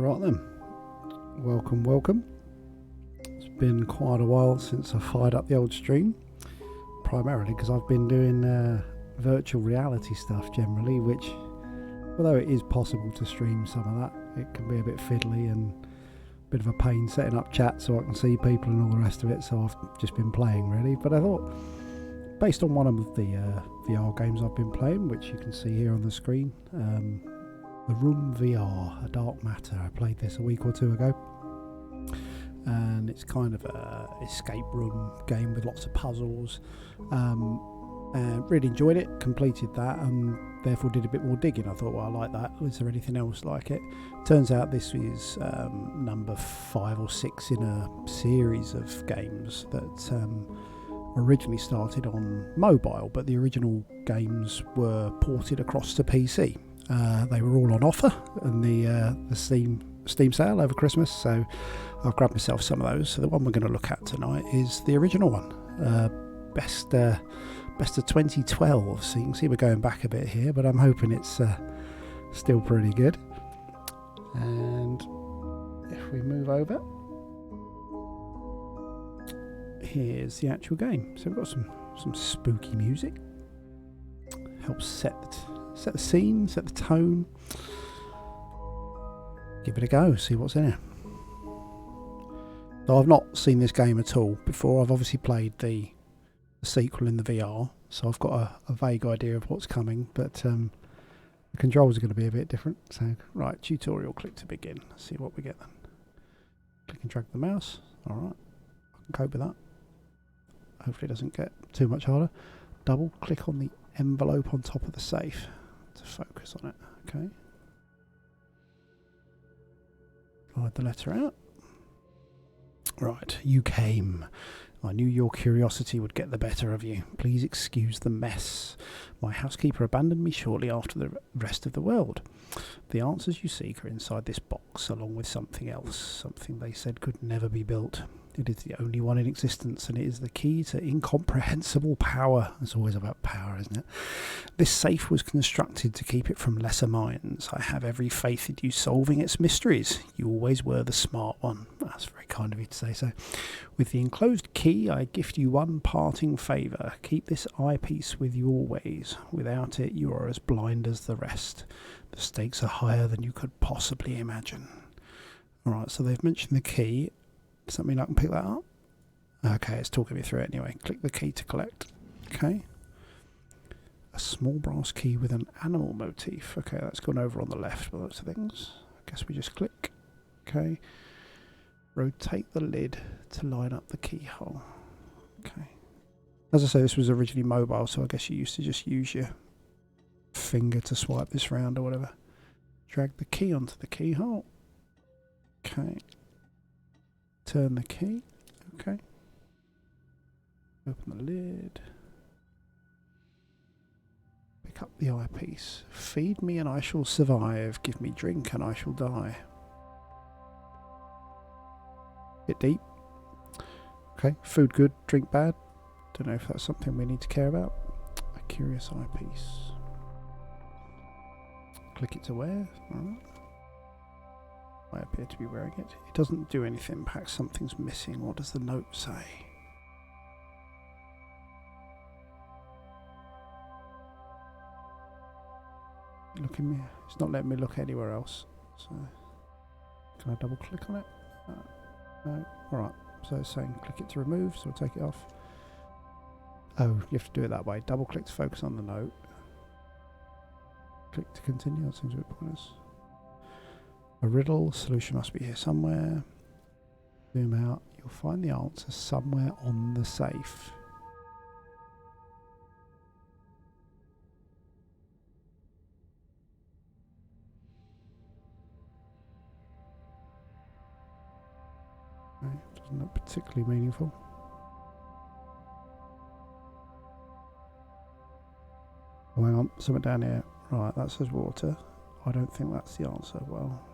Right then, welcome. It's been quite a while since I fired up the old stream, primarily because I've been doing virtual reality stuff generally, which, although it is possible to stream some of that, it can be a bit fiddly and a bit of a pain setting up chat so I can see people and all the rest of it, so I've just been playing really. But I thought, based on one of the VR games I've been playing, which you can see here on the screen, The Room VR, a Dark Matter. I played this a week or two ago, and it's kind of a escape room game with lots of puzzles, and really enjoyed it, completed that, and therefore did a bit more digging. I thought, well, I like that, is there anything else like it? Turns out this is number 5 or 6 in a series of games that originally started on mobile, but the original games were ported across to PC. They were all on offer in the Steam sale over Christmas, so I've grabbed myself some of those. So the one we're going to look at tonight is the original one, best of 2012. So you can see we're going back a bit here, but I'm hoping it's still pretty good. And if we move over, here's the actual game. So we've got some spooky music, helps set the scene, set the tone. Give it a go, see what's in it. Though I've not seen this game at all before. I've obviously played the sequel in the VR, so I've got a vague idea of what's coming, but the controls are going to be a bit different. So, right, tutorial, click to begin. Let's see what we get then. Click and drag the mouse. Alright, I can cope with that. Hopefully it doesn't get too much harder. Double click on the envelope on top of the safe to focus on it. Okay. Slide the letter out. Right, you came. I knew your curiosity would get the better of you. Please excuse the mess. My housekeeper abandoned me shortly after the rest of the world. The answers you seek are inside this box, along with something else, something they said could never be built. It is the only one in existence, and it is the key to incomprehensible power. It's always about power, isn't it? This safe was constructed to keep it from lesser minds. I have every faith in you solving its mysteries. You always were the smart one. That's very kind of you to say so. With the enclosed key, I gift you one parting favour. Keep this eyepiece with you always. Without it, you are as blind as the rest. The stakes are higher than you could possibly imagine. Alright, so they've mentioned the key. Does that mean I can pick that up? Okay, it's talking me through it anyway. Click the key to collect. Okay. A small brass key with an animal motif. Okay, that's gone over on the left by those things. I guess we just click. Okay. Rotate the lid to line up the keyhole. Okay. As I say, this was originally mobile, so I guess you used to just use your finger to swipe this round or whatever. Drag the key onto the keyhole. Okay. Turn the key. Okay. Open the lid. Pick up the eyepiece. Feed me and I shall survive. Give me drink and I shall die. Bit deep. Okay. Food good, drink bad. Don't know if that's something we need to care about. A curious eyepiece. Click it to wear. Alright. I appear to be wearing it. It doesn't do anything. Perhaps something's missing. What does the note say? Looking me. It's not letting me look anywhere else. So, can I double click on it? No. Alright. So it's saying click it to remove. So I'll take it off. Oh, you have to do it that way. Double click to focus on the note. Click to continue. That seems a bit pointless. A riddle, solution must be here somewhere. Zoom out, you'll find the answer somewhere on the safe. Okay, doesn't look particularly meaningful. Oh, hang on, something down here. Right, that says water. I don't think that's the answer. Well,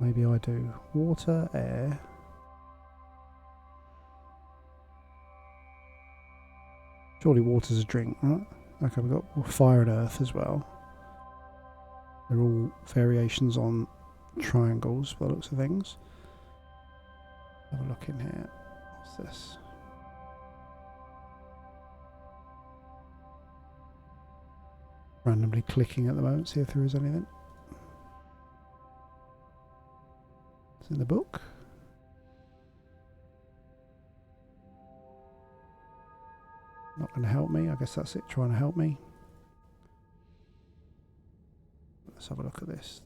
maybe I do. Water, air. Surely water's a drink, right? Okay, we've got fire and earth as well. They're all variations on triangles by the looks of things. Have a look in here. What's this? Randomly clicking at the moment, see if there is anything. It's in the book. Not going to help me. I guess that's it, trying to help me. Let's have a look at this.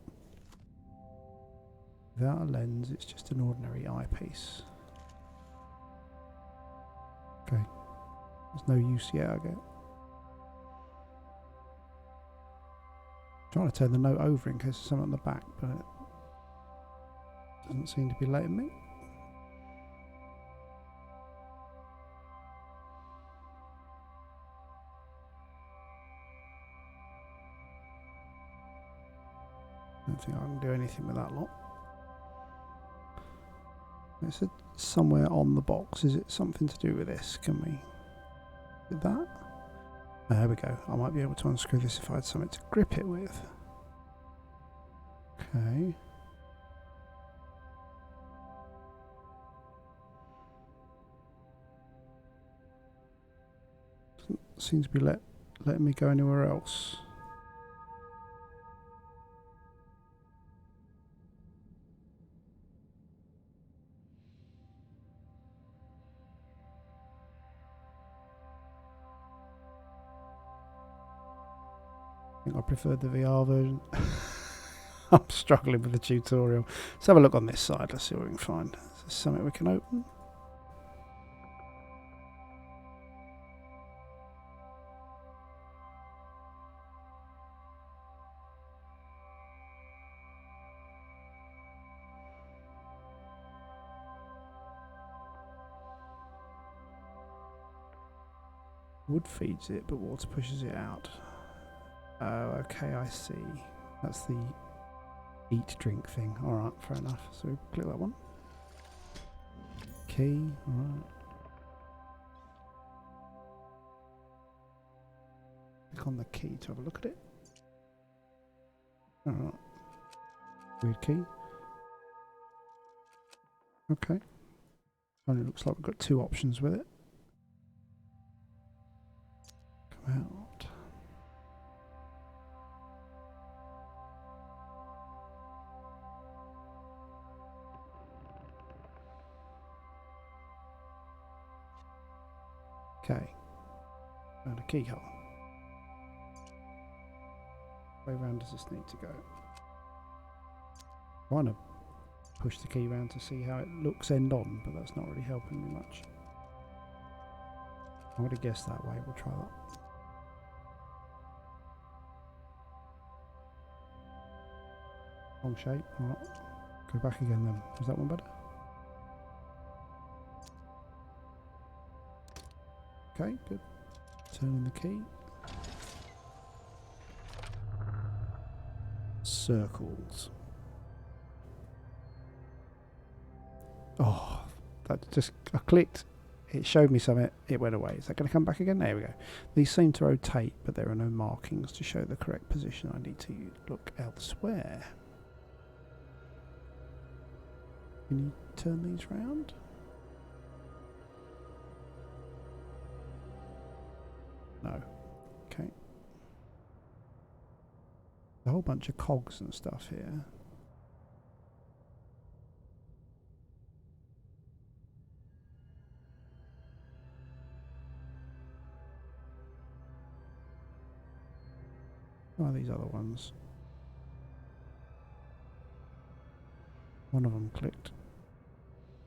Without a lens, it's just an ordinary eyepiece. Okay. There's no use yet, I get. Trying to turn the note over in case there's something on the back, but it doesn't seem to be letting me. I don't think I can do anything with that lot. It's somewhere on the box. Is it something to do with this? Can we do that? There we go. I might be able to unscrew this if I had something to grip it with. Okay. Doesn't seem to be letting me go anywhere else. I preferred the VR version. I'm struggling with the tutorial. Let's have a look on this side. Let's see what we can find. Is there something we can open? Wood feeds it, but water pushes it out. Oh, okay, I see. That's the eat drink thing. Alright, fair enough. So click that one. Key, alright. Click on the key to have a look at it. Alright. Weird key. Okay. Only looks like we've got two options with it. Come out. Okay, and a keyhole. Way round does this need to go? Trying to push the key round to see how it looks end on, but that's not really helping me much. I'm going to guess that way, we'll try that. Wrong shape, alright. Go back again then. Is that one better? Okay, good. Turn in the key. Circles. Oh, that just, I clicked, it showed me something, it went away. Is that going to come back again? There we go. These seem to rotate, but there are no markings to show the correct position. I need to look elsewhere. Can you turn these round? No. Okay. A whole bunch of cogs and stuff here. What are these other ones? One of them clicked.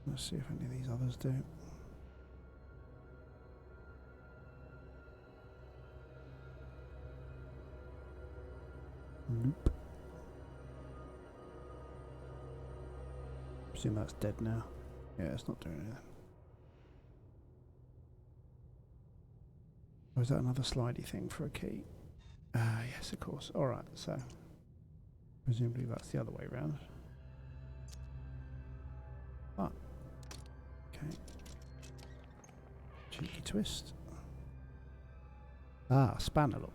Let's see if any of these others do. Nope. Presume that's dead now. Yeah, it's not doing anything. Or is that another slidey thing for a key? Yes, of course. Alright, so presumably that's the other way around. Ah. Okay. Cheeky twist. Ah, spanner look.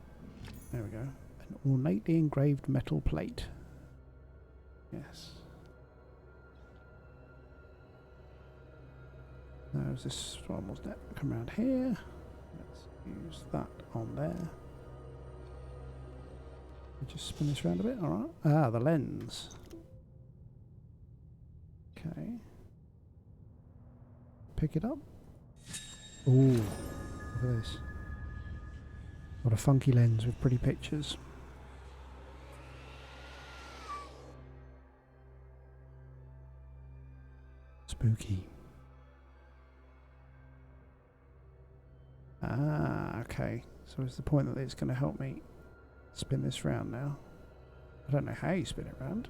There we go. A An ornately engraved metal plate. Yes. There's this one, wasn't it? Come around here. Let's use that on there. Just spin this around a bit, alright. Ah, the lens. Okay. Pick it up. Ooh, look at this. What a funky lens with pretty pictures. Spooky. Ah, okay. So is the point that it's going to help me spin this round now? I don't know how you spin it round,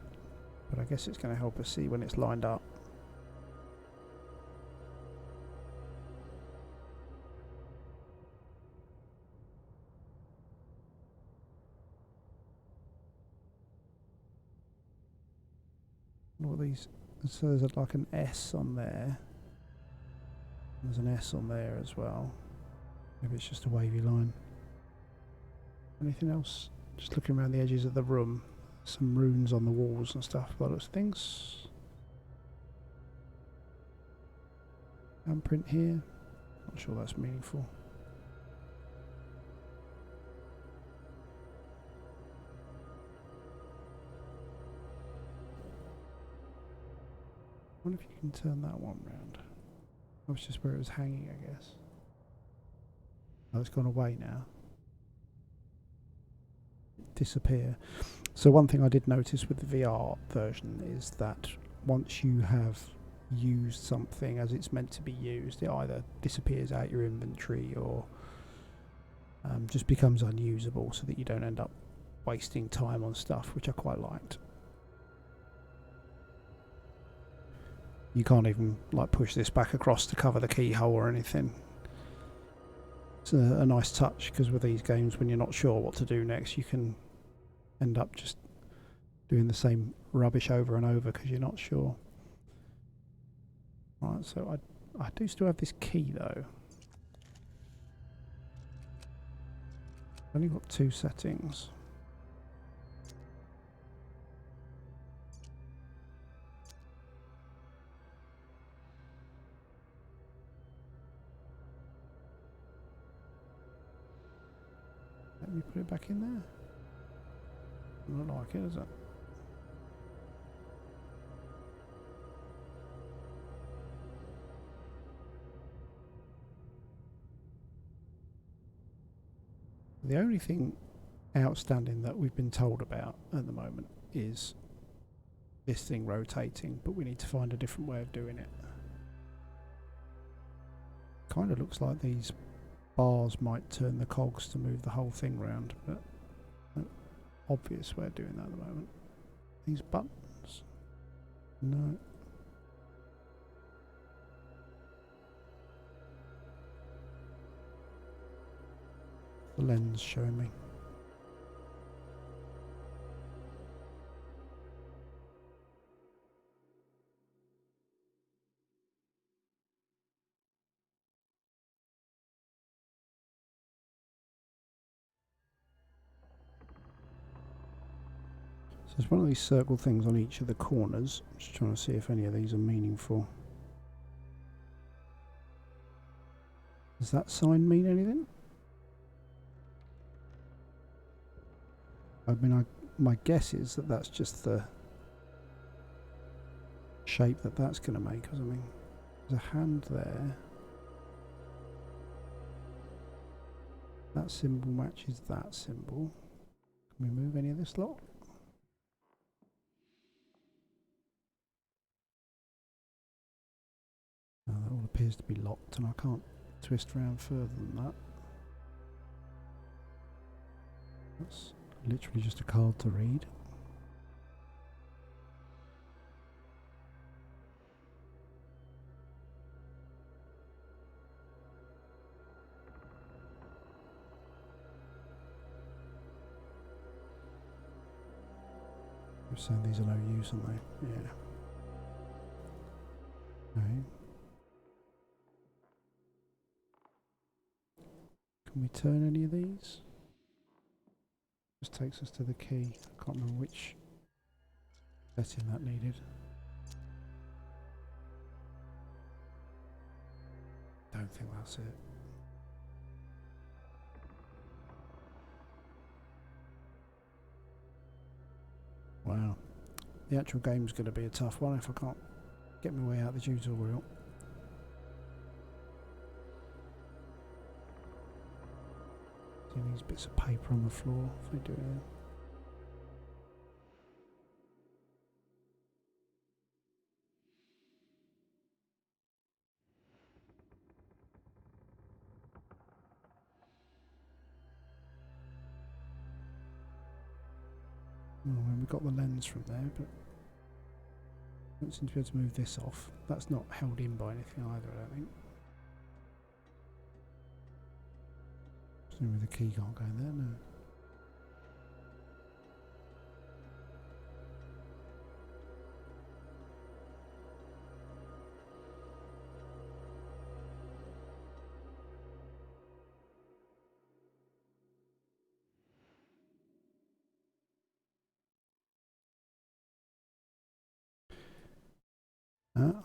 but I guess it's going to help us see when it's lined up. What are these? So there's like an S on there. There's an S on there as well. Maybe it's just a wavy line. Anything else? Just looking around the edges of the room. Some runes on the walls and stuff by those things. Handprint here. Not sure that's meaningful. I wonder if you can turn that one round. That was just where it was hanging, I guess. Oh, it's gone away now. Disappear. So one thing I did notice with the VR version is that once you have used something as it's meant to be used, it either disappears out your inventory or just becomes unusable, so that you don't end up wasting time on stuff, which I quite liked. You can't even like push this back across to cover the keyhole or anything. It's a nice touch, because with these games, when you're not sure what to do next, you can end up just doing the same rubbish over and over because you're not sure. Right, so I do still have this key though. I've only got 2 settings. Let me put it back in there. I don't like it, is it? The only thing outstanding that we've been told about at the moment is this thing rotating, but we need to find a different way of doing it. Kind of looks like these bars might turn the cogs to move the whole thing round, but no obvious way of doing that at the moment. These buttons? No. The lens showing me. So there's one of these circle things on each of the corners. Just trying to see if any of these are meaningful. Does that sign mean anything? I mean, my guess is that that's just the shape that that's going to make. Because I mean, there's a hand there. That symbol matches that symbol. Can we move any of this lot? Oh, that all appears to be locked, and I can't twist around further than that. That's literally just a card to read. You're saying these are no use, aren't they? Yeah. Okay. Can we turn any of these? Just takes us to the key. I can't remember which setting that needed. Don't think that's it. Wow. The actual game's going to be a tough one if I can't get my way out the tutorial. See these bits of paper on the floor if we do it. Oh, we got the lens from there, but I don't seem to be able to move this off. That's not held in by anything either, I don't think. Presumably the key can't go in there, no.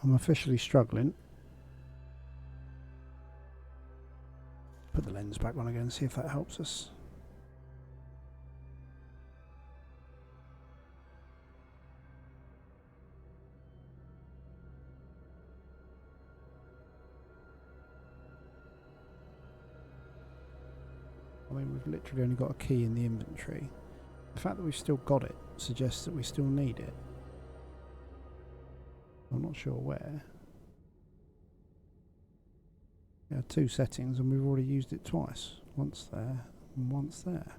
I'm officially struggling. Put the lens back on again, see if that helps us. I mean, we've literally only got a key in the inventory. The fact that we've still got it suggests that we still need it. I'm not sure where. There are two settings and we've already used it twice. Once there and once there.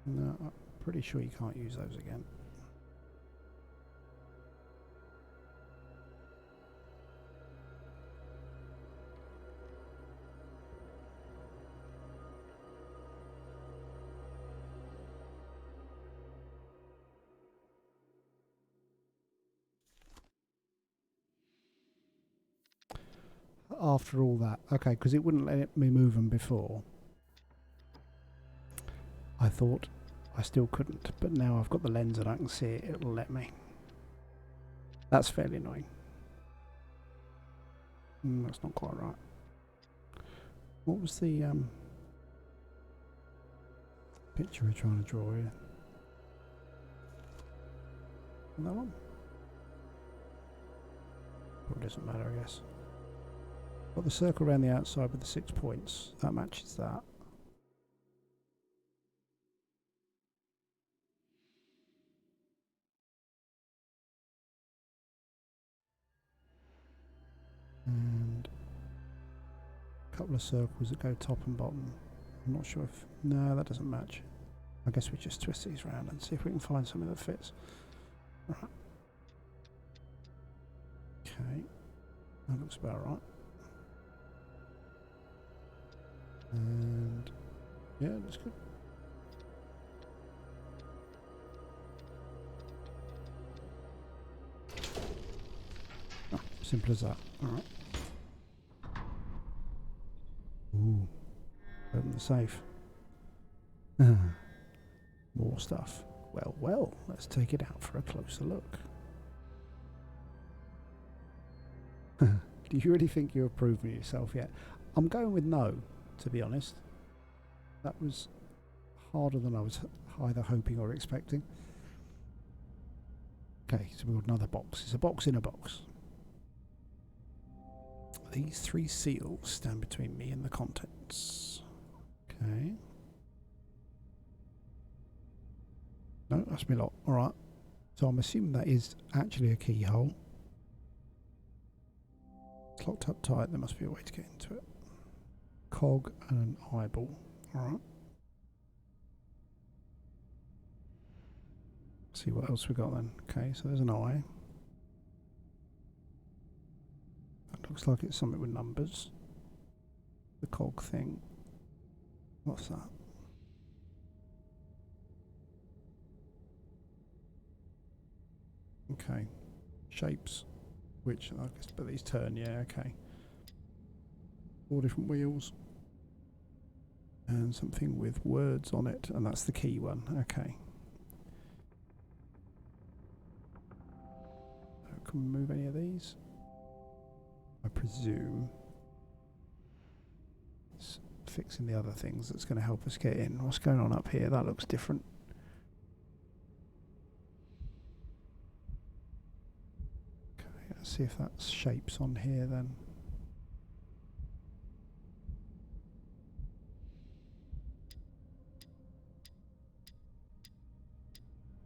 No, I'm pretty sure you can't use those again. After all that, okay, because it wouldn't let me move them before. I thought I still couldn't, but now I've got the lens and I can see it, it'll let me. That's fairly annoying. That's not quite right. What was the picture we're trying to draw here? That one? Probably doesn't matter, I guess. Got the circle around the outside with the 6 points. That matches that. And a couple of circles that go top and bottom. I'm not sure if... No, that doesn't match. I guess we just twist these around and see if we can find something that fits. Right. Okay. That looks about right. And... yeah, that's good. Oh, simple as that. Alright. Ooh. Open the safe. More stuff. Well, well, let's take it out for a closer look. Do you really think you're proving yourself yet? I'm going with no, to be honest. That was harder than I was either hoping or expecting. Okay, so we've got another box. It's a box in a box. These 3 seals stand between me and the contents. Okay. No, that's me lot. Alright. So I'm assuming that is actually a keyhole. It's locked up tight. There must be a way to get into it. Cog and an eyeball. Alright. See what else we got then. Okay, so there's an eye. That looks like it's something with numbers. The cog thing. What's that? Okay. Shapes. Which, I guess, but these turn, yeah, okay. 4 different wheels. And something with words on it, and that's the key one, okay. Can we move any of these? I presume. It's fixing the other things that's going to help us get in. What's going on up here? That looks different. Okay, let's see if that's shapes on here then.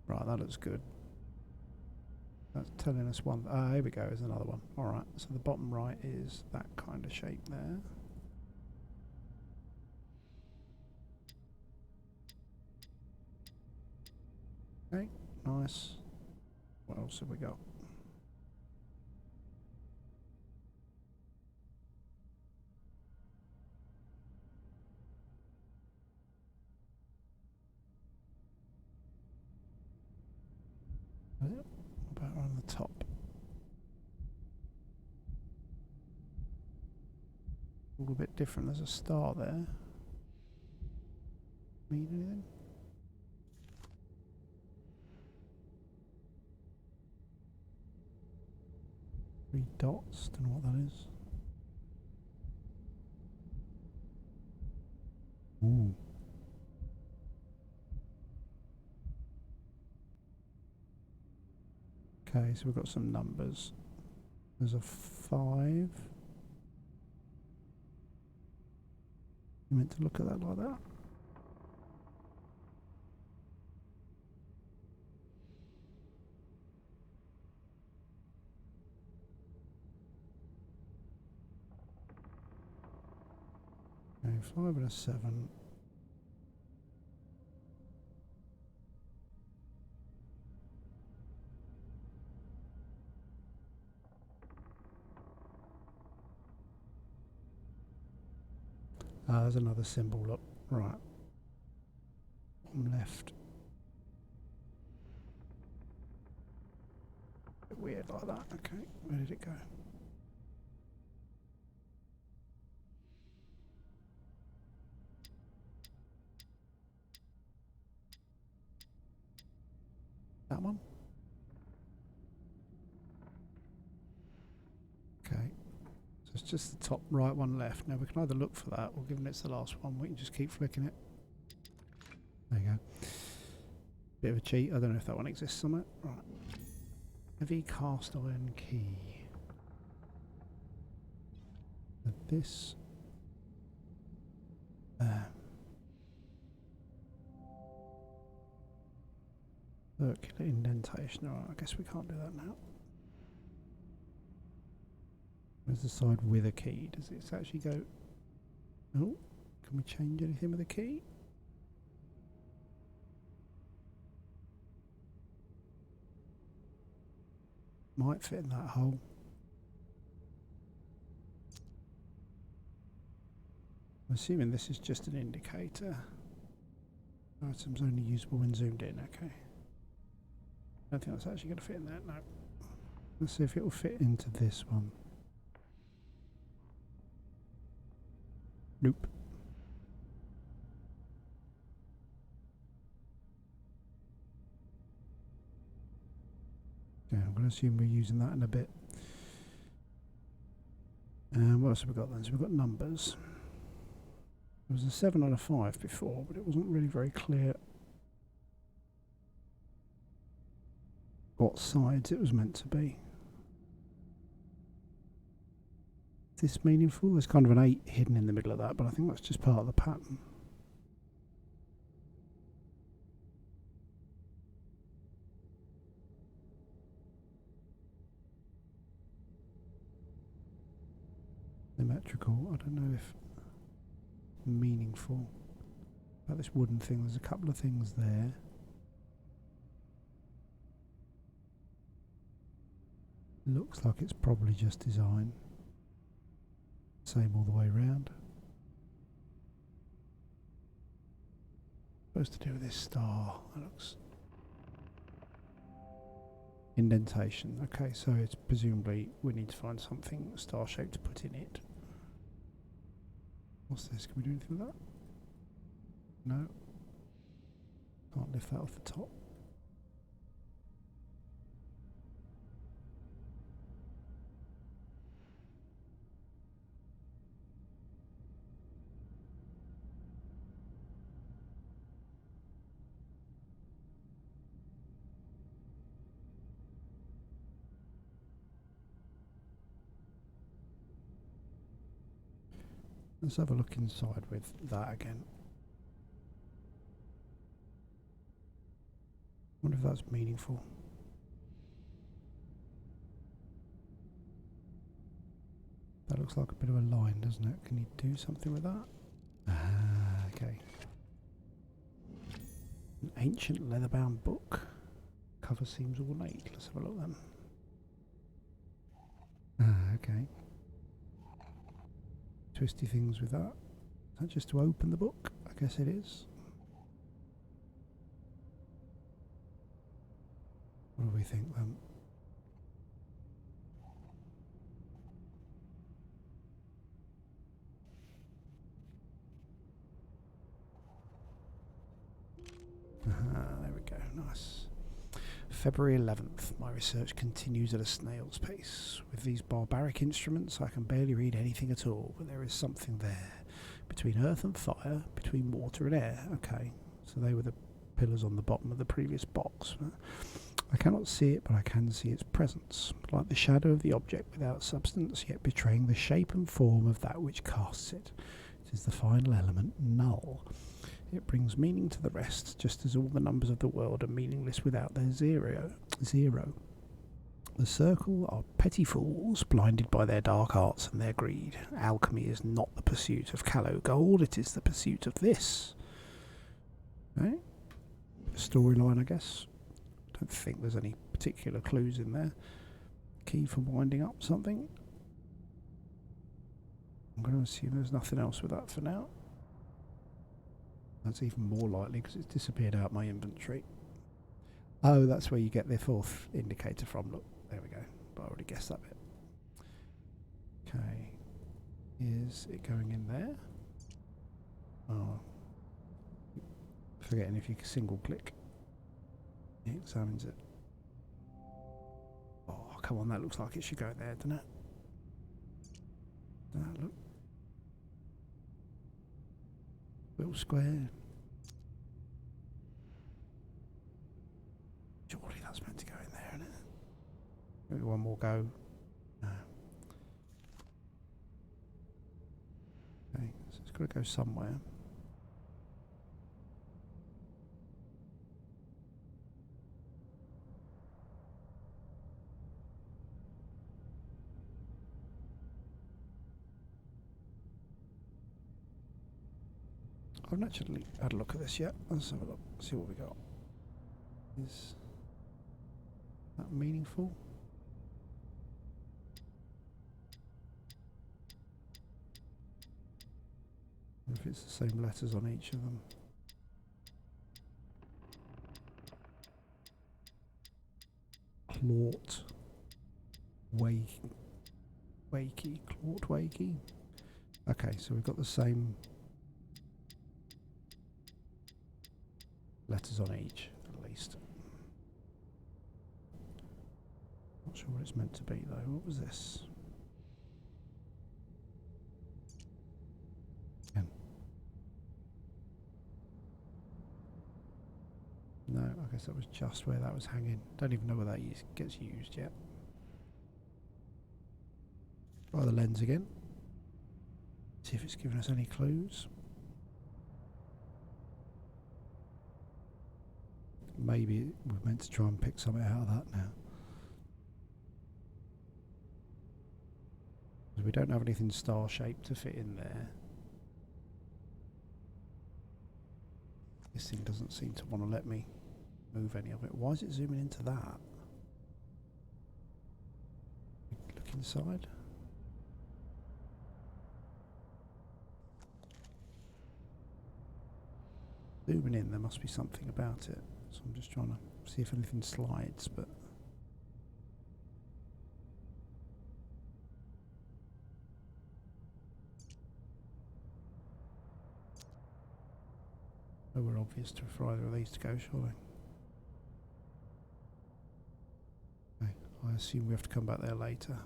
Right, that looks good. That's telling us one. Ah, here we go. There's another one. All right. So the bottom right is that kind of shape there. Okay, nice. What else have we got? What about on the top? All a bit different. There's a star there. Mean anything? Three dots. Don't know what that is. Ooh. Okay, so we've got some numbers. There's a 5. You meant to look at that like that? Okay, 5 and a 7. Ah, there's another symbol. Look, right. Bottom left. Bit weird like that. Okay, where did it go? That one? Okay. So it's just the top right one left. Now we can either look for that, or given it's the last one, we can just keep flicking it. There you go. Bit of a cheat. I don't know if that one exists somewhere. Right. Heavy cast iron key. So this. Circular indentation. Alright, I guess we can't do that now. Where's the side with a key? Does it actually go... Oh, can we change anything with a key? Might fit in that hole. I'm assuming this is just an indicator. Items only usable when zoomed in, okay. I don't think that's actually going to fit in there, no. Let's see if it will fit into this one. Nope. Okay, I'm going to assume we're using that in a bit. And what else have we got then? So we've got numbers. There was a 7 and a 5 before, but it wasn't really very clear what sides it was meant to be. Is this meaningful? There's kind of an 8 hidden in the middle of that, but I think that's just part of the pattern. Symmetrical, I don't know if meaningful. About this wooden thing, there's a couple of things there. Looks like it's probably just design. Same all the way around. Supposed to do with this star. That looks... Indentation. Okay, so it's presumably we need to find something star-shaped to put in it. What's this? Can we do anything with that? No. Can't lift that off the top. Let's have a look inside with that again. Wonder if that's meaningful. That looks like a bit of a line, doesn't it? Can you do something with that? Ah, okay. An ancient leather-bound book. Cover seems ornate. Let's have a look then. Ah, okay. Twisty things with that. Is that just to open the book? I guess it is. What do we think then? There we go. Nice. February 11th. My research continues at a snail's pace. With these barbaric instruments, I can barely read anything at all, but there is something there. Between earth and fire, between water and air. Okay, so they were the pillars on the bottom of the previous box. I cannot see it, but I can see its presence, like the shadow of the object without substance, yet betraying the shape and form of that which casts it. It is the final element, null. It brings meaning to the rest, just as all the numbers of the world are meaningless without their zero. The circle are petty fools, blinded by their dark arts and their greed. Alchemy is not the pursuit of callow gold, it is the pursuit of this. Right? Storyline, I guess. Don't think there's any particular clues in there. Key for winding up something. I'm going to assume there's nothing else with that for now. That's even more likely because it's disappeared out my inventory. Oh, that's where you get the fourth indicator from. Look, there we go. But I already guessed that bit. Okay. Is it going in there? Oh. Forgetting if you single click. It examines it. Oh, come on, that looks like it should go there, doesn't it? Look. Little square. Surely that's meant to go in there, isn't it? Maybe one more go. No. Okay, so it's got to go somewhere. I haven't actually had a look at this yet. Let's have a look, see what we got. Is that meaningful? If it's the same letters on each of them. Clawt Wakey. Clawt Wakey. Okay, so we've got the same letters on each, at least. Not sure what it's meant to be though. What was this? No, I guess that was just where that was hanging. Don't even know where that gets used yet. Try the lens again. See if it's giving us any clues. Maybe we're meant to try and pick something out of that now. Because we don't have anything star-shaped to fit in there. This thing doesn't seem to want to let me move any of it. Why is it zooming into that? Look inside. Zooming in, there must be something about it. So I'm just trying to see if anything slides, but They were obvious to for either of these to go, surely. Okay, I assume we have to come back there later.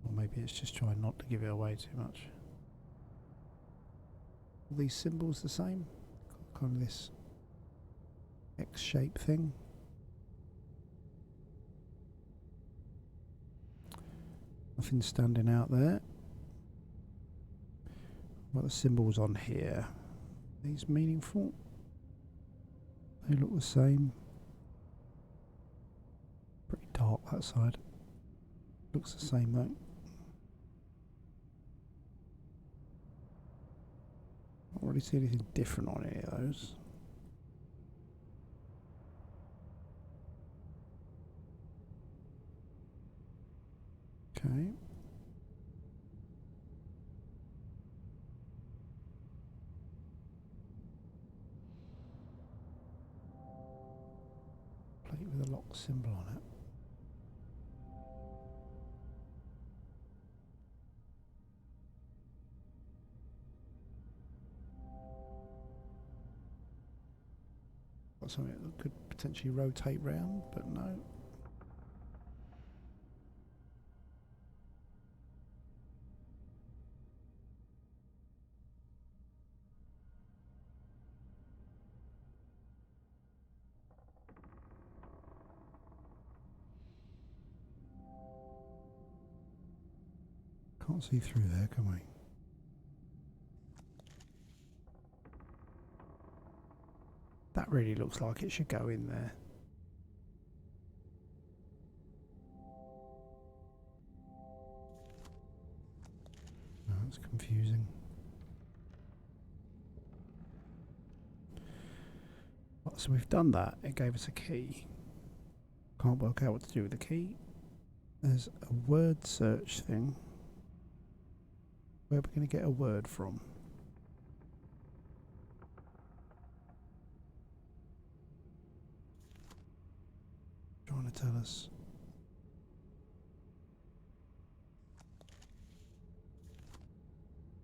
Or maybe it's just trying not to give it away too much. All these symbols the same? Kind of this X-shape thing. Nothing standing out there. What are the symbols on here? Are these meaningful? They look the same. Pretty dark that side. Looks the same though. I don't really see anything different on any of those. Okay. Plate with a lock symbol on it. Got something that could potentially rotate round, but no. Can't see through there, can we? That really looks like it should go in there. Oh, that's confusing. So we've done that. It gave us a key. Can't work out what to do with the key. There's a word search thing. Where are we going to get a word from? Trying to tell us.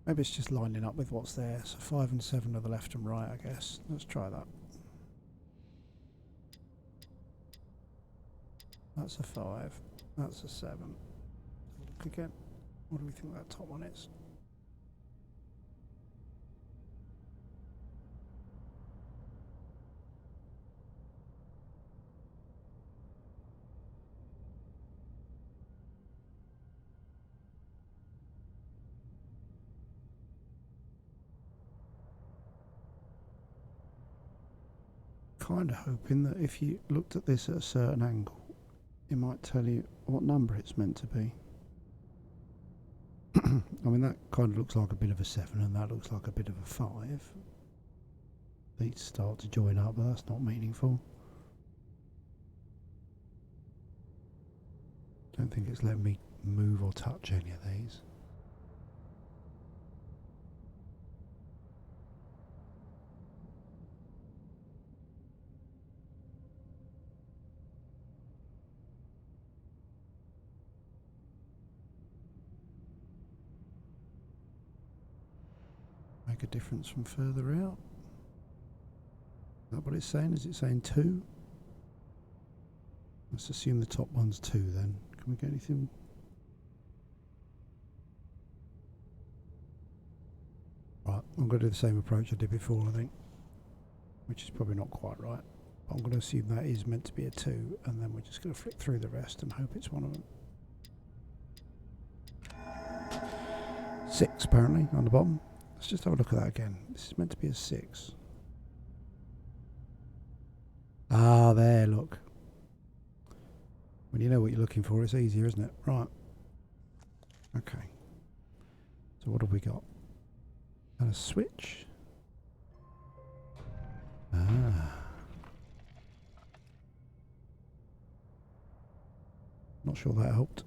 Maybe it's just lining up with what's there. So 5 and 7 are the left and right, I guess. Let's try that. That's a 5. That's a 7. Look again. What do we think that top one is? Kind of hoping that if you looked at this at a certain angle, it might tell you what number it's meant to be. I mean, that kind of looks like a bit of a 7 and that looks like a bit of a 5. These start to join up, but that's not meaningful. Don't think it's letting me move or touch any of these. Make a difference from further out. Is that what it's saying? Is it saying 2? Let's assume the top one's 2 then. Can we get anything? Right, I'm going to do the same approach I did before, I think. Which is probably not quite right. But I'm going to assume that is meant to be a 2, and then we're just going to flick through the rest and hope it's one of them. 6 apparently on the bottom. Let's just have a look at that again. This is meant to be a 6. Ah, there, look. When you know what you're looking for, it's easier, isn't it? Right. Okay. So what have we got? And a switch. Ah. Not sure that helped.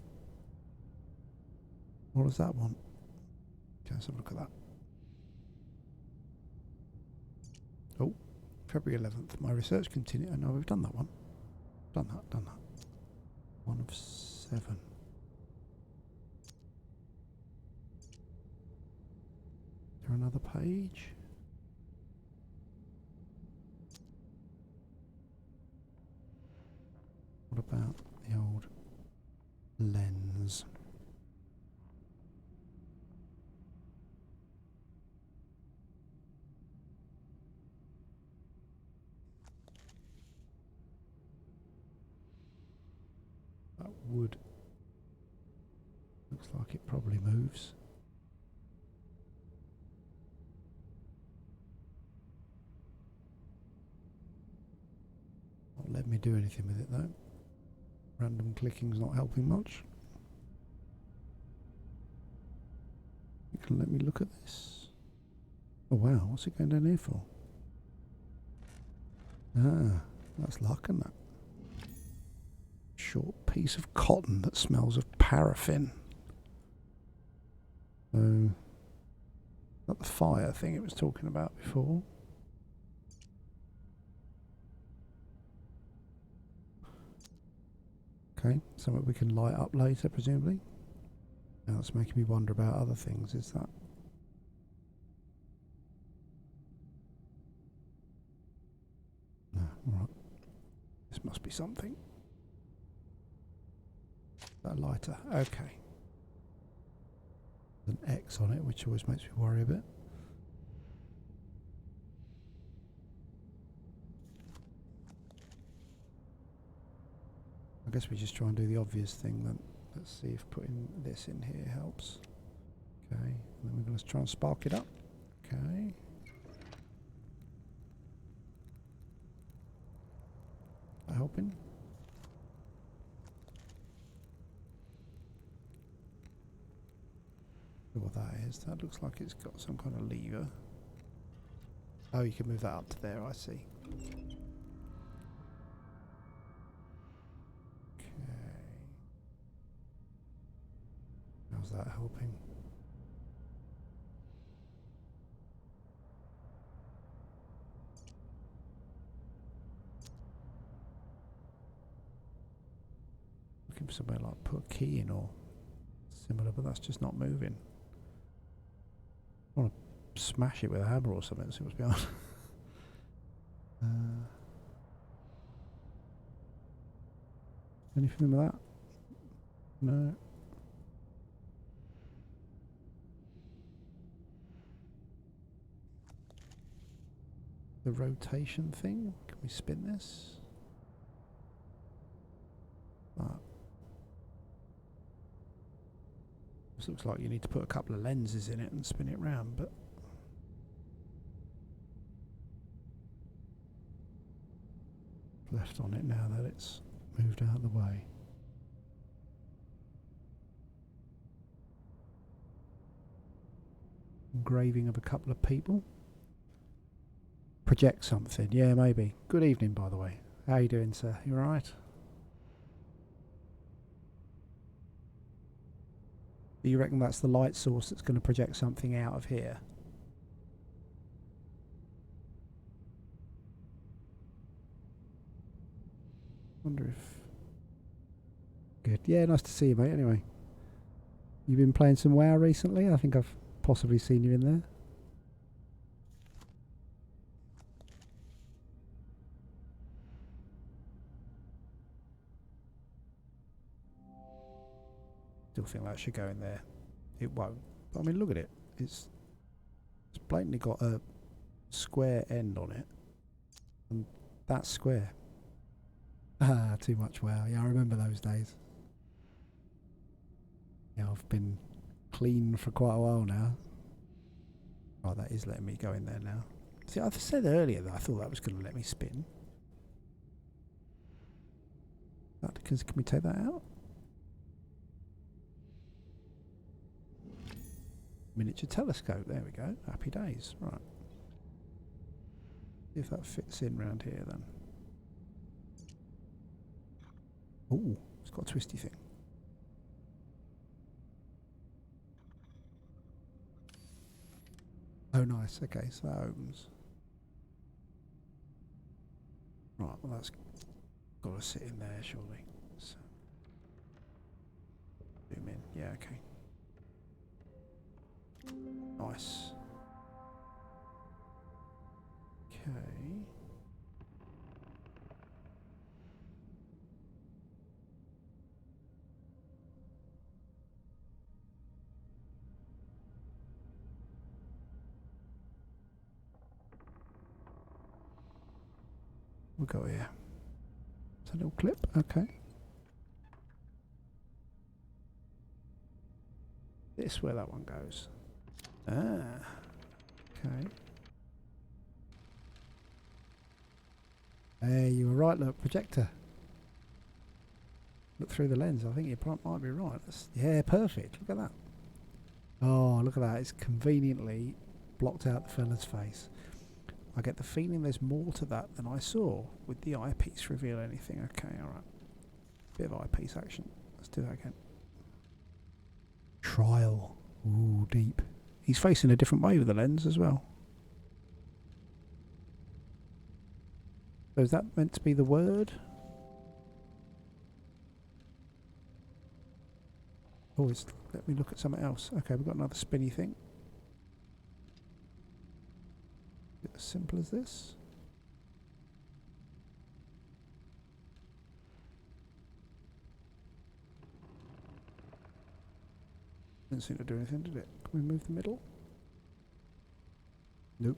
What does that want? Okay, let's have a look at that. Oh, February 11th. My research continues. Oh, no, we've done that one. Done that. 1 of 7. there another page? What about the old lens? That wood looks like it probably moves. Not letting me do anything with it though. Random clicking's not helping much. You can let me look at this. Oh wow, what's it going down here for? Ah, that's luck, isn't it? Short piece of cotton that smells of paraffin. So, not the fire thing it was talking about before. Okay, something we can light up later, presumably. Now it's making me wonder about other things. Is that? No, alright. This must be something. That lighter, okay. There's an X on it, which always makes me worry a bit. I guess we just try and do the obvious thing then. Let's see if putting this in here helps. Okay, and then we're going to try and spark it up. Okay. That helping? What that is, that looks like it's got some kind of lever. Oh, you can move that up to there, I see. How's that helping? Looking for somewhere like put a key in or similar, but that's just not moving. I want to smash it with a hammer or something, see what's behind. Anything with that? No. The rotation thing? Can we spin this? This looks like you need to put a couple of lenses in it and spin it round, but left on it now that it's moved out of the way. Engraving of a couple of people. Project something, yeah, maybe. Good evening, by the way. How you doing, sir? You alright? Do you reckon that's the light source that's going to project something out of here? Wonder if... Good. Yeah, nice to see you, mate, anyway. You've been playing some WoW recently? I think I've possibly seen you in there. Still think that should go in there. It won't. But I mean, look at it. It's blatantly got a square end on it. And that's square. Ah, too much WoW. Yeah, I remember those days. Yeah, I've been clean for quite a while now. Oh, that is letting me go in there now. See, I said earlier that I thought that was going to let me spin. Can we take that out? Miniature telescope. There we go. Happy days. Right. See if that fits in round here then. Oh, it's got a twisty thing. Oh, nice. Okay, so that opens. Right, well, that's got to sit in there, surely. So, zoom in. Yeah, okay. Nice. Okay. We'll go here. It's a little clip. Okay. This where that one goes. Ah. Okay. Hey, you were right. Look, projector. Look through the lens. I think you might be right. Yeah, perfect. Look at that. Oh, look at that. It's conveniently blocked out the fella's face. I get the feeling there's more to that than I saw. Would the eyepiece reveal anything? Okay, alright. Bit of eyepiece action. Let's do that again. Trial. Ooh, deep. He's facing a different way with the lens as well. So is that meant to be the word? Oh, let me look at something else. Okay, we've got another spinny thing. As simple as this. Didn't seem to do anything, did it? Can we move the middle? Nope.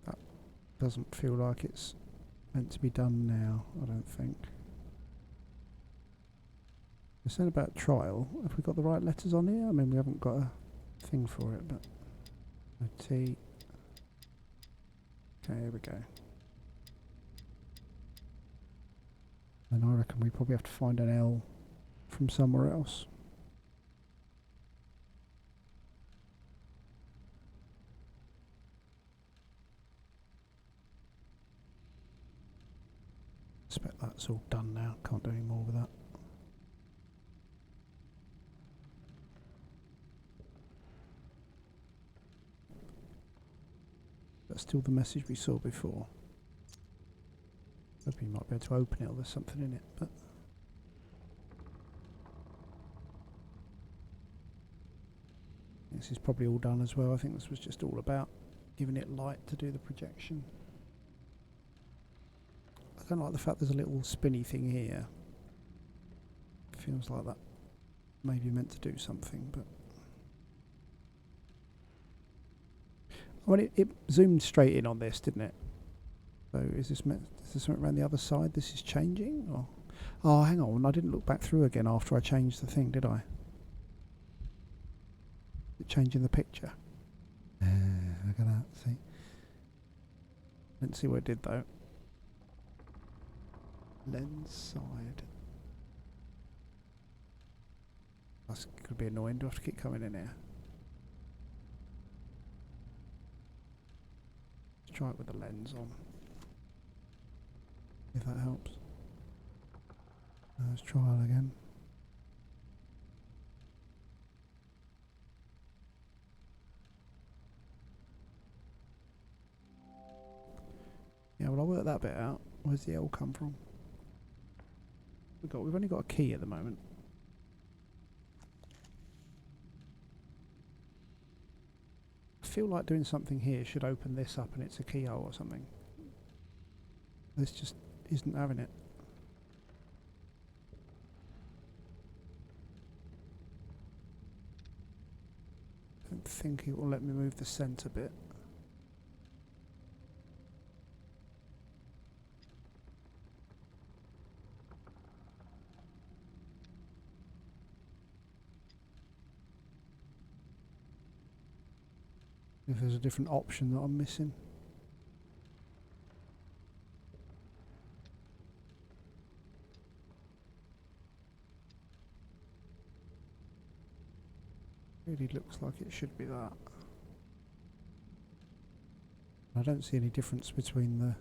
That doesn't feel like it's meant to be done now, I don't think. It's saying about trial. Have we got the right letters on here? I mean, we haven't got a thing for it, but... T. Okay, here we go. And I reckon we probably have to find an L from somewhere else. I expect that's all done now. Can't do any more with that. That's still the message we saw before. Hope you might be able to open it or there's something in it, but... This is probably all done as well. I think this was just all about giving it light to do the projection. I don't like the fact there's a little spinny thing here. Feels like that maybe meant to do something, but... Well, it zoomed straight in on this, didn't it? So is this something around the other side? This is changing? Or? Oh, hang on. I didn't look back through again after I changed the thing, did I? Is it changing the picture? Look at that. See? Didn't see what it did, though. Lens side. That's going to be annoying. Do I have to keep coming in here? Let's try it with the lens on. If that helps. Let's try it again. Yeah, well, I worked that bit out. Where's the L come from? We've only got a key at the moment. I feel like doing something here should open this up and it's a keyhole or something. This just isn't having it. I don't think it will let me move the centre bit. If there's a different option that I'm missing. Really looks like it should be that. I don't see any difference between the...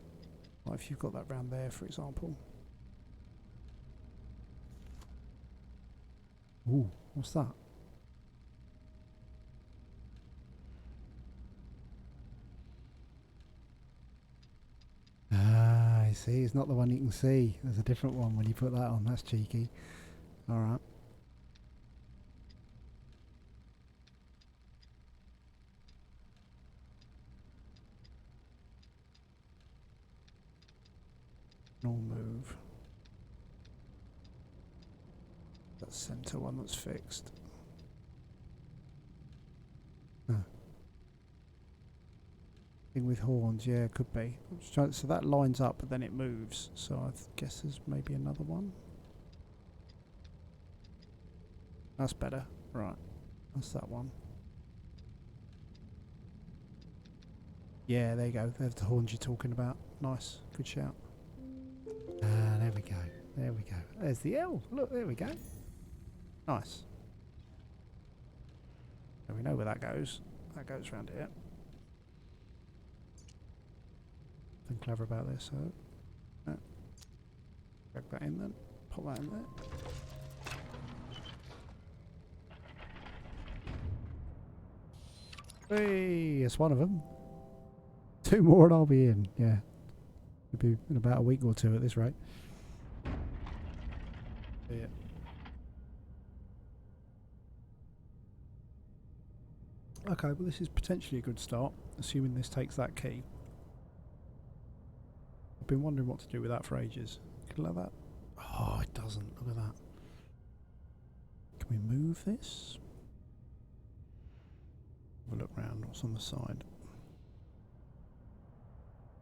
Like if you've got that round there, for example. Ooh, what's that? Ah, I see. It's not the one you can see. There's a different one when you put that on. That's cheeky. Alright. All move. That centre one that's fixed. Huh. Thing with horns, yeah, could be. I'm just trying, so that lines up, but then it moves. So I guess there's maybe another one. That's better. Right. That's that one. Yeah, there you go. There's the horns you're talking about. Nice. Good shout. Ah, there we go. There we go. There's the L. Look, there we go. Nice. So we know where that goes. That goes round here. Nothing clever about this, so drag that in then. Pop that in there. Hey, it's one of them. 2 more and I'll be in. Yeah. It'll be in about a week or 2 at this rate. Yeah. Okay, well this is potentially a good start, assuming this takes that key. I've been wondering what to do with that for ages. Can I let that? Oh, it doesn't. Look at that. Can we move this? Have a look round. What's on the side?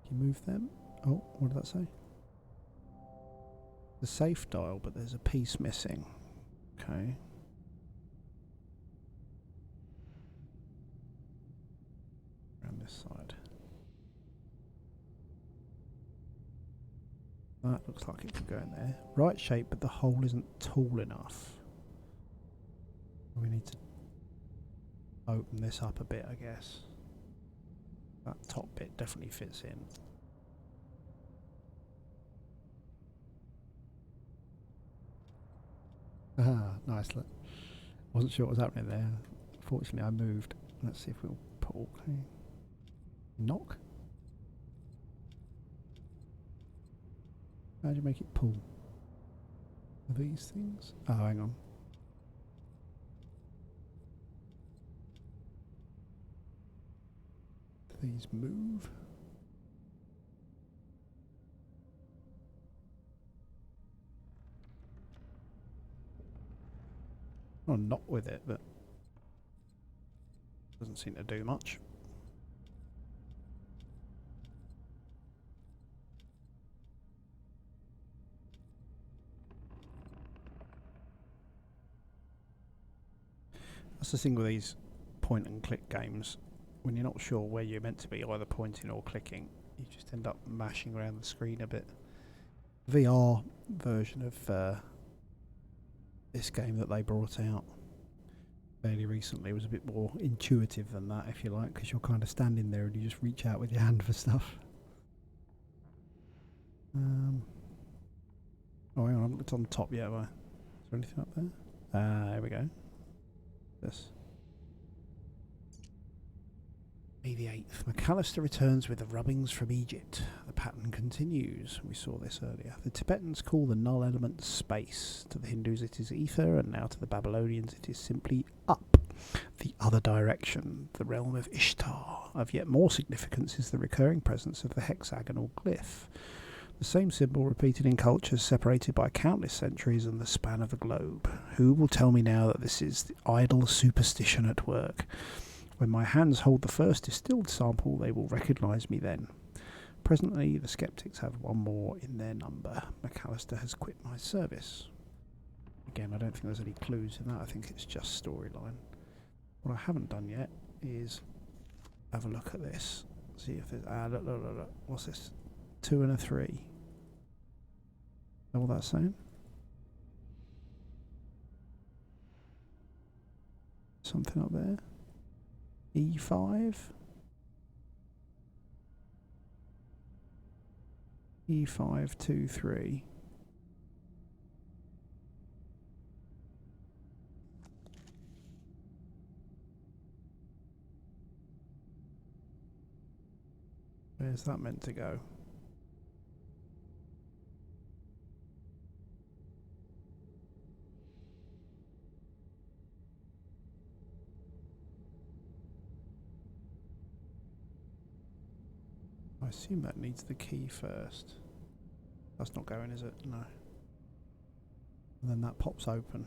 Can you move them? Oh, what did that say? The safe dial, but there's a piece missing. Okay. Around this side. That looks like it could go in there. Right shape, but the hole isn't tall enough. We need to open this up a bit, I guess. That top bit definitely fits in. Ah, nice. Look. Wasn't sure what was happening there. Fortunately, I moved. Let's see if we'll pull. Okay. Knock? How do you make it pull? Are these things? Oh, hang on. Do these move? Oh, not with it, but doesn't seem to do much. That's the thing with these point and click games. When you're not sure where you're meant to be, either pointing or clicking, you just end up mashing around the screen a bit. VR version of this game that they brought out fairly recently was a bit more intuitive than that, if you like, because you're kind of standing there and you just reach out with your hand for stuff. Oh, hang on, it's on top yet, have I? Is there anything up there? There we go. This. May the 8th. McAllister returns with the rubbings from Egypt. The pattern continues. We saw this earlier. The Tibetans call the null element space. To the Hindus it is ether, and now to the Babylonians it is simply up. The other direction, the realm of Ishtar. Of yet more significance is the recurring presence of the hexagonal glyph. The same symbol repeated in cultures separated by countless centuries and the span of the globe. Who will tell me now that this is the idle superstition at work? When my hands hold the first distilled sample, they will recognise me then. Presently, the skeptics have one more in their number. McAllister has quit my service. Again, I don't think there's any clues in that. I think it's just storyline. What I haven't done yet is have a look at this. See if there's... look. What's this? 2 and a 3. Is that what that's saying? Something up there. E5. E5, 2, 3. Where's that meant to go? I assume that needs the key first. That's not going, is it? No. And then that pops open.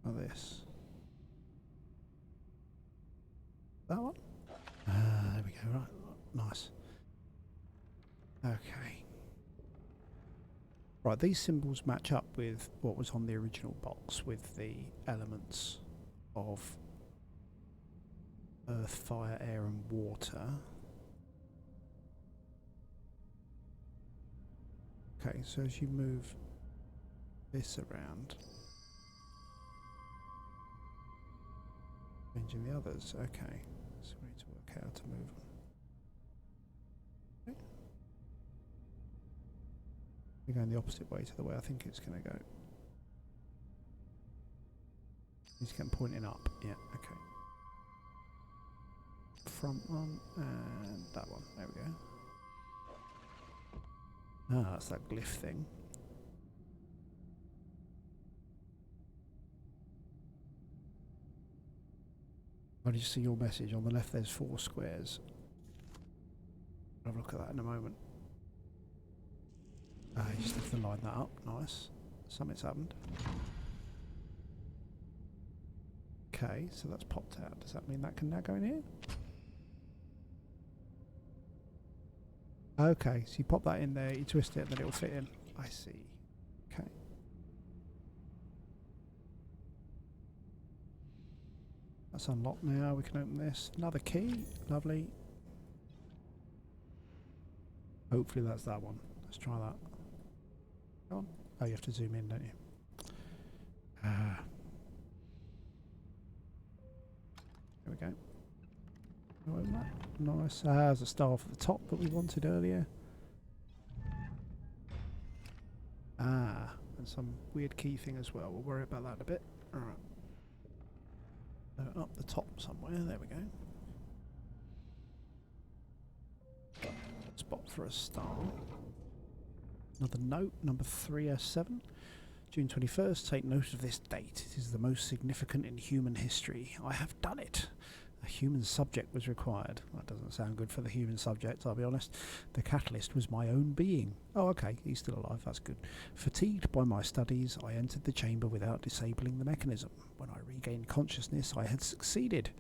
Like this. That one? There we go, right. Nice. Okay. Right, these symbols match up with what was on the original box with the elements of earth, fire, air and water. Okay, so as you move this around, changing the others, okay. So we need to work out how to move them. Okay. We're going the opposite way to the way I think it's going to go. He's getting pointing up, yeah, okay. Front one and that one, there we go. Ah, that's that glyph thing. How did you see your message? On the left there's 4 squares. I'll have a look at that in a moment. Ah, you just have to line that up. Nice. Something's happened. Okay, so that's popped out. Does that mean that can now go in here? Okay, so you pop that in there, you twist it, and then it'll fit in. I see. Okay. That's unlocked now. We can open this. Another key. Lovely. Hopefully that's that one. Let's try that. Go on. Oh, you have to zoom in, don't you? Ah. There we go. Open that. Nice. There's a star for the top that we wanted earlier. Ah, and some weird key thing as well. We'll worry about that in a bit. Alright. Up the top somewhere. There we go. Spot for a star. Another note, number 307. June 21st, take note of this date. It is the most significant in human history. I have done it. A human subject was required. That doesn't sound good for the human subject, I'll be honest. The catalyst was my own being. Oh, okay, he's still alive, that's good. Fatigued by my studies, I entered the chamber without disabling the mechanism. When I regained consciousness, I had succeeded.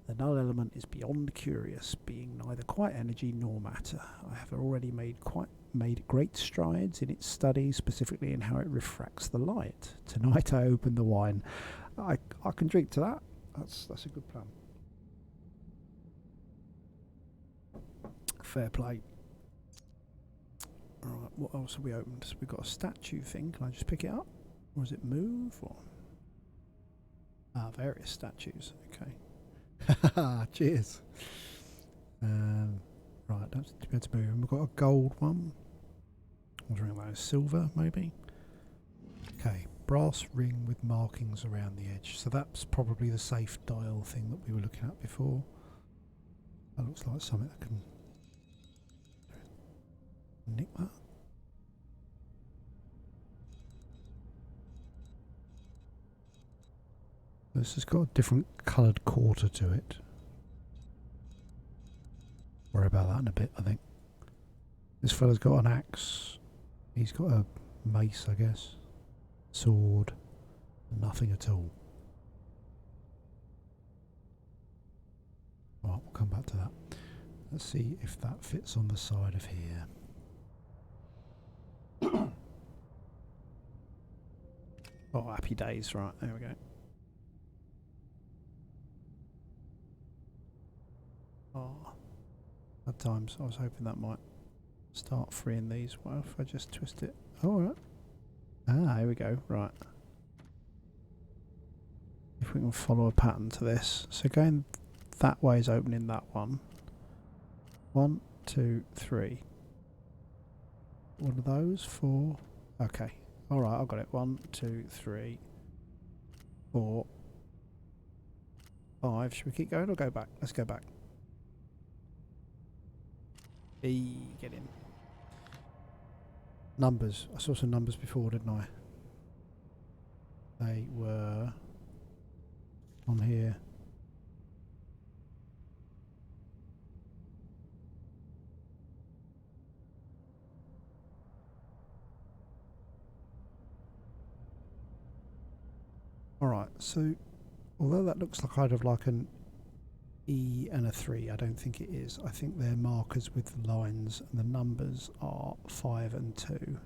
The null element is beyond curious, being neither quite energy nor matter. I have already made great strides in its study, specifically in how it refracts the light. Tonight I open the wine. I can drink to that. That's a good plan. Fair play. Alright, what else have we opened? So we've got a statue thing. Can I just pick it up? Or does it move? Or various statues. Okay. Cheers. Right, don't be able to move. We've got a gold one. I was ring that silver, maybe. Okay, brass ring with markings around the edge. So that's probably the safe dial thing that we were looking at before. That looks like something that can nick that. This has got a different coloured quarter to it. Worry about that in a bit, I think. This fella's got an axe. He's got a mace, I guess. Sword. Nothing at all. Right, we'll come back to that. Let's see if that fits on the side of here. Oh, happy days. Right, there we go. Oh, at times I was hoping that might start freeing these. What if I just twist it? Oh, all right. Ah, here we go. Right. If we can follow a pattern to this. So going that way is opening that one. 1, 2, 3. One of those, 4. Okay. Alright, I've got it. 1, 2, 3, 4, 5. Should we keep going or go back? Let's go back. Get in. Numbers. I saw some numbers before, didn't I? They were on here. Alright, so although that looks like kind of like an E and a 3, I don't think it is. I think they're markers with the lines, and the numbers are 5 and 2.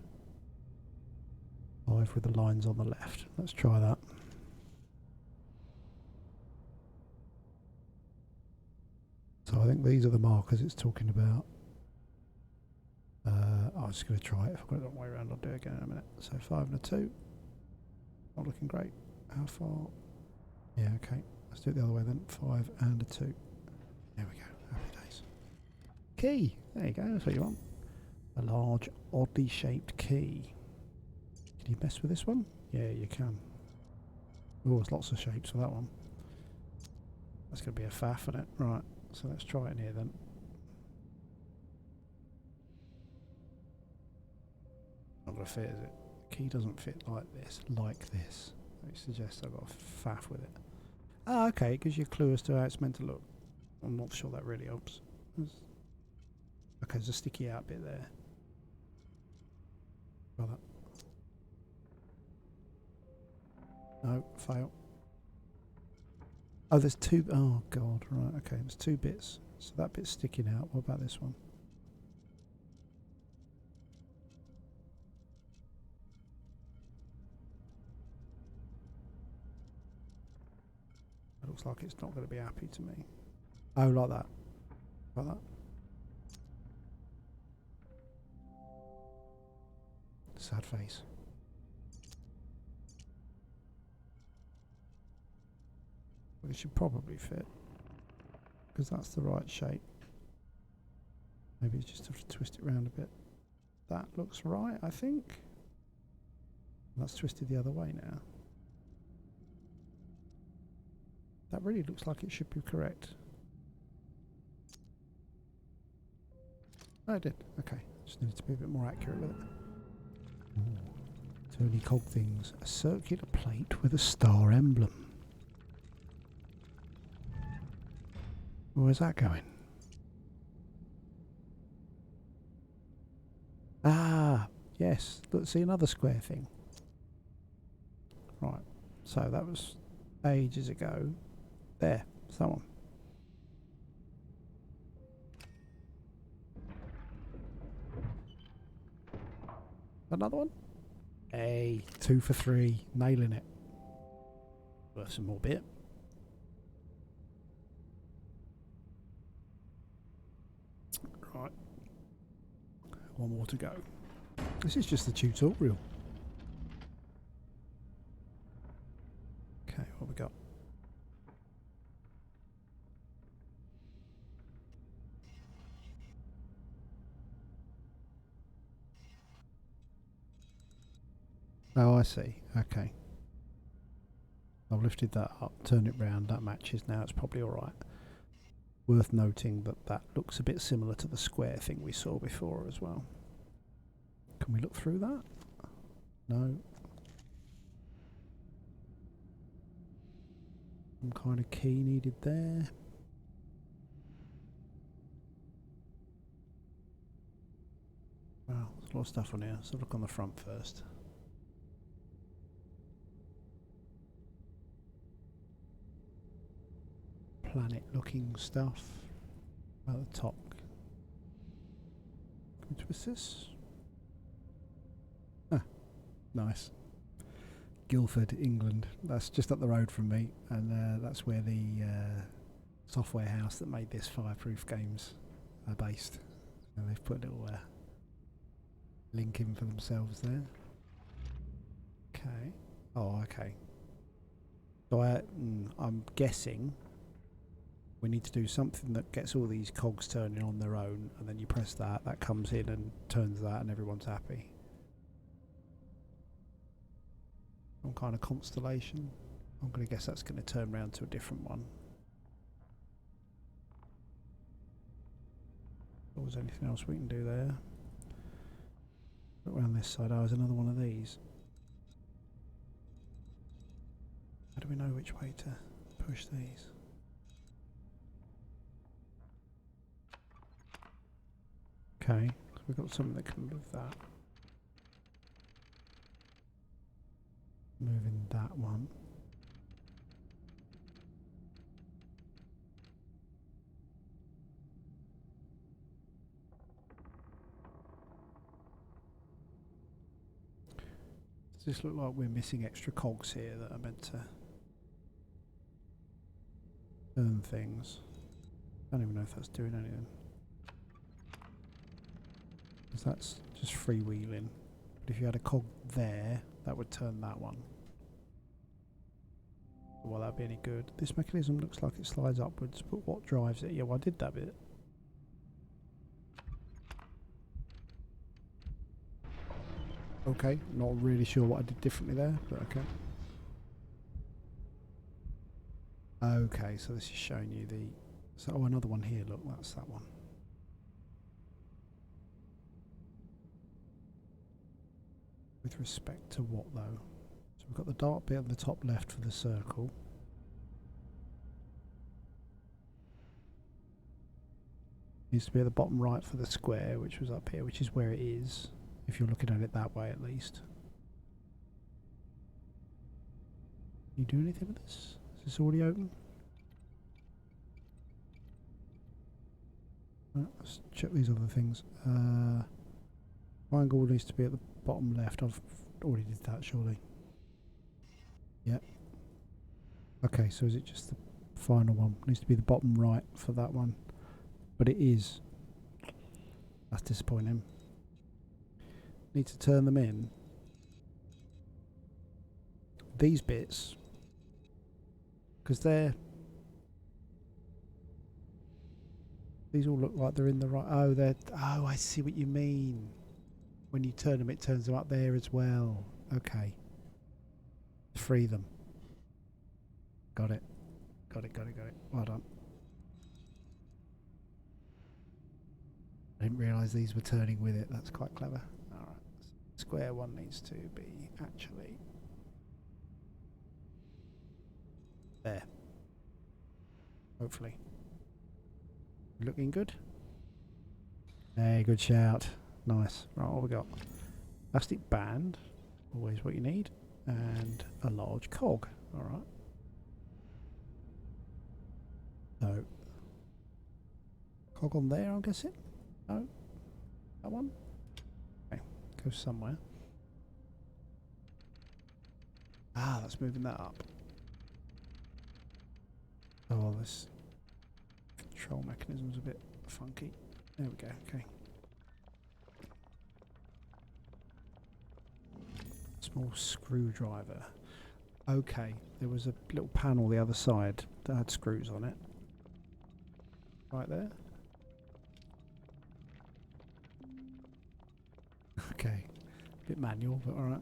5 with the lines on the left. Let's try that. So I think these are the markers it's talking about. I'm just going to try it. If I've got it the wrong way around, I'll do it again in a minute. So 5 and a 2. Not looking great. How far? Yeah, okay. Let's do it the other way then. 5 and a 2. There we go. Happy days. Key. There you go. That's what you want. A large, oddly shaped key. Can you mess with this one? Yeah, you can. Oh, there's lots of shapes for that one. That's going to be a faff, isn't it? Right. So let's try it in here then. Not going to fit, is it? The key doesn't fit like this. It suggests I've got a faff with it. Ah, okay. It gives you a clue as to how it's meant to look. I'm not sure that really helps. Okay, there's a sticky out bit there. Try that. No, fail. Oh, there's two. Oh, God. Right, okay. There's 2 bits. So that bit's sticking out. What about this one? It looks like it's not going to be happy to me. Oh, like that. Like that. Sad face. Well, it should probably fit. Because that's the right shape. Maybe it's just have to twist it around a bit. That looks right, I think. That's twisted the other way now. That really looks like it should be correct. Oh, it did. Okay. Just needed to be a bit more accurate with it. Tony Cog things. A circular plate with a star emblem. Where's that going? Ah, yes. Let's see another square thing. Right. So that was ages ago. There. Someone. Another one? Hey, 2 for 3. Nailing it. Worth some more bit. Right. One more to go. This is just the tutorial. Okay, what we got? Oh, I see. Okay. I've lifted that up, turned it round. That matches now. It's probably alright. Worth noting that that looks a bit similar to the square thing we saw before as well. Can we look through that? No. Some kind of key needed there. Wow, there's a lot of stuff on here. So look on the front first. Planet looking stuff at the top. Can we twist this? Ah, nice. Guildford, England. That's just up the road from me, and that's where the software house that made this Fireproof games are based. And they've put a little link in for themselves there. Okay. Oh, okay. So I'm guessing we need to do something that gets all these cogs turning on their own, and then you press that, that comes in and turns that, and everyone's happy. Some kind of constellation. I'm going to guess that's going to turn around to a different one. Or was there anything else we can do there? Look around this side. Oh, there's another one of these. How do we know which way to push these? Okay, so we've got something that can move that. Moving that one. Does this look like we're missing extra cogs here that are meant to turn things? I don't even know if that's doing anything. Because that's just freewheeling. But if you had a cog there, that would turn that one. Will that be any good? This mechanism looks like it slides upwards, but what drives it? Yeah, well I did that bit. Okay, not really sure what I did differently there, but okay. Okay, so this is showing you the... So, oh, another one here, look, that's that one. With respect to what, though? So we've got the dark bit on the top left for the circle. Needs to be at the bottom right for the square, which was up here, which is where it is, if you're looking at it that way at least. Can you do anything with this? Is this already open? Right, let's check these other things. Triangle needs to be at the bottom left. I've already did that, surely. Yep. Okay, so is it just the final one? Needs to be the bottom right for that one. But it is. That's disappointing. Need to turn them in. These bits, because they're... These all look like they're in the right... Oh, they're... Oh, I see what you mean. When you turn them, it turns them up there as well. Okay. Free them. Got it. Got it, got it, got it. Well done. I didn't realise these were turning with it. That's quite clever. Alright. Square one needs to be actually... there. Hopefully. Looking good? Hey, good shout. Nice. Right, what we got? Plastic band. Always what you need. And a large cog. Alright. So, cog on there, I'm guessing? No? That one? Okay, go somewhere. Ah, that's moving that up. Oh, this control mechanism's a bit funky. There we go, okay. Small screwdriver. Okay, there was a little panel the other side that had screws on it. Right there. Okay, bit manual, but alright.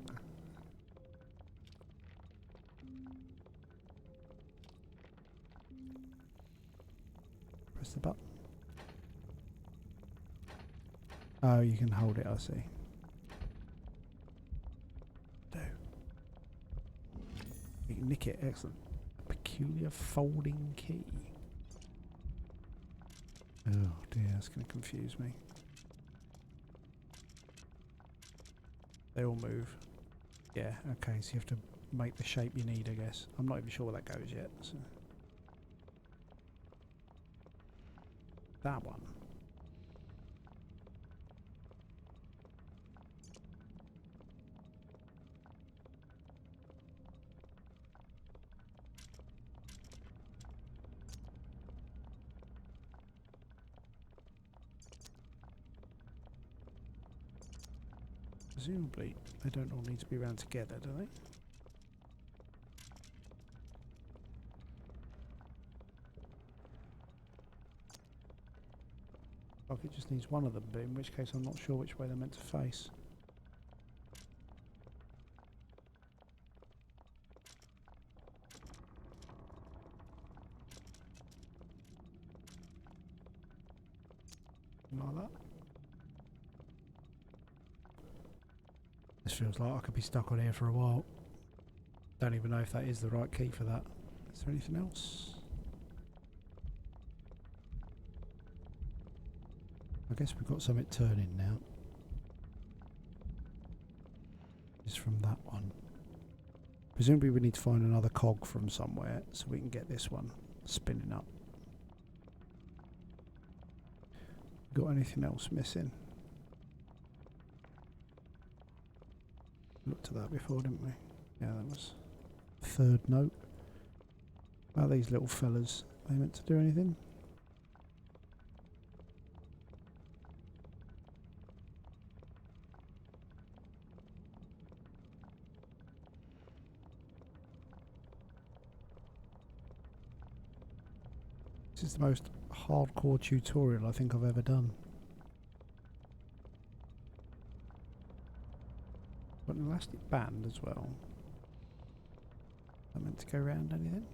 Press the button. Oh, you can hold it, I see. No. You can nick it, excellent. A peculiar folding key. Oh dear, that's going to confuse me. They all move. Yeah, okay, so you have to make the shape you need, I guess. I'm not even sure where that goes yet. So. That one. Presumably, they don't all need to be around together, do they? Like it just needs one of them, but in which case I'm not sure which way they're meant to face. Like that. This feels like I could be stuck on here for a while. Don't even know if that is the right key for that. Is there anything else? I guess we've got something turning now. It's from that one. Presumably we need to find another cog from somewhere so we can get this one spinning up. Got anything else missing? Look to that before, didn't we? Yeah, that was third note. Are these little fellas? Are they meant to do anything? This is the most hardcore tutorial I think I've ever done. Got an elastic band as well. Am I meant to go around anything?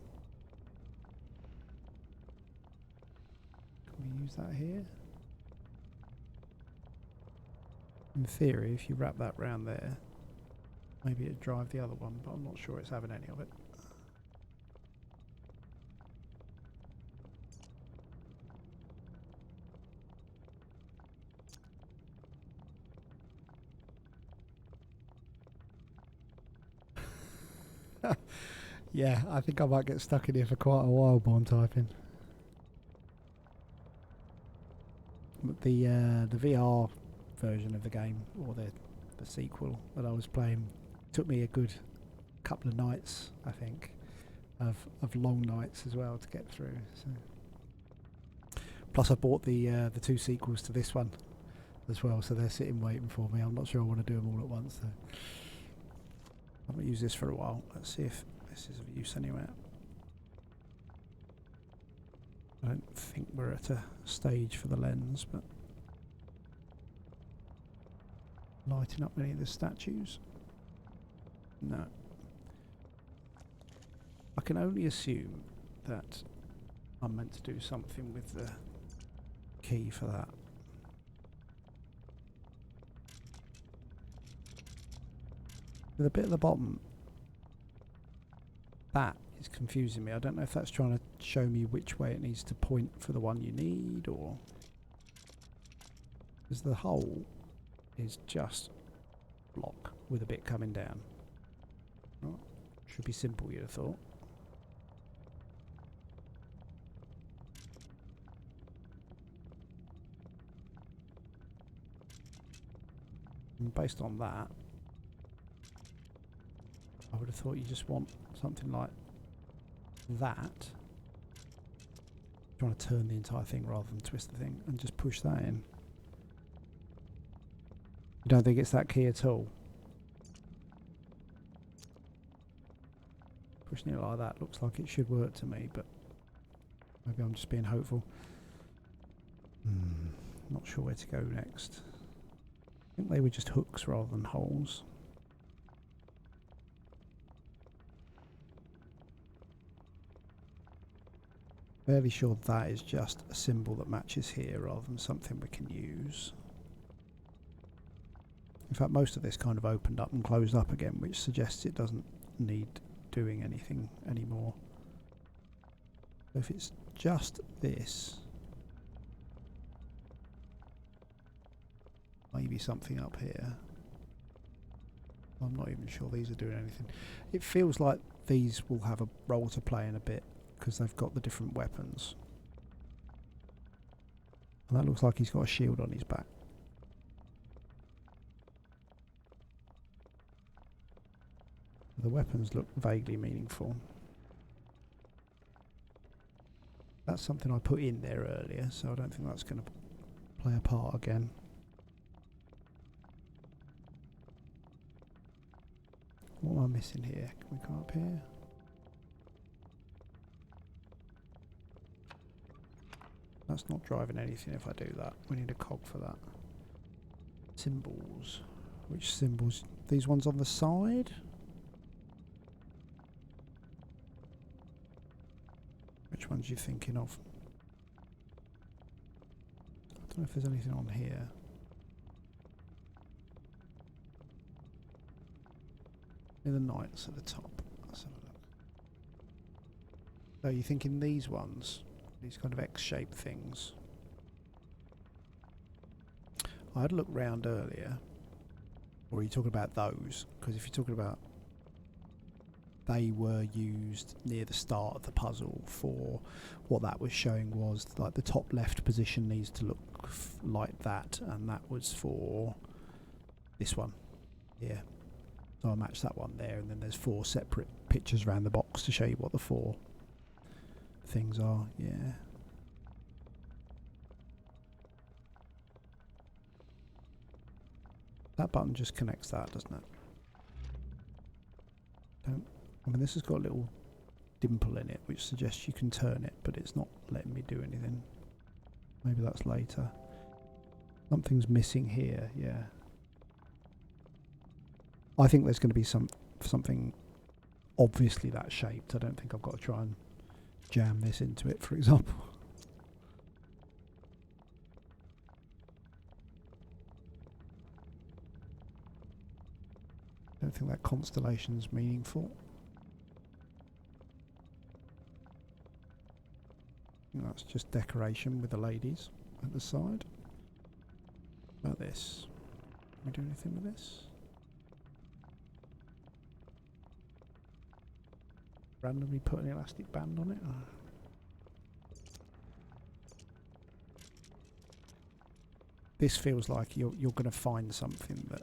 Can we use that here? In theory, if you wrap that round there, maybe it'd drive the other one, but I'm not sure it's having any of it. Yeah, I think I might get stuck in here for quite a while, Born typing. But the VR version of the game, or the sequel that I was playing, took me a good couple of nights, I think, of long nights as well to get through. So. Plus, I bought the 2 sequels to this one as well, so they're sitting waiting for me. I'm not sure I want to do them all at once, though. I haven't used this for a while. Let's see if this is of use anywhere. I don't think we're at a stage for the lens, but lighting up any of the statues? No. I can only assume that I'm meant to do something with the key for that. The bit at the bottom, that is confusing me. I don't know if that's trying to show me which way it needs to point for the one you need, or because the hole is just block with a bit coming down. Right. Should be simple, you'd have thought. And based on that, I would have thought you just want something like that. Trying to turn the entire thing rather than twist the thing, and just push that in. You don't think it's that key at all? Pushing it like that looks like it should work to me, but maybe I'm just being hopeful. Not sure where to go next. I think they were just hooks rather than holes. Fairly sure that is just a symbol that matches here rather than something we can use. In fact, most of this kind of opened up and closed up again, which suggests it doesn't need doing anything anymore. So if it's just this, maybe something up here. I'm not even sure these are doing anything. It feels like these will have a role to play in a bit, because they've got the different weapons. And that looks like he's got a shield on his back. The weapons look vaguely meaningful. That's something I put in there earlier, so I don't think that's going to play a part again. What am I missing here? Can we come up here? That's not driving anything if I do that. We need a cog for that. Symbols. Which symbols? These ones on the side? Which ones are you thinking of? I don't know if there's anything on here. Near the knights at the top. Let's have a look. So you're thinking these ones? These kind of X-shaped things. I had a look round earlier. Or are you talking about those? Because if you're talking about, they were used near the start of the puzzle for what that was showing was like the top left position needs to look like that, and that was for this one here. So I'll match that one there, and then there's 4 separate pictures around the box to show you what the 4 things are. Yeah. That button just connects that, doesn't it? I mean, this has got a little dimple in it, which suggests you can turn it, but it's not letting me do anything. Maybe that's later. Something's missing here, yeah. I think there's going to be something obviously that shaped. I don't think I've got to try and jam this into it, for example. I don't think that constellation's meaningful. That's just decoration with the ladies at the side. What about this? Can we do anything with this? Randomly put an elastic band on it? This feels like you're going to find something that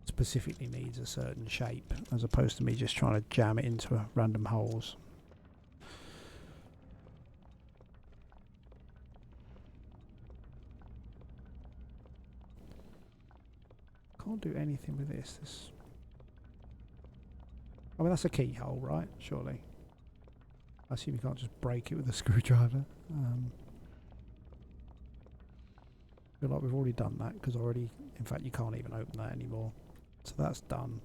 specifically needs a certain shape, as opposed to me just trying to jam it into random holes. Can't do anything with this. I mean, that's a keyhole, right? Surely. I assume you can't just break it with a screwdriver. I feel like we've already done that, because already, in fact, you can't even open that anymore. So that's done.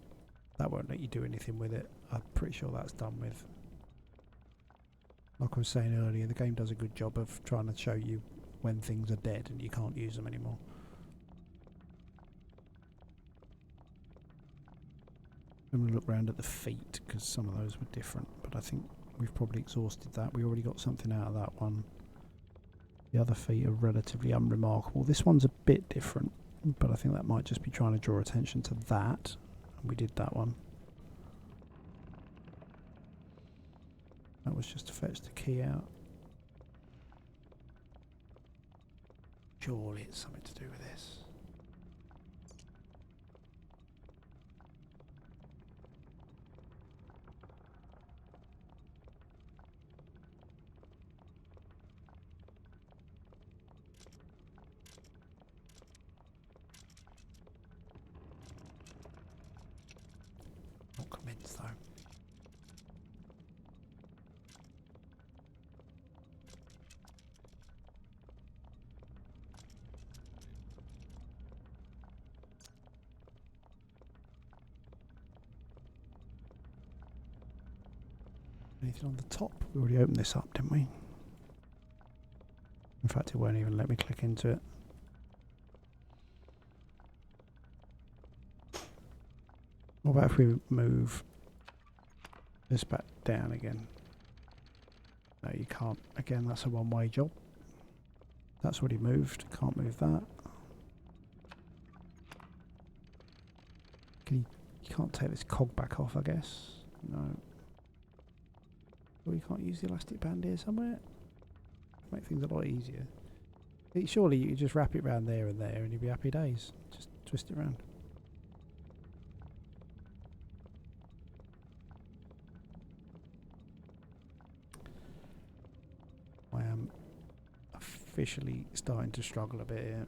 That won't let you do anything with it. I'm pretty sure that's done with. Like I was saying earlier, the game does a good job of trying to show you when things are dead and you can't use them anymore. I'm going to look around at the feet, because some of those were different, but I think we've probably exhausted that. We already got something out of that one. The other feet are relatively unremarkable. This one's a bit different, but I think that might just be trying to draw attention to that. And we did that one. That was just to fetch the key out. Surely it's something to do with this. Not convinced though. Anything on the top? We already opened this up, didn't we? In fact, it won't even let me click into it. What about if we move this back down again? No, you can't. Again, that's a one-way job. That's already moved. Can't move that. You can't take this cog back off, I guess. No. Well, you can't use the elastic band here somewhere? Make things a lot easier. Surely you could just wrap it around there and you'd be happy days. Just twist it around. I am officially starting to struggle a bit here.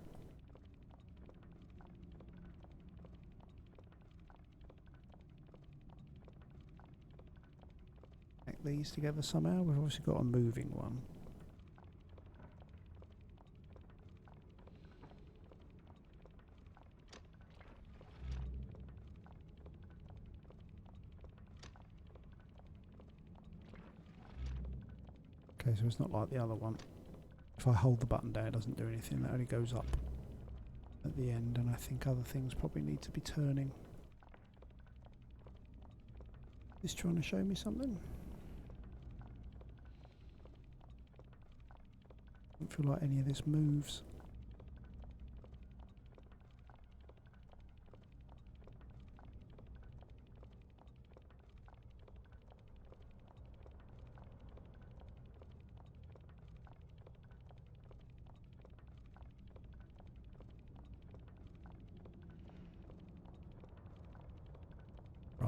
Connect these together somehow. We've obviously got a moving one. Okay, so it's not like the other one. If I hold the button down, it doesn't do anything. That only goes up at the end, and I think other things probably need to be turning. Is trying to show me something? Don't feel like any of this moves.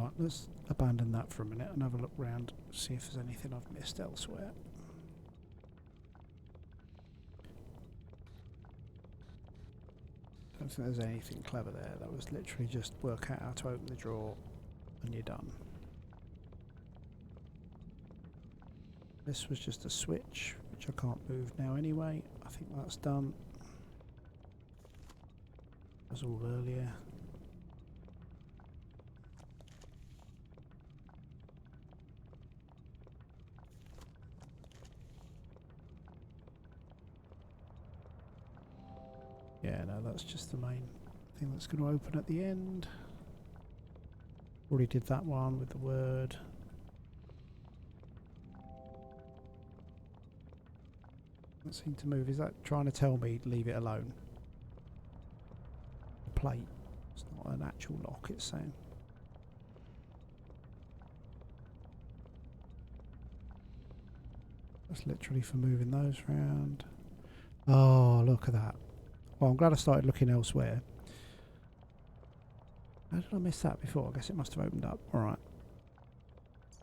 Right, let's abandon that for a minute and have a look round, see if there's anything I've missed elsewhere. Don't think there's anything clever there. That was literally just work out how to open the drawer and you're done. This was just a switch, which I can't move now anyway. I think that's done. That was all earlier. Yeah, no, that's just the main thing that's going to open at the end. Already did that one with the word. Doesn't seem to move. Is that trying to tell me leave it alone? The plate. It's not an actual lock, it's saying. That's literally for moving those round. Oh, look at that. Well, I'm glad I started looking elsewhere. How did I miss that before? I guess it must have opened up. Alright.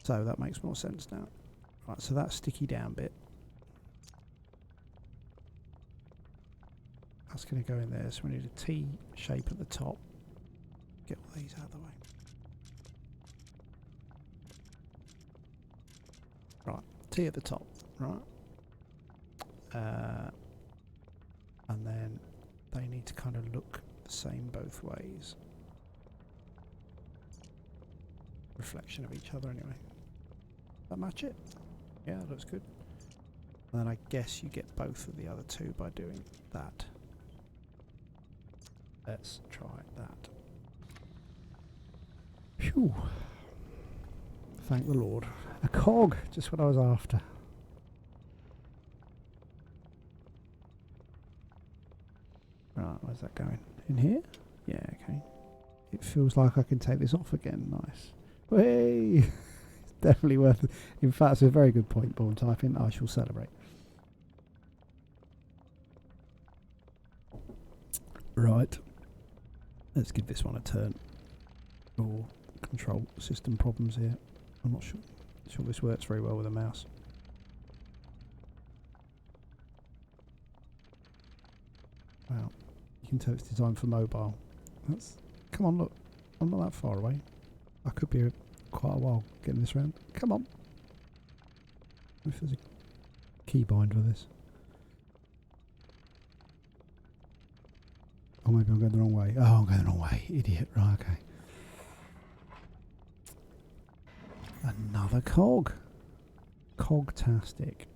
So that makes more sense now. Right, so that sticky down bit. That's going to go in there. So we need a T shape at the top. Get all these out of the way. Right, T at the top. Right. And then they need to kind of look the same both ways. Reflection of each other anyway. That match it? Yeah, that looks good. And then I guess you get both of the other two by doing that. Let's try that. Phew. Thank the Lord. A cog, just what I was after. Right, where's that going? In here? Yeah, okay. It feels like I can take this off again. Nice. Hey! It's definitely worth it. In fact, it's a very good point, Born Typing. I shall celebrate. Right. Let's give this one a turn. Or control system problems here. I'm not sure this works very well with a mouse. Wow. You can tell it's designed for mobile. Come on, look. I'm not that far away. I could be quite a while getting this round. Come on. If there's a keybind with this. Oh, maybe I'm going the wrong way. Oh, I'm going the wrong way. Idiot. Right, okay. Another cog. Cogtastic.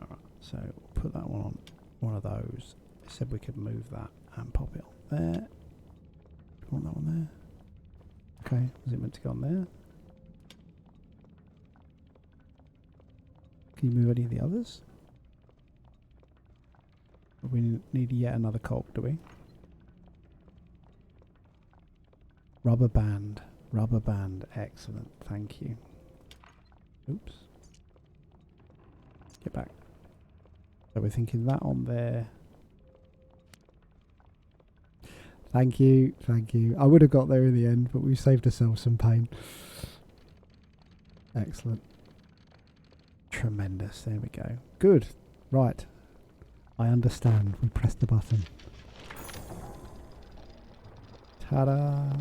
Alright, so we'll put that one on one of those. It said we could move that and pop it on there. Do you want that one there? Okay, was it meant to go on there? Can you move any of the others? We need yet another cog, do we? Rubber band. Rubber band. Excellent. Thank you. Oops. Get back. So we're thinking that on there. Thank you. Thank you. I would have got there in the end, but we saved ourselves some pain. Excellent. Tremendous. There we go. Good. Right. I understand. We pressed the button. Ta-da!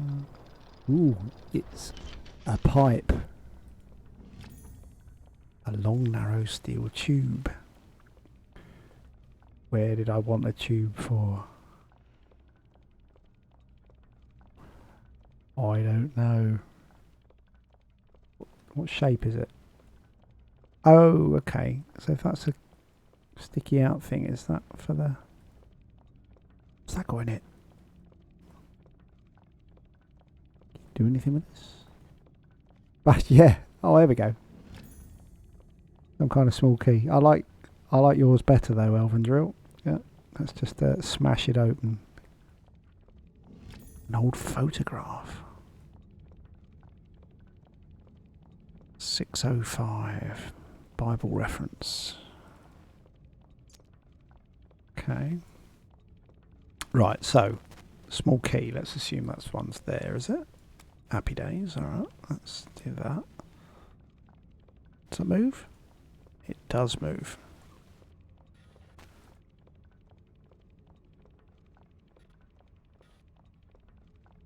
Ooh, it's a pipe. A long, narrow steel tube. Where did I want a tube for? I don't know. What shape is it? Oh, okay. So if that's a sticky out thing, is that for the... What's that got in it? Do anything with this? But yeah. Oh, there we go. Some kind of small key. I like yours better though, Elven Drill. Yeah. Let's just smash it open. An old photograph. 605. Bible reference. Okay. Right, so Small key, let's assume that's one's there, is it? Happy days, alright, let's do that. Does it move? It does move.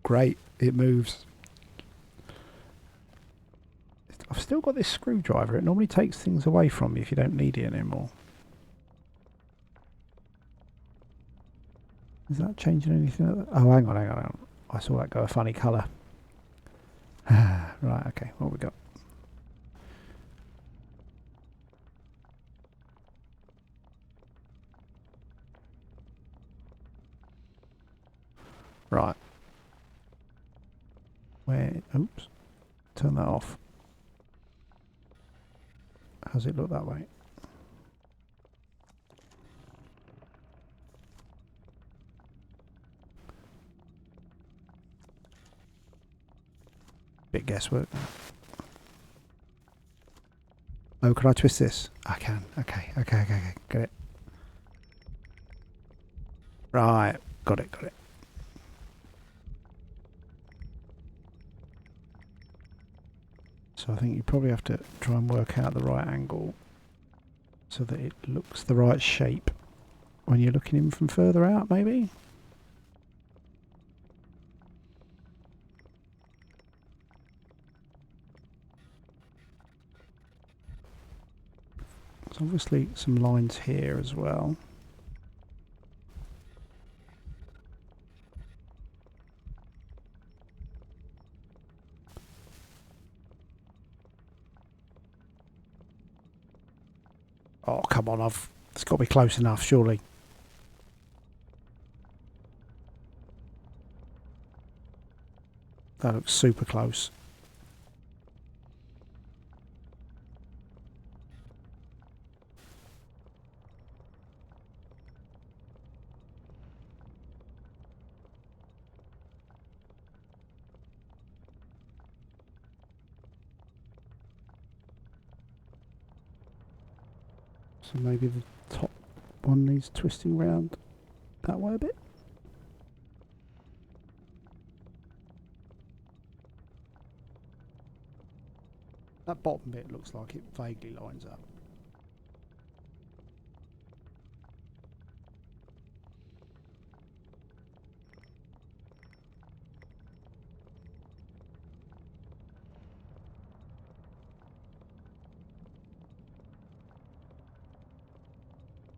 Great, it moves. I've still got this screwdriver. It normally takes things away from you if you don't need it anymore. Is that changing anything? Oh, hang on. I saw that go a funny colour. Right, okay, what we got? Right. Where? Oops. Turn that off. How's it look that way? Bit guesswork. Oh, can I twist this? I can. Okay. Get it. Right. Got it. So I think you probably have to try and work out the right angle so that it looks the right shape when you're looking in from further out, maybe? There's obviously some lines here as well. Oh, come on, it's got to be close enough, surely. That looks super close. So maybe the top one needs twisting round that way a bit. That bottom bit looks like it vaguely lines up.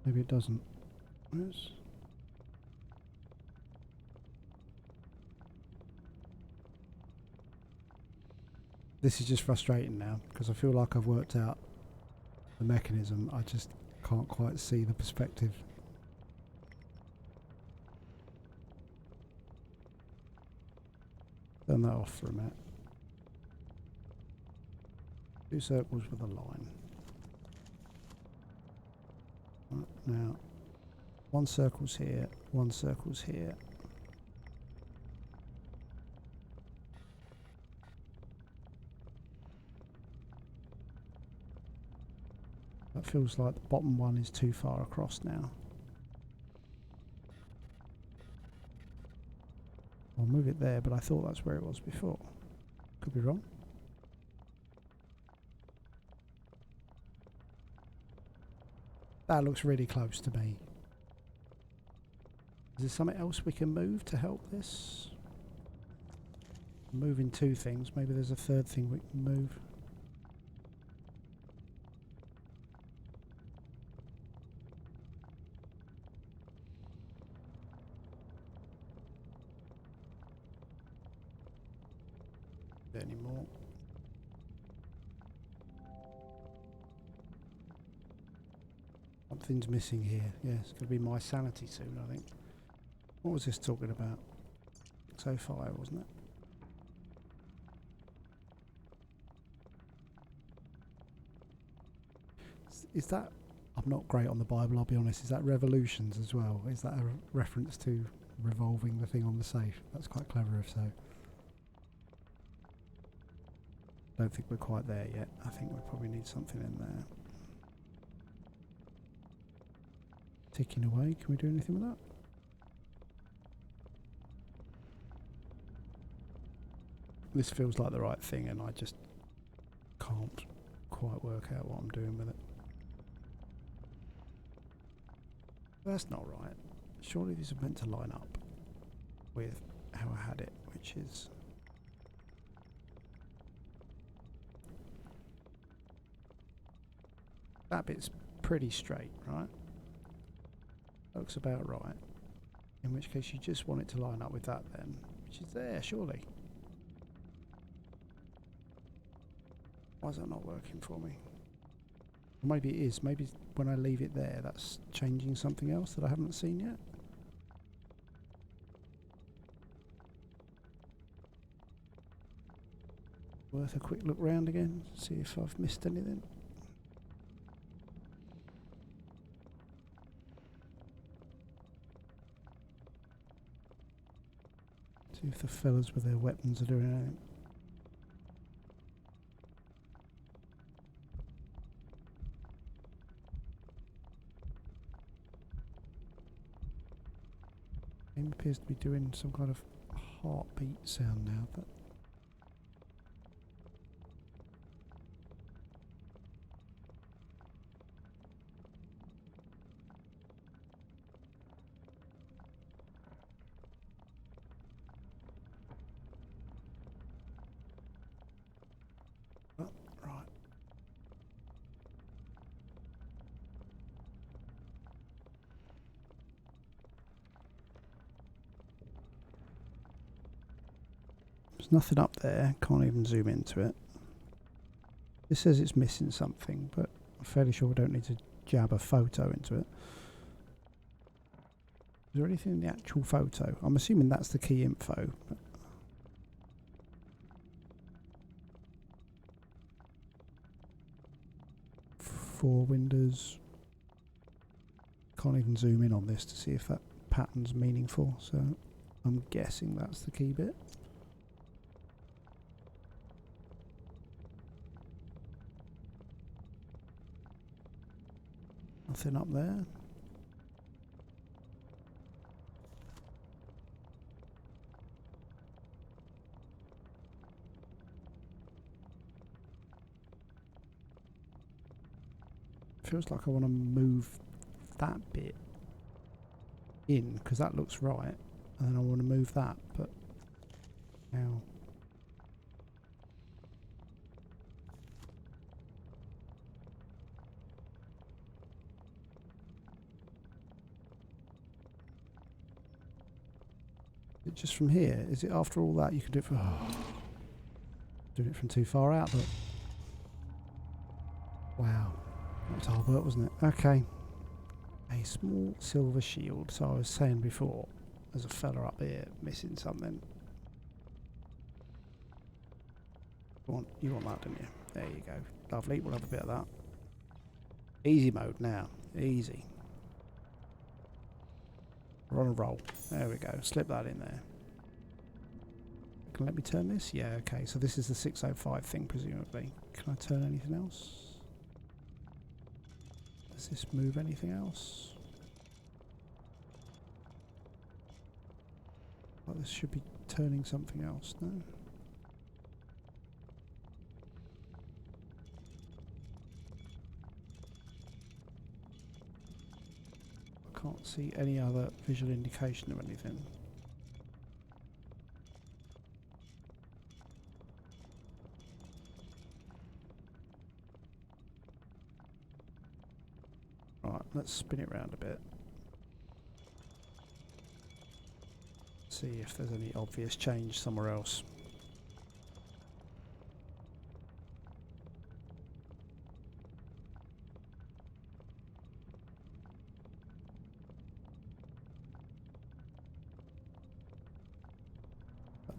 Maybe it doesn't. Yes. This is just frustrating now because I feel like I've worked out the mechanism. I just can't quite see the perspective. Turn that off for a minute. 2 circles with a line. Right, now, 1 circle's here, 1 circle's here. That feels like the bottom one is too far across now. I'll move it there, but I thought that's where it was before. Could be wrong. That looks really close to me. Is there something else we can move to help this? I'm moving 2 things. Maybe there's a third thing we can move. Anymore. Something's missing here. Yeah, it's going to be my sanity soon, I think. What was this talking about? 605, wasn't it? Is that... I'm not great on the Bible, I'll be honest. Is that revolutions as well? Is that a reference to revolving the thing on the safe? That's quite clever if so. Don't think we're quite there yet. I think we probably need something in there. Ticking away. Can we do anything with that? This feels like the right thing, and I just can't quite work out what I'm doing with it. That's not right. Surely these are meant to line up with how I had it, which is... That bit's pretty straight, right? Looks about right. In which case you just want it to line up with that then, which is there, surely. Why is that not working for me? Or maybe it is. Maybe when I leave it there, that's changing something else that I haven't seen yet. Worth a quick look round again, see if I've missed anything. See if the fellas with their weapons are doing anything. Game appears to be doing some kind of heartbeat sound now. But right. There's nothing up there. Can't even zoom into it. It says it's missing something, but I'm fairly sure we don't need to jab a photo into it. Is there anything in the actual photo? I'm assuming that's the key info. But four windows. Can't even zoom in on this to see if that pattern's meaningful, so I'm guessing that's the key bit. Nothing up there. Feels like I want to move that bit in because that looks right, and then I want to move that, but how? Is it just from here? Is it after all that you can do it from... Oh, doing it from too far out, but... Wow. That was hard work, wasn't it? Okay. A small silver shield. So I was saying before, there's a fella up here missing something. You want that, didn't you? There you go. Lovely. We'll have a bit of that. Easy mode now. Easy. We're on a roll. There we go. Slip that in there. Can let me turn this? Yeah, okay. So this is the 605 thing, presumably. Can I turn anything else? Does this move anything else? Well, this should be turning something else, no? I can't see any other visual indication of anything. Right, let's spin it round a bit. See if there's any obvious change somewhere else.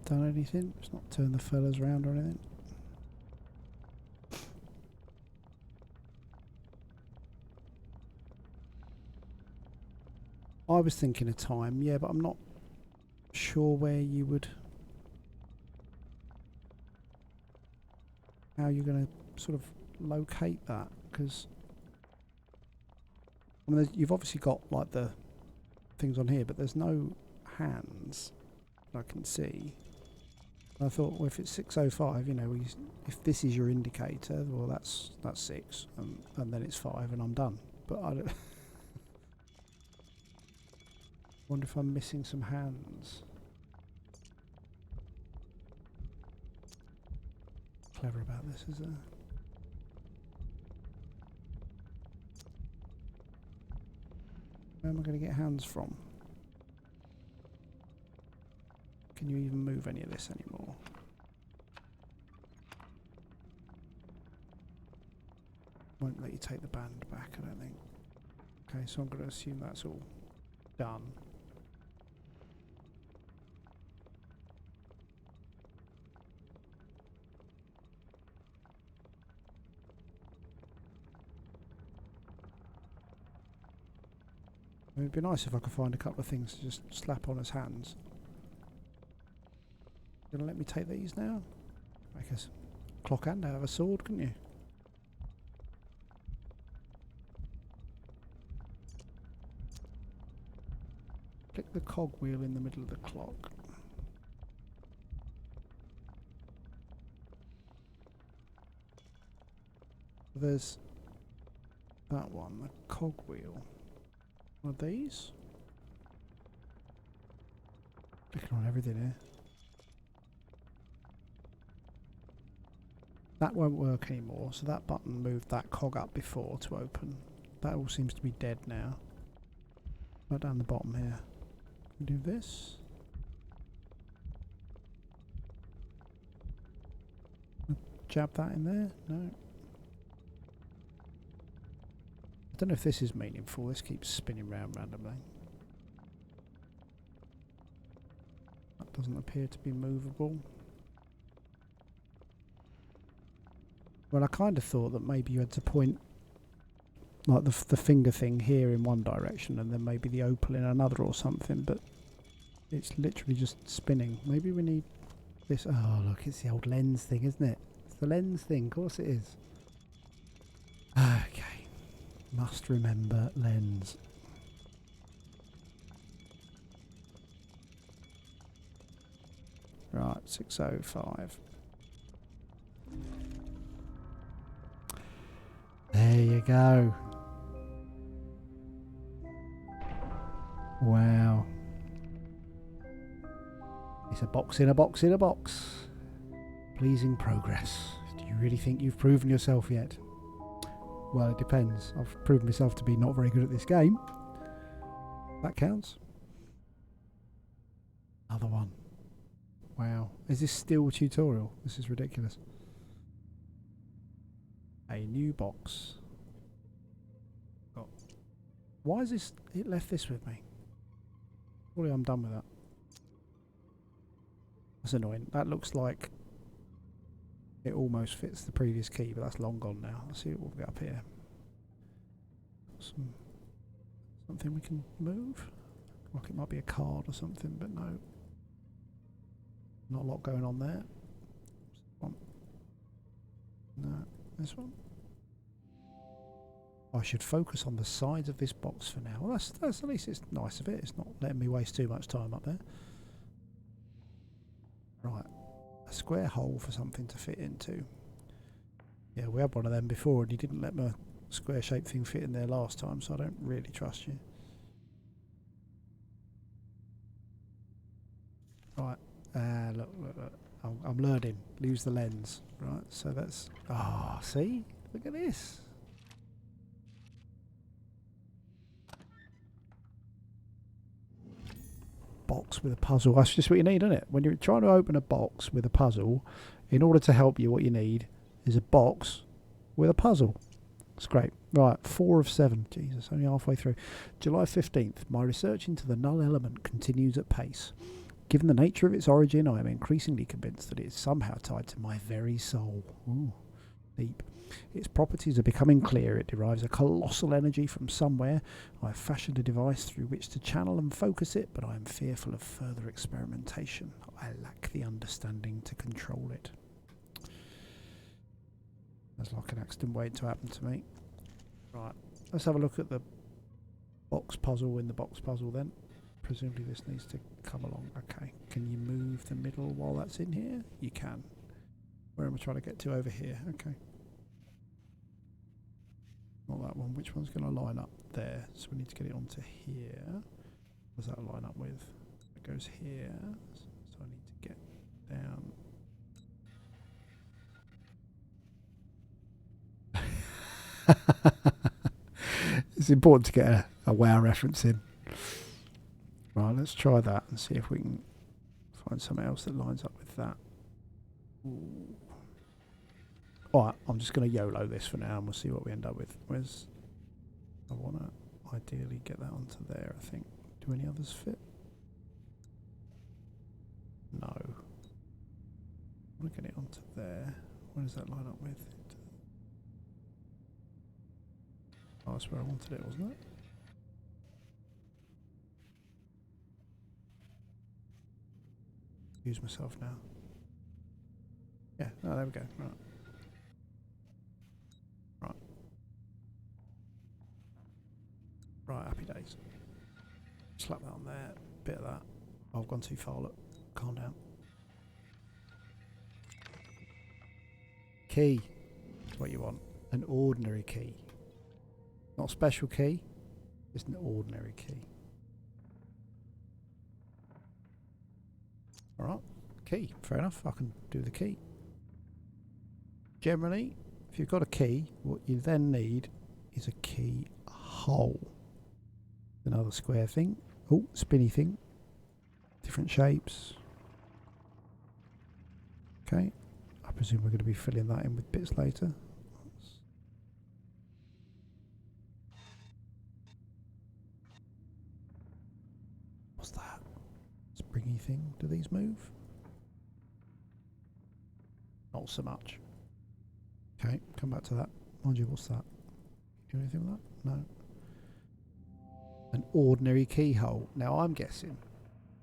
Done anything? It's not turned the fellas round or anything. I was thinking of time, yeah, but I'm not sure where you would... How you're going to sort of locate that, because... I mean, you've obviously got, like, the things on here, but there's no hands that I can see. I thought, well, if it's 6:05, you know, if this is your indicator, well, that's 6, and then it's 5, and I'm done. But I don't wonder if I'm missing some hands. Clever about this, is there? Where am I going to get hands from? Can you even move any of this anymore? Won't let you take the band back, I don't think. Okay, so I'm going to assume that's all done. It'd be nice if I could find a couple of things to just slap on as hands. You're gonna let me take these now? Make a clock hand out of a sword, couldn't you? Click the cog wheel in the middle of the clock. There's that one, the cog wheel. One of these? Clicking on everything here. That won't work anymore, so that button moved that cog up before to open. That all seems to be dead now. Right down the bottom here. Can we do this? Jab that in there? No. I don't know if this is meaningful. This keeps spinning round randomly. That doesn't appear to be movable. Well, I kind of thought that maybe you had to point like the finger thing here in one direction and then maybe the opal in another or something, but it's literally just spinning. Maybe we need this. Oh, look, it's the old lens thing, isn't it? It's the lens thing, of course it is. Okay. Must remember lens. Right, 6:05. There you go. Wow. It's a box in a box in a box. Pleasing progress. Do you really think you've proven yourself yet? Well, it depends. I've proven myself to be not very good at this game. That counts. Another one. Wow. Is this still a tutorial? This is ridiculous. A new box. Oh. Why is this... It left this with me. Surely I'm done with that. That's annoying. That looks like it almost fits the previous key, but that's long gone now. Let's see what we'll get up here. Something we can move? Like it might be a card or something, but no. Not a lot going on there. One. No. This one. I should focus on the sides of this box for now. Well, that's at least it's nice of it. It's not letting me waste too much time up there. Right. A square hole for something to fit into. Yeah, we had one of them before and you didn't let my square shaped thing fit in there last time, so I don't really trust you. Right. Look. I'm learning. Lose the lens. Right, so that's... Ah, see? Look at this. Box with a puzzle. That's just what you need, isn't it? When you're trying to open a box with a puzzle, in order to help you, what you need is a box with a puzzle. It's great. Right, 4 of 7. Jesus, only halfway through. July 15th. My research into the null element continues at pace. Given the nature of its origin, I am increasingly convinced that it is somehow tied to my very soul. Ooh, deep. Its properties are becoming clear. It derives a colossal energy from somewhere. I have fashioned a device through which to channel and focus it, but I am fearful of further experimentation. I lack the understanding to control it. That's like an accident waiting to happen to me. Right, let's have a look at the box puzzle in the box puzzle then. presumably this needs to come along. Okay, can you move the middle while that's in here? You can. Where am I trying to get to? Over here. Okay. Not that one. Which one's going to line up there? So we need to get it onto here. What does that line up with? It goes here. So I need to get down. It's important to get a WoW reference in. Right, let's try that and see if we can find something else that lines up with that. Alright, I'm just going to YOLO this for now and we'll see what we end up with. I want to ideally get that onto there, I think. Do any others fit? No. I want to get it onto there. Where does that line up with? Oh, that's where I wanted it, wasn't it? Use myself now. Yeah, oh, there we go. Right. Right. Right, happy days. Slap that on there. Bit of that. Oh, I've gone too far, look. Calm down. Key. That's what you want. An ordinary key. Not a special key. Just an ordinary key. Alright. Key. Fair enough. I can do the key. Generally, if you've got a key, what you then need is a key hole. Another square thing. Oh, spinny thing. Different shapes. Okay. I presume we're going to be filling that in with bits later. What's that? Springy thing. Do these move? Not so much. Okay, come back to that. Mind you, what's that? Do anything with that? No. An ordinary keyhole. Now I'm guessing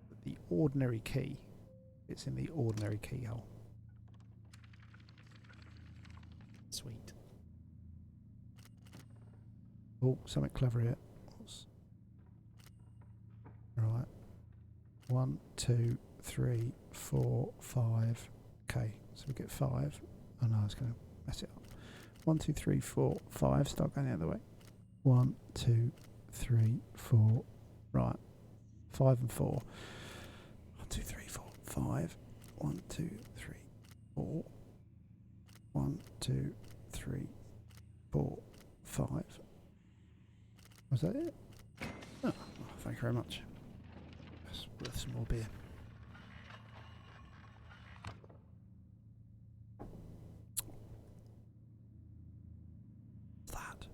that the ordinary key fits in the ordinary keyhole. Sweet. Oh, something clever here. Right. 1, 2, 3, 4, 5. Okay, so we get 5. Oh no, I was going to mess it up. 1, 2, 3, 4, 5. Start going the other way. 1, 2, 3, 4. Right. 5 and 4. 1, 2, 3, 4, 5. 1, 2, 3, 4. 1, 2, 3, 4, 5. Was that it? Oh, thank you very much. That's worth some more beer. That.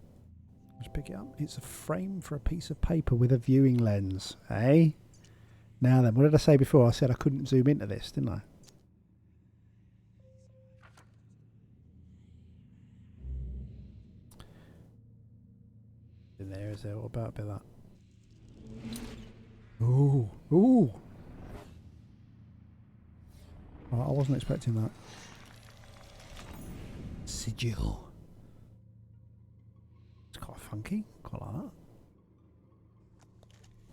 Just pick it up. It's a frame for a piece of paper with a viewing lens. Eh? Now then, what did I say before? I said I couldn't zoom into this, didn't I? In there, is there? What about a bit of that? Ooh, ooh. Oh, I wasn't expecting that. Sigil. It's quite funky. Quite like that.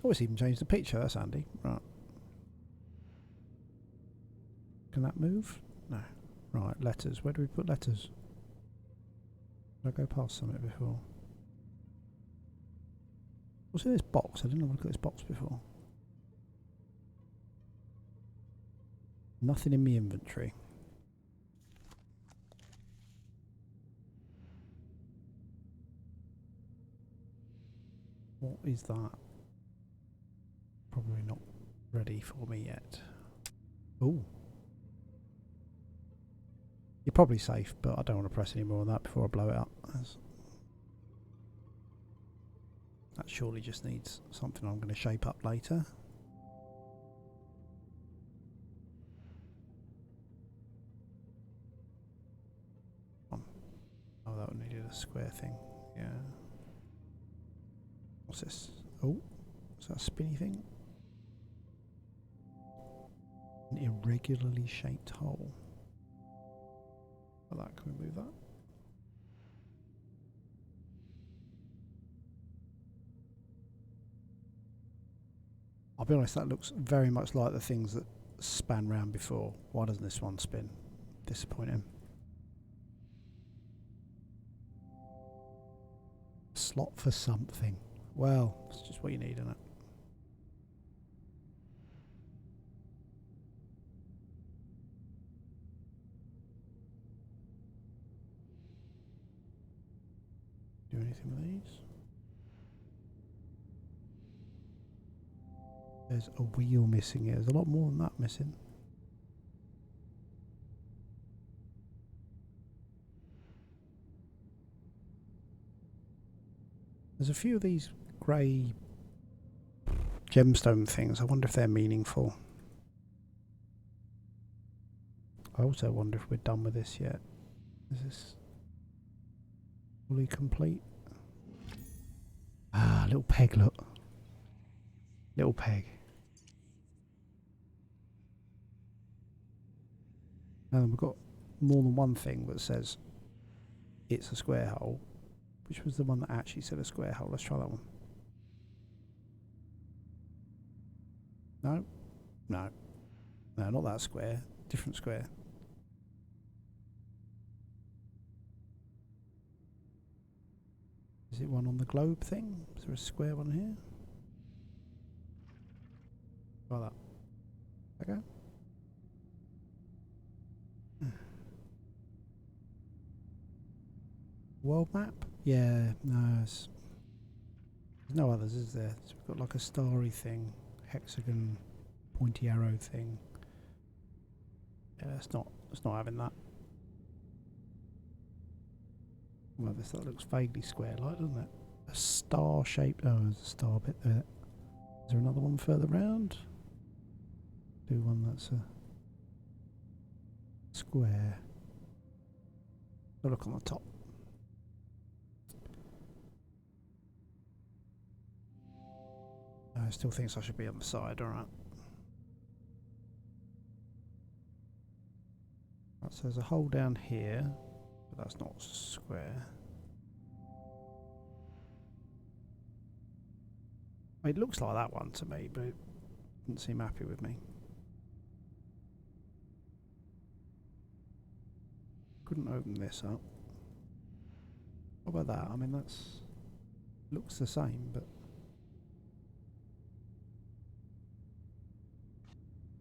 Oh, it's even changed the picture. That's handy. Right. Can that move? No. Right, letters. Where do we put letters? Did I go past something before? What's in this box? I didn't have a look at this box before. Nothing in my inventory. What is that? Probably not ready for me yet. Ooh. You're probably safe, but I don't want to press any more on that before I blow it up. That surely just needs something I'm going to shape up later. Oh, that would need a square thing. Yeah. What's this? Oh, is that a spinny thing? An irregularly shaped hole. Like that, can we move that? I'll be honest, that looks very much like the things that span round before. Why doesn't this one spin? Disappointing. Slot for something. Well, it's just what you need, isn't it? Do anything with these? There's a wheel missing here. There's a lot more than that missing. There's a few of these grey gemstone things. I wonder if they're meaningful. I also wonder if we're done with this yet. Is this fully complete? Ah, little peg, look. Little peg. And we've got more than one thing that says it's a square hole. Which was the one that actually said a square hole? Let's try that one. No? No. No, not that square. Different square. Is it one on the globe thing? Is there a square one here? Try that. Okay. World map? Yeah, no. There's no others, is there? So we've got like a starry thing, hexagon, pointy arrow thing. Yeah, it's not having that. Well, that looks vaguely square-like, doesn't it? A star-shaped. Oh, there's a star bit there. Is there another one further round? Do one that's a square. Have a look on the top. I still think I should be on the side, alright. Right, so there's a hole down here, but that's not square. It looks like that one to me, but it doesn't seem happy with me. Couldn't open this up. What about that? I mean, that's looks the same, but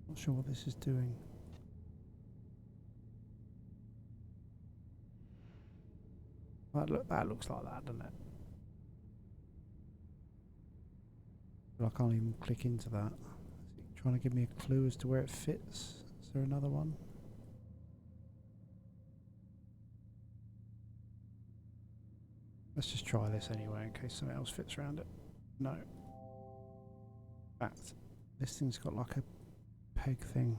not sure what this is doing. That looks like that, doesn't it? But I can't even click into that. Is it trying to give me a clue as to where it fits? Is there another one? Let's just try this anyway in case something else fits around it. No. In fact, this thing's got like a peg thing.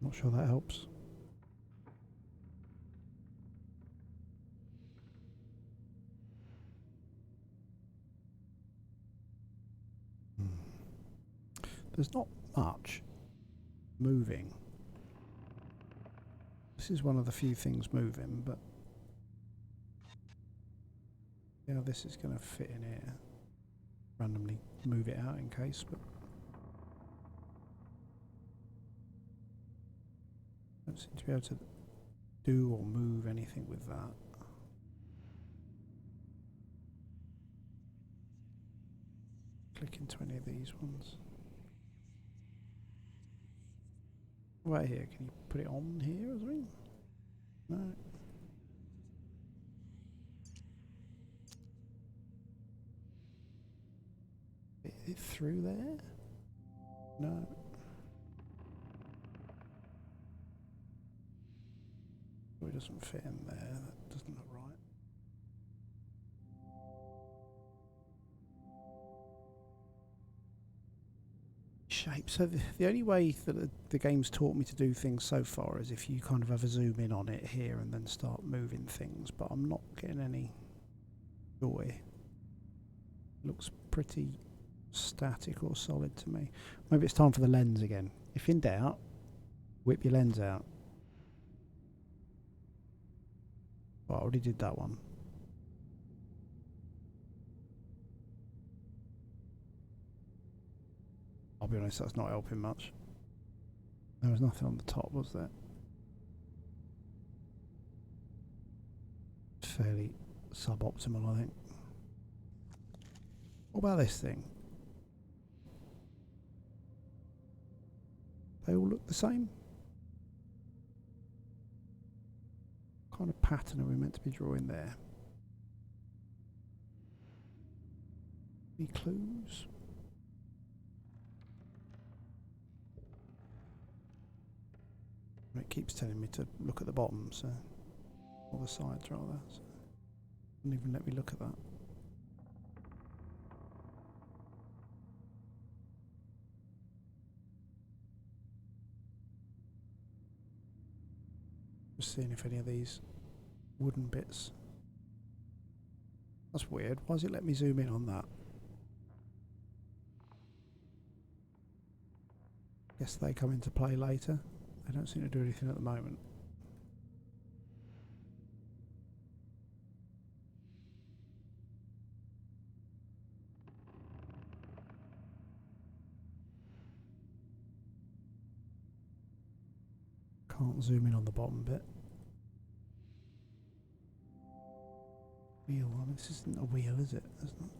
Not sure that helps. There's not much moving. This is one of the few things moving, but yeah, this is going to fit in here. Randomly move it out in case, but don't seem to be able to do or move anything with that. Click into any of these ones. Right here, can you put it on here or something? No. Is it through there? No. It doesn't fit in there. That doesn't look right. Shape. So the only way that the game's taught me to do things so far is if you kind of have a zoom in on it here and then start moving things, but I'm not getting any joy. Looks pretty static or solid to me. Maybe it's time for the lens again. If in doubt, whip your lens out. Well, I already did that one. I'll be honest, that's not helping much. There was nothing on the top, was there? Fairly suboptimal, I think. What about this thing? They all look the same? What kind of pattern are we meant to be drawing there? Any clues? It keeps telling me to look at the bottom, so, or the sides rather. So doesn't even let me look at that. Just seeing if any of these wooden bits. That's weird. Why does it let me zoom in on that? Guess they come into play later. They don't seem to do anything at the moment. Can't zoom in on the bottom bit. Wheel. I mean, this isn't a wheel, is it? Isn't it?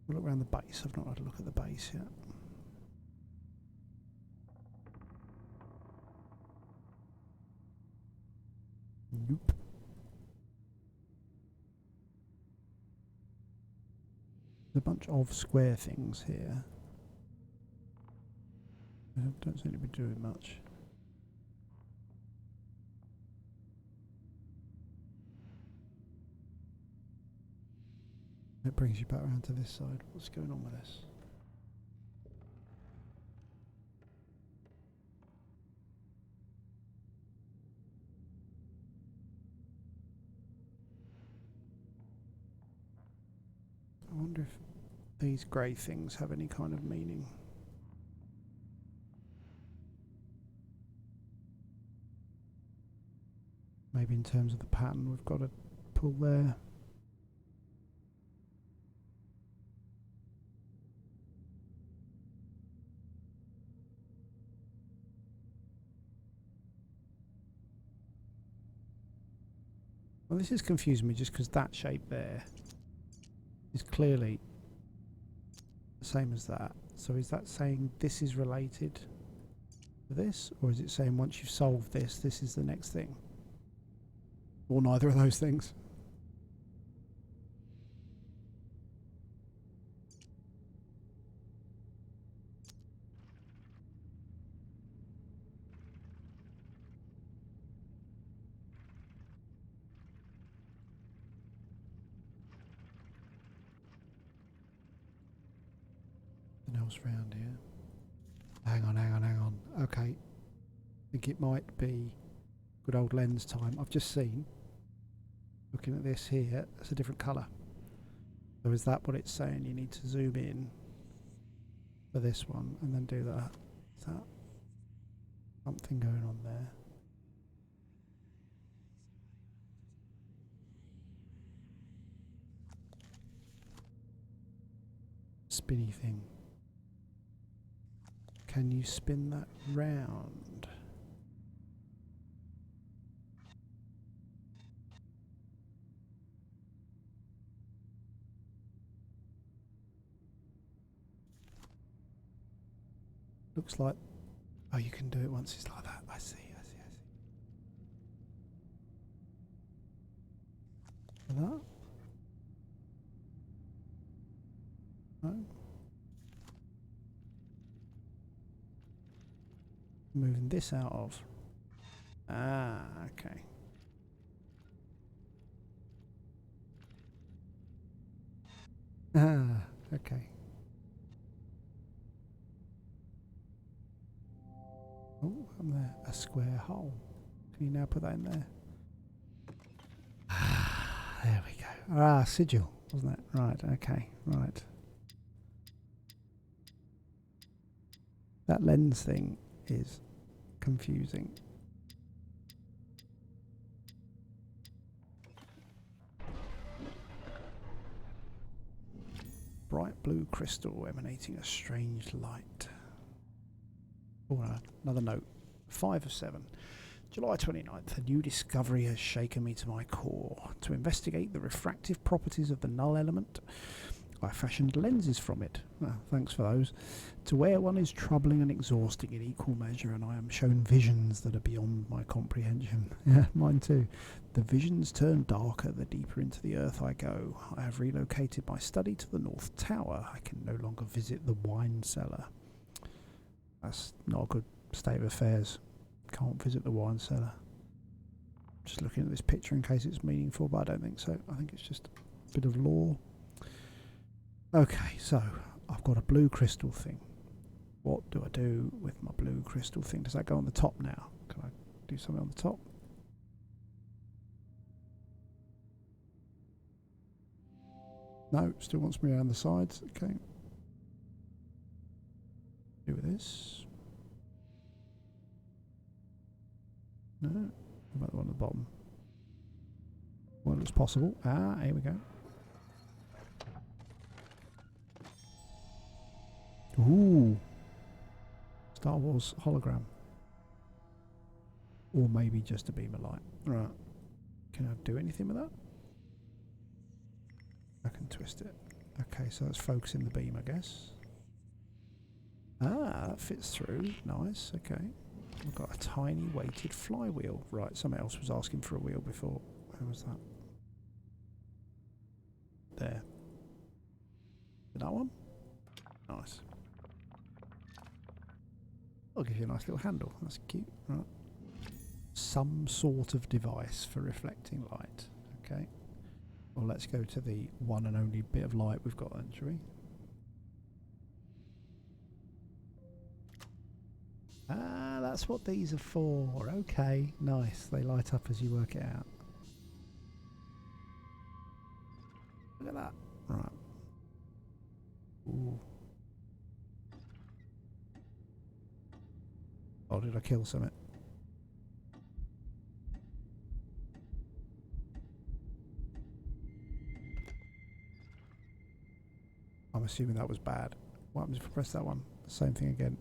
We'll look around the base. I've not had a look at the base yet. Nope. There's a bunch of square things here. They don't seem to be doing much. It brings you back around to this side. What's going on with this? I wonder if these grey things have any kind of meaning. Maybe in terms of the pattern we've got to pull there. Well, this is confusing me just because that shape there is clearly the same as that. So is that saying this is related to this? Or is it saying once you've solved this, this is the next thing? Or neither of those things? Nothing else round here. Hang on. Okay. I think it might be good old lens time. I've just seen, looking at this here, it's a different colour. So is that what it's saying? You need to zoom in for this one and then do that. Is that something going on there? Spinny thing. Can you spin that round? Looks like, oh, you can do it once it's like that. I see. Like that? No? Moving this out of. Ah, okay. Ah, okay. Oh, I'm there. A square hole. Can you now put that in there? Ah, there we go. Ah, sigil, wasn't it? Right, okay, right. That lens thing is confusing. blue crystal emanating a strange light. Oh, another note. 5 of 7. July 29th. A new discovery has shaken me to my core. To investigate the refractive properties of the null element, I fashioned lenses from it. Thanks for those. To wear one is troubling and exhausting in equal measure, and I am shown visions that are beyond my comprehension. Yeah, mine too. The visions turn darker the deeper into the earth I go. I have relocated my study to the North Tower. I can no longer visit the wine cellar. That's not a good state of affairs. Can't visit the wine cellar. Just looking at this picture in case it's meaningful, but I don't think so. I think it's just a bit of lore. Okay, so I've got a blue crystal thing. What do I do with my blue crystal thing? Does that go on the top now? Can I do something on the top? No, still wants me around the sides. Okay. Do with this. No. What about the one at the bottom? Well, it's possible. Ah, here we go. Ooh. Star Wars hologram. Or maybe just a beam of light. Right. Can I do anything with that? I can twist it. Okay, so that's focusing the beam, I guess. Ah, that fits through. Nice, okay. I've got a tiny weighted flywheel. Right, someone else was asking for a wheel before. Where was that? There. That one? Nice. I'll give you a nice little handle. That's cute. Right. Some sort of device for reflecting light. Okay. Well, let's go to the one and only bit of light we've got then, shall we? Ah, that's what these are for. Okay, nice. They light up as you work it out. Look at that. Right. Ooh. Oh, did I kill something? I'm assuming that was bad. What happens if I press that one? Same thing again.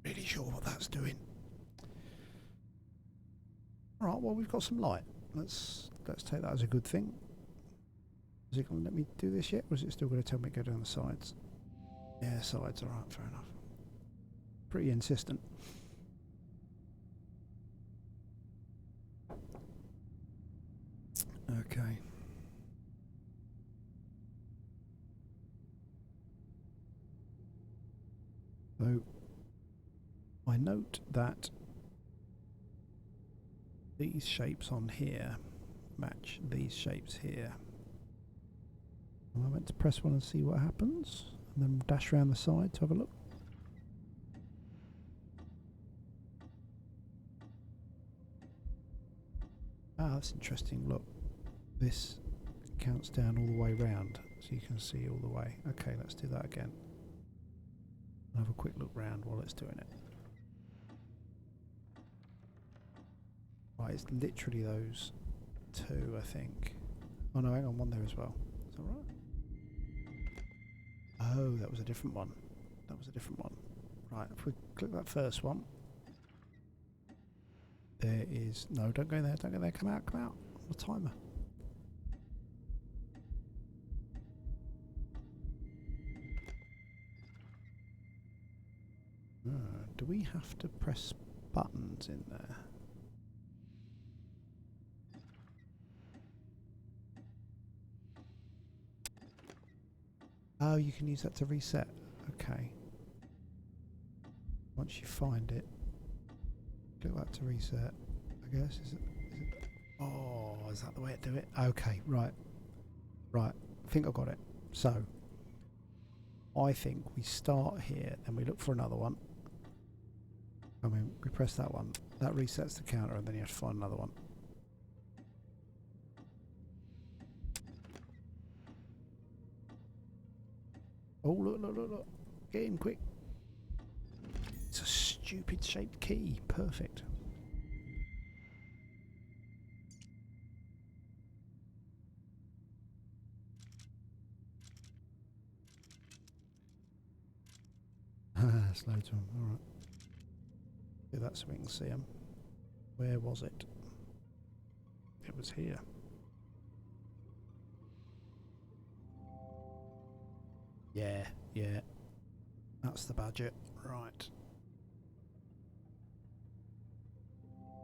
Really sure what that's doing. Alright, well we've got some light. Let's take that as a good thing. Is it going to let me do this yet, or is it still going to tell me to go down the sides? Yeah, sides, alright, fair enough. Pretty insistent. Okay. So, I note that these shapes on here match these shapes here. Am I meant to press one and see what happens? And then dash around the side to have a look? Ah, that's interesting. Look, this counts down all the way round, so you can see all the way. Okay, let's do that again. Have a quick look round while it's doing it. Right, it's literally those two, I think. Oh no, hang on, one there as well. Is that right? Oh, that was a different one. That was a different one. Right, if we click that first one. There is... No, don't go there, don't go there. Come out, come out. The timer. Do we have to press buttons in there? Oh, you can use that to reset. Okay. Once you find it, click that to reset. I guess is it? Oh, is that the way to do it? Okay, right, right. I think I got it. So, I think we start here, then we look for another one. I mean, we press that one. That resets the counter, and then you have to find another one. Oh, look, look, look, look. Get in quick. stupid shaped key. Perfect. Slow to them. Alright. Do that so we can see them. Where was it? It was here. Yeah, yeah. That's the budget. Right.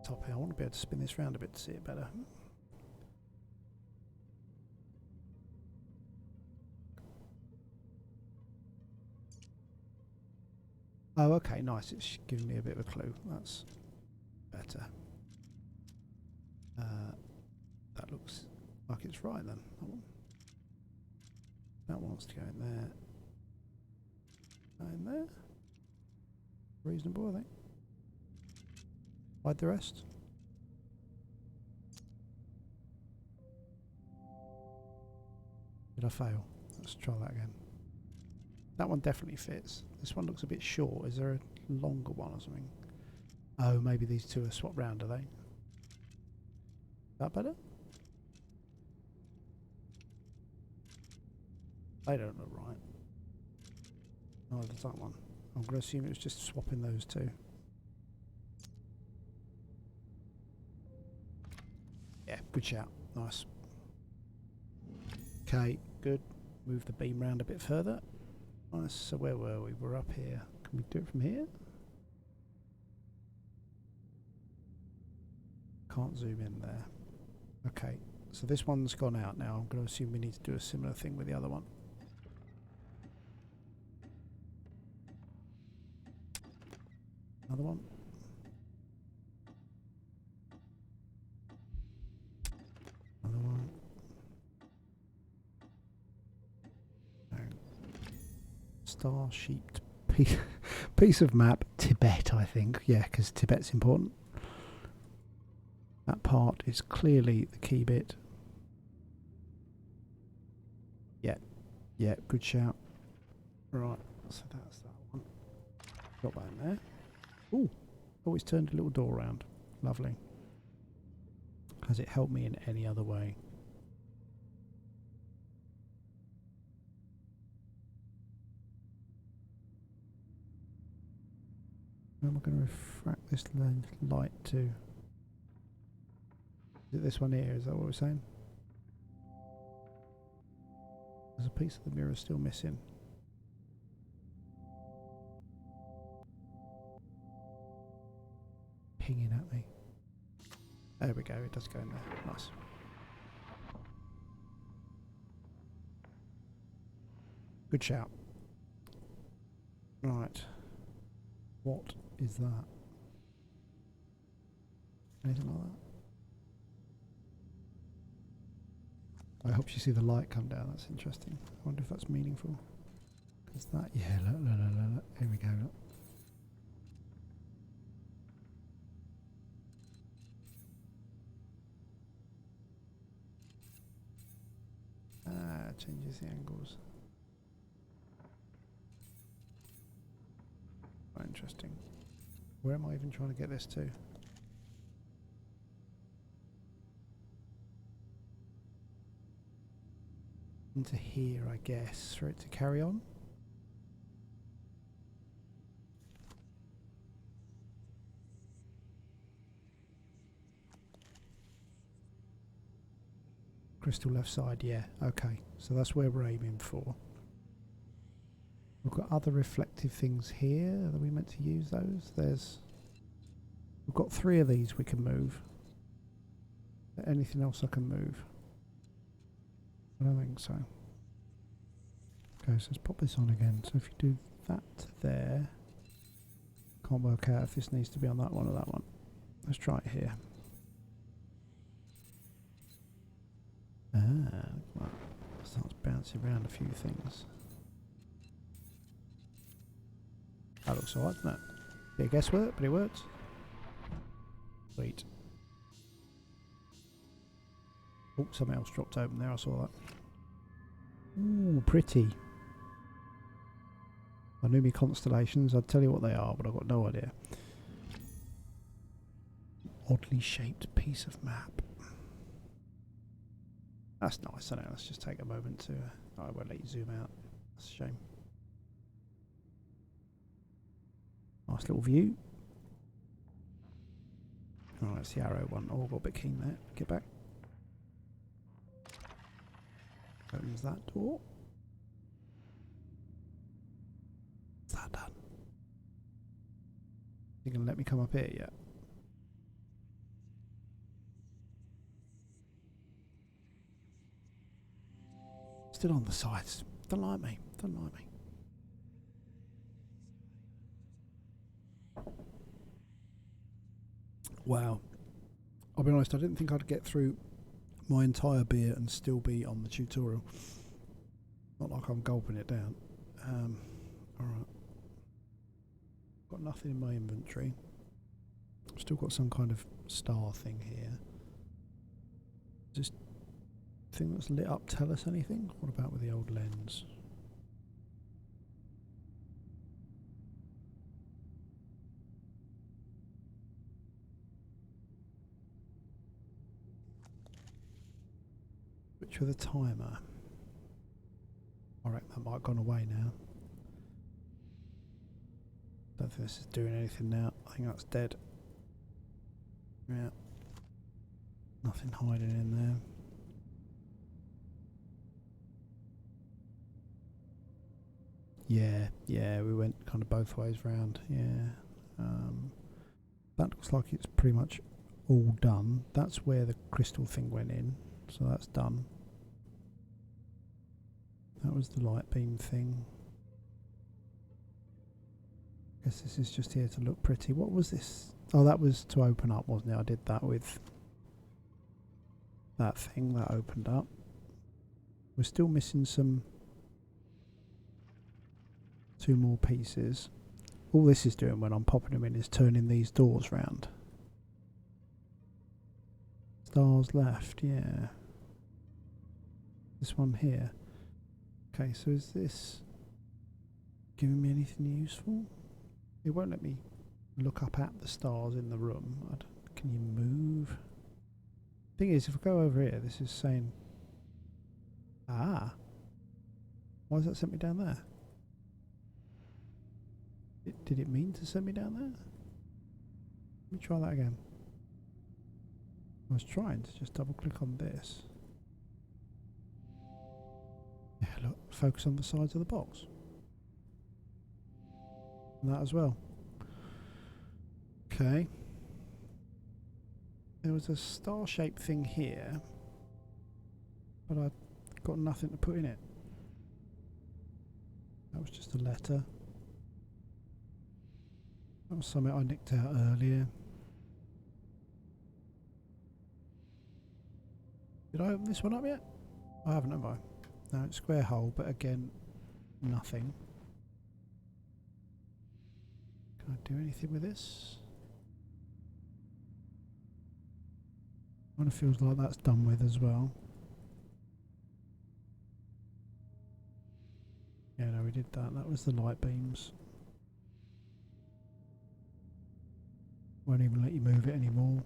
Top here. I want to be able to spin this round a bit to see it better. Oh, okay, nice. It's giving me a bit of a clue. That's better. That looks like it's right then. That wants to go in there. In there. Reasonable, I think. Hide the rest. Did I fail? Let's try that again. That one definitely fits. This one looks a bit short. Is there a longer one or something? Oh, maybe these two are swapped round, are they? That better? They don't look right. Oh, there's that one. I'm going to assume it was just swapping those two. Yeah, good shout. Nice. Okay, good. Move the beam round a bit further. Nice. So where were we? We're up here. Can we do it from here? Can't zoom in there. Okay, so this one's gone out now. I'm going to assume we need to do a similar thing with the other one. Another one. Another one. No. Star-shaped piece of map. Tibet, I think. Yeah, because Tibet's important. That part is clearly the key bit. Yeah. Yeah, good shout. Right, so that's that one. Got that in there. Ooh, always turned a little door around. Lovely. Has it helped me in any other way? Where am I going to refract this light to? Is it this one here? Is that what we're saying? There's a piece of the mirror still missing. Pinging at me. There we go, it does go in there. Nice. Good shout. Right. What is that? Anything like that? I hope you see the light come down. That's interesting. I wonder if that's meaningful. Because that, yeah, look. Here we go. Look. Changes the angles. Oh, interesting. Where am I even trying to get this to? Into here, I guess, for it to carry on. Crystal left side, yeah, okay. So that's where we're aiming for. We've got other reflective things here. Are we meant to use those? We've got 3 of these we can move. Anything else I can move? I don't think so. Okay, so let's pop this on again. So if you do that there, can't work out if this needs to be on that one or that one. Let's try it here. Well, starts bouncing around a few things. That looks alright, doesn't it? Bit of guesswork, but it works. Sweet. Oh, something else dropped open there, I saw that. Ooh, pretty. I knew me constellations, I'd tell you what they are, but I've got no idea. Oddly shaped piece of map. That's nice, isn't it? Let's just take a moment to... I won't let you zoom out. That's a shame. Nice little view. Oh, it's the arrow one. Oh, I got a bit keen there. Get back. Opens that door. Is that done? You gonna let me come up here yet? Still on the sides. Don't like me. Don't like me. Wow. I'll be honest, I didn't think I'd get through my entire beer and still be on the tutorial. Not like I'm gulping it down. Alright. Got nothing in my inventory. Still got some kind of star thing here. Does this thing that's lit up tell us anything? What about with the old lens? Switch with a timer. I reckon that might have gone away now. Don't think this is doing anything now. I think that's dead. Yeah. Nothing hiding in there. Yeah, we went kind of both ways round. Yeah. That looks like it's pretty much all done. That's where the crystal thing went in. So that's done. That was the light beam thing. Guess this is just here to look pretty. What was this? Oh, that was to open up, wasn't it? I did that with that thing that opened up. We're still missing two more pieces. All this is doing when I'm popping them in is turning these doors round. Stars left, yeah. This one here. Okay, so is this giving me anything useful? It won't let me look up at the stars in the room. Can you move? Thing is, if I go over here, this is saying... Ah! Why has that sent me down there? Did it mean to send me down there? Let me try that again. I was trying to just double click on this. Yeah, look, focus on the sides of the box. And that as well. Okay. There was a star-shaped thing here, but I got nothing to put in it. That was just a letter. That was something I nicked out earlier. Did I open this one up yet? I haven't, have I? No, it's square hole, but again, nothing. Can I do anything with this? Kind of feels like that's done with as well. Yeah, no, we did that. That was the light beams. Won't even let you move it anymore.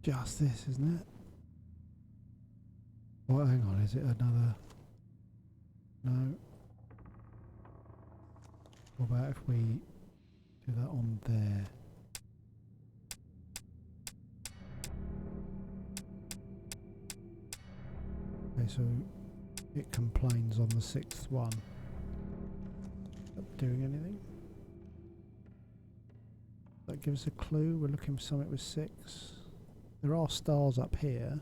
Just this, isn't it? Well, hang on, is it another? No. What about if we do that on there? Okay, so it complains on the 6th one. Is that doing anything? That gives us a clue. We're looking for something with 6. There are stars up here.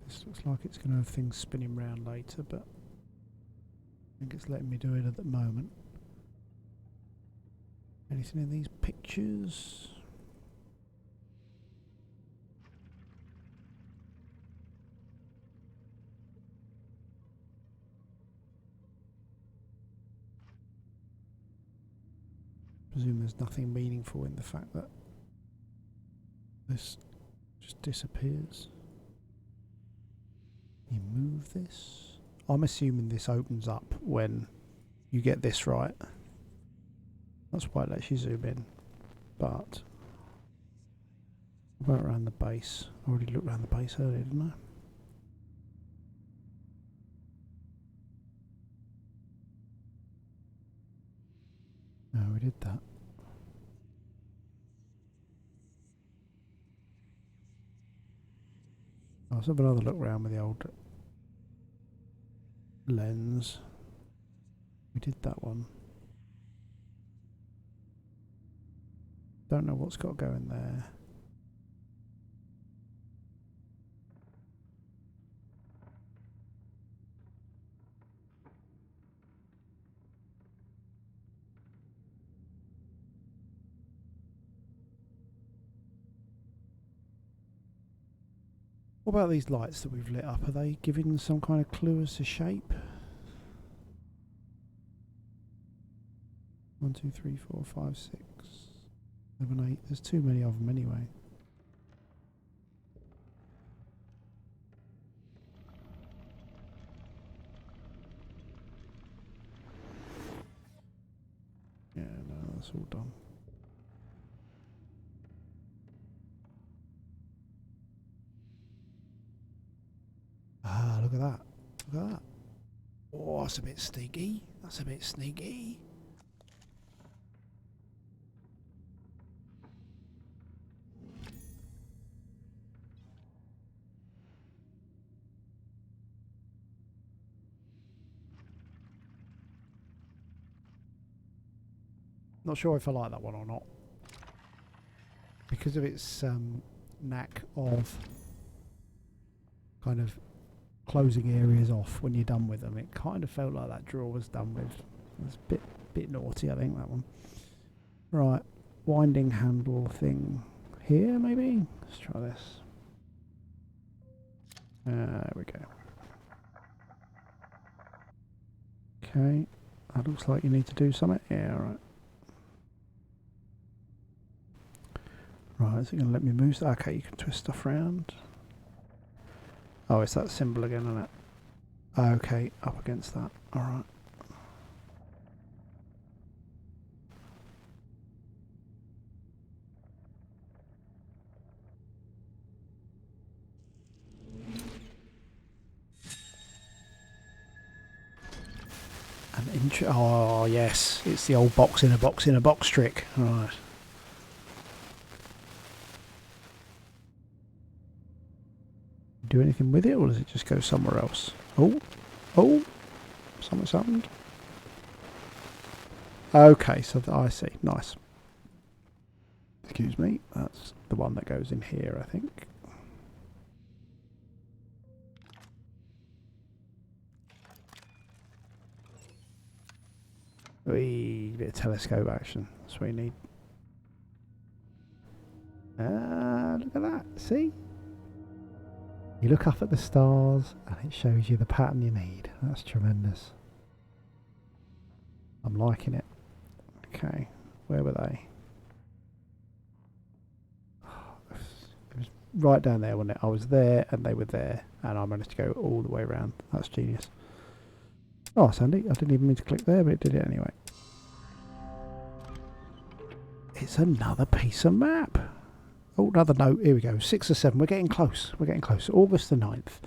This looks like it's going to have things spinning round later, but I think it's letting me do it at the moment. Anything in these pictures? presume there's nothing meaningful in the fact that this just disappears. You move this. I'm assuming this opens up when you get this right. That's why it lets you zoom in. But what about around the base? I already looked around the base earlier, didn't I? No, we did that. Let's have another look around with the old lens. We did that one. Don't know what's got going there. What about these lights that we've lit up? Are they giving some kind of clue as to shape? 1, 2, 3, 4, 5, 6, 7, 8. There's too many of them anyway. Yeah, no, that's all done. Ah, look at that. Look at that. Oh, that's a bit sneaky. That's a bit sneaky. Not sure if I like that one or not. Because of its knack of kind of closing areas off when you're done with them, it kind of felt like that drawer was done with. It was a bit naughty, I think, that one. Right, winding handle thing here, maybe? Let's try this. There we go. Okay, that looks like you need to do something. Yeah, alright. Right, is it going to let me move? Okay, you can twist stuff around. Oh, it's that symbol again, isn't it? Okay, up against that. Alright. Oh, yes. It's the old box in a box in a box trick. Alright. Do anything with it, or does it just go somewhere else? Oh, something's happened. Okay, so I see. Nice. Excuse me. That's the one that goes in here, I think. Wee, bit of telescope action. That's what you need. Look at that. See? You look up at the stars and it shows you the pattern you need. That's tremendous. I'm liking it. Okay, where were they? It was right down there, wasn't it? I was there and they were there, and I managed to go all the way around. That's genius. Oh, Sandy, I didn't even mean to click there, but it did it anyway. It's another piece of map. Oh, another note. Here we go. 6 or 7. We're getting close. We're getting close. August the 9th.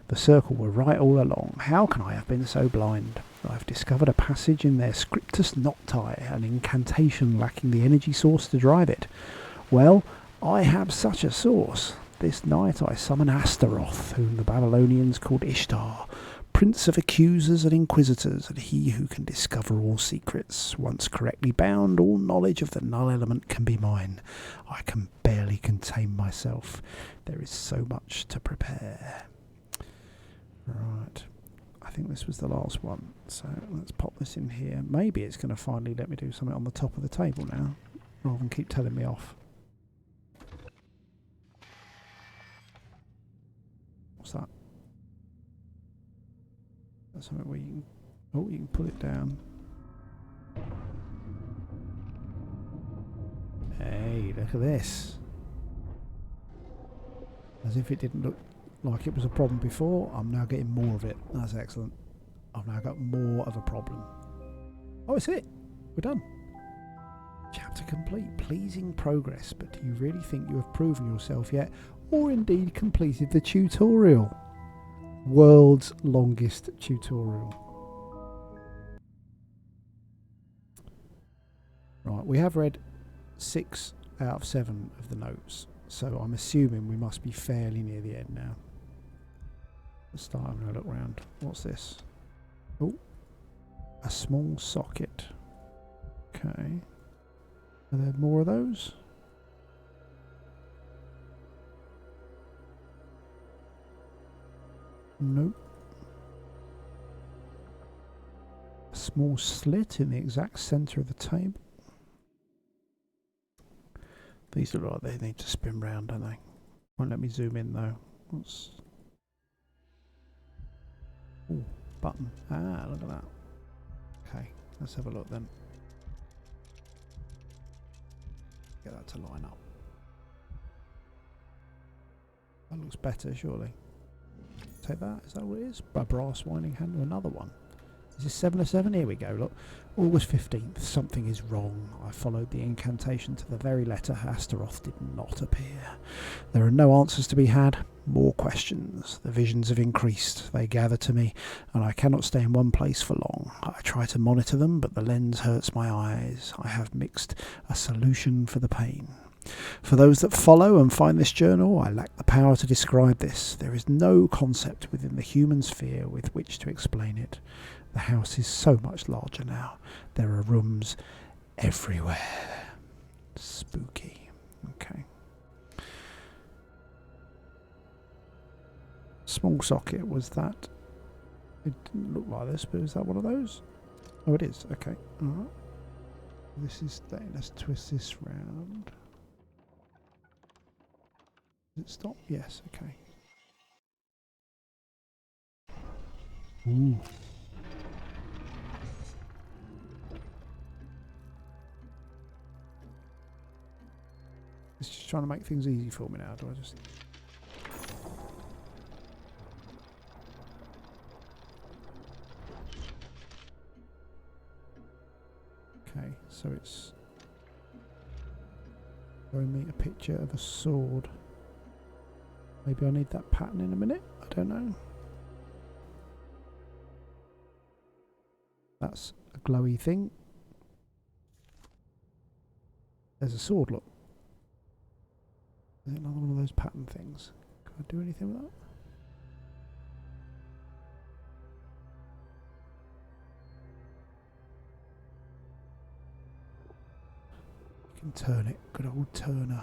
The circle were right all along. How can I have been so blind? I've discovered a passage in their Scriptus Nocti, an incantation lacking the energy source to drive it. Well, I have such a source. This night I summon Astaroth, whom the Babylonians called Ishtar, prince of accusers and inquisitors, and he who can discover all secrets. Once correctly bound, all knowledge of the null element can be mine. I can barely contain myself. There is so much to prepare. Right. I think this was the last one. So let's pop this in here. Maybe it's going to finally let me do something on the top of the table now, rather than keep telling me off. What's that? That's something where you can... Oh, you can pull it down. look at this. As if it didn't look like it was a problem before, I'm now getting more of it. That's excellent. I've now got more of a problem. Oh, it's it. We're done. Chapter complete. Pleasing progress, but do you really think you have proven yourself yet, or indeed completed the tutorial? World's longest tutorial. Right, we have read 6 out of 7 of the notes, so I'm assuming we must be fairly near the end now. Let's start having a look around. What's this? Oh, a small socket. Okay. Are there more of those? Nope. A small slit in the exact centre of the table. These look like they need to spin round, don't they? Won't let me zoom in though. What's... Ooh, button. Ah, look at that. Okay, let's have a look then. Get that to line up. That looks better, surely. Take that. Is that what it is? A brass winding handle. Another one. Is this 7 of 7? Here we go. Look. August 15th. Something is wrong. I followed the incantation to the very letter. Astaroth did not appear. There are no answers to be had. More questions. The visions have increased. They gather to me, and I cannot stay in one place for long. I try to monitor them, but the lens hurts my eyes. I have mixed a solution for the pain. For those that follow and find this journal, I lack the power to describe this. There is no concept within the human sphere with which to explain it. The house is so much larger now. There are rooms everywhere. Spooky. Okay. Small socket, was that? It didn't look like this, but is that one of those? Oh, it is. Okay. Alright. This is... Let's twist this round. Does it stop? Yes, okay. Ooh. It's just trying to make things easy for me now. Do I just... Okay, so it's showing me a picture of a sword. Maybe I need that pattern in a minute. I don't know. That's a glowy thing. There's a sword, look. Is it another one of those pattern things? Can I do anything with that? You can turn it. Good old turner.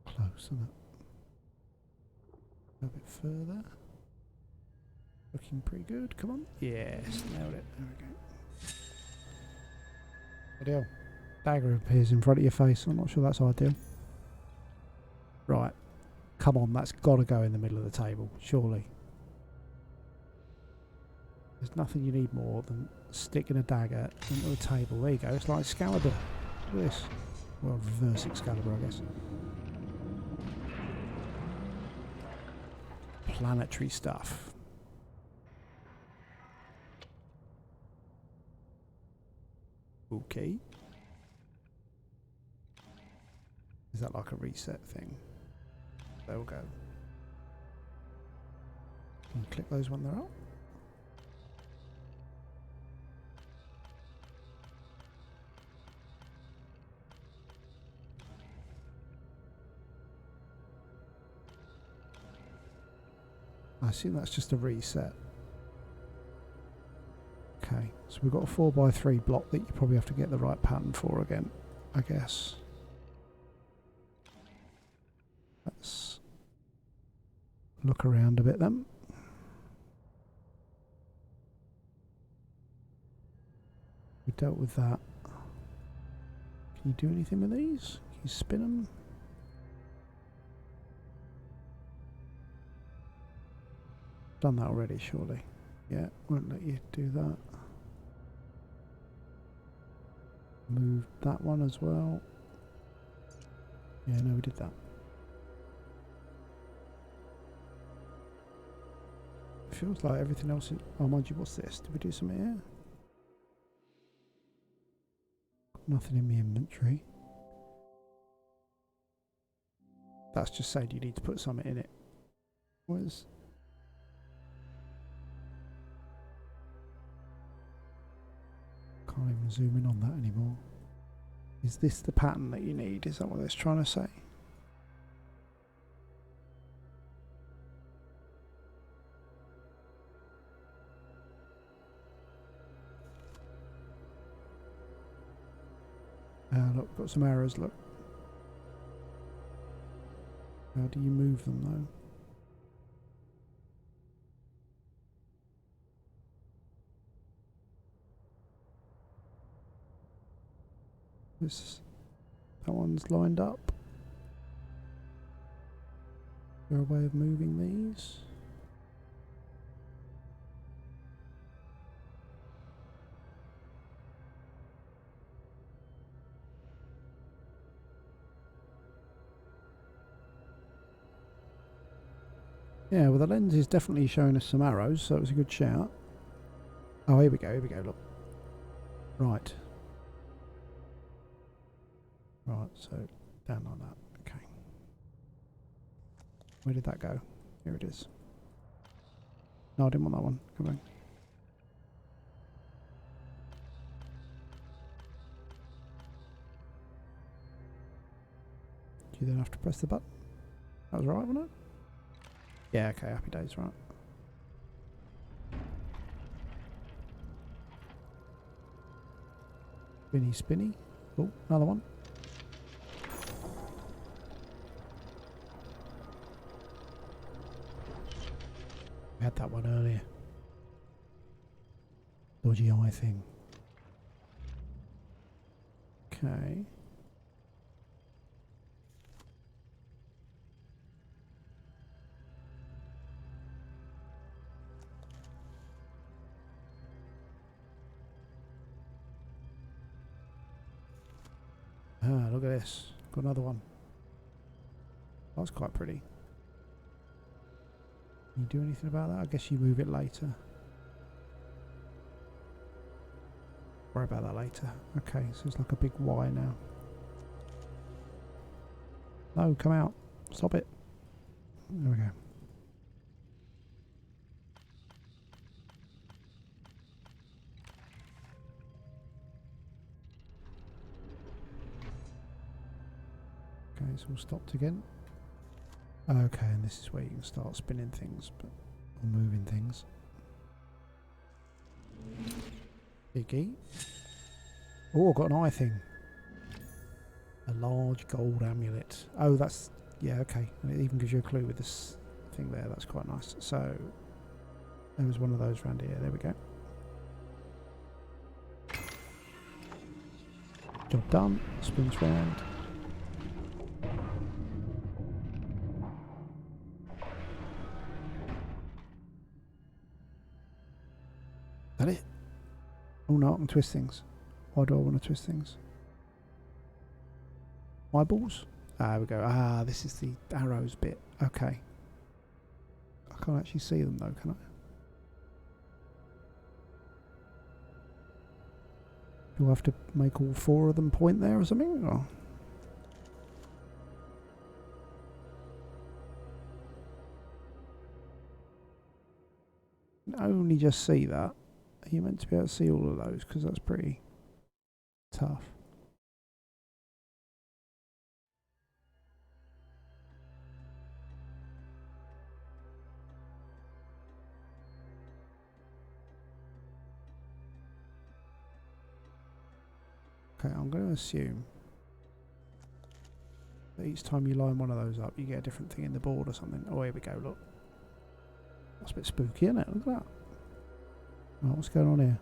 Close, isn't it? A bit further. Looking pretty good. Come on. Yes, nailed it. There we go. Ideal. Dagger appears in front of your face. I'm not sure that's ideal. Right. Come on, that's got to go in the middle of the table, surely. There's nothing you need more than sticking a dagger into a table. There you go. It's like Excalibur. Look at this. Well, reverse Excalibur, I guess. Planetary stuff. Okay. Is that like a reset thing? There we go. Can you click those when they're up? I assume that's just a reset. Okay, so we've got a 4x3 block that you probably have to get the right pattern for again, I guess. Let's look around a bit then. We dealt with that. Can you do anything with these? Can you spin them? Done that already, surely. Yeah, won't let you do that. Move that one as well. Yeah, no, we did that. Feels like everything else is... Oh, mind you, what's this? Did we do something here? Nothing in my inventory. That's just saying you need to put something in it. What is... Can't even zoom in on that anymore. Is this the pattern that you need? Is that what it's trying to say? Look, got some arrows, look. How do you move them though? That one's lined up. Is there a way of moving these? Yeah, well the lens is definitely showing us some arrows, so it was a good shout. Oh, here we go, look. Right. Right, so down like that. Okay. Where did that go? Here it is. No, I didn't want that one. Come on. Do you then have to press the button? That was right, wasn't it? Yeah, okay, happy days, right. Spinny, spinny. Oh, another one. We had that one earlier. Dodgy eye thing. Okay. Ah, look at this. Got another one. That's quite pretty. Can you do anything about that? I guess you move it later. Worry about that later. Okay, so it's like a big Y now. No, come out. Stop it. There we go. Okay, it's all stopped again. Okay, and this is where you can start spinning things, or moving things. Biggie. Oh, I've got an eye thing. A large gold amulet. Oh, that's... Yeah, okay. And it even gives you a clue with this thing there. That's quite nice. So, there was one of those around here. There we go. Job done. Spins round. Is that it? Oh no, I can twist things. Why do I want to twist things? Eyeballs? Ah, there we go. Ah, this is the arrows bit. Okay. I can't actually see them though, can I? Do I have to make all four of them point there or something? Or? I only just see that. Are you meant to be able to see all of those? Because that's pretty tough. Okay, I'm going to assume that each time you line one of those up, you get a different thing in the board or something. Oh, here we go, look. That's a bit spooky, isn't it? Look at that. Oh, what's going on here?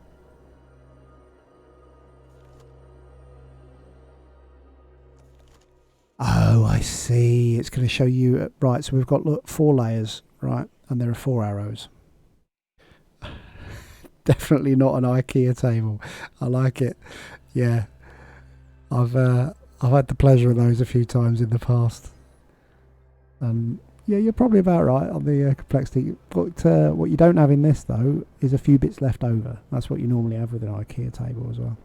Oh, I see. It's going to show you. Right, so we've got, look, 4 layers, right? And there are 4 arrows. Definitely not an IKEA table. I like it. Yeah. I've had the pleasure of those a few times in the past. And yeah, you're probably about right on the complexity. But what you don't have in this, though, is a few bits left over. That's what you normally have with an IKEA table as well.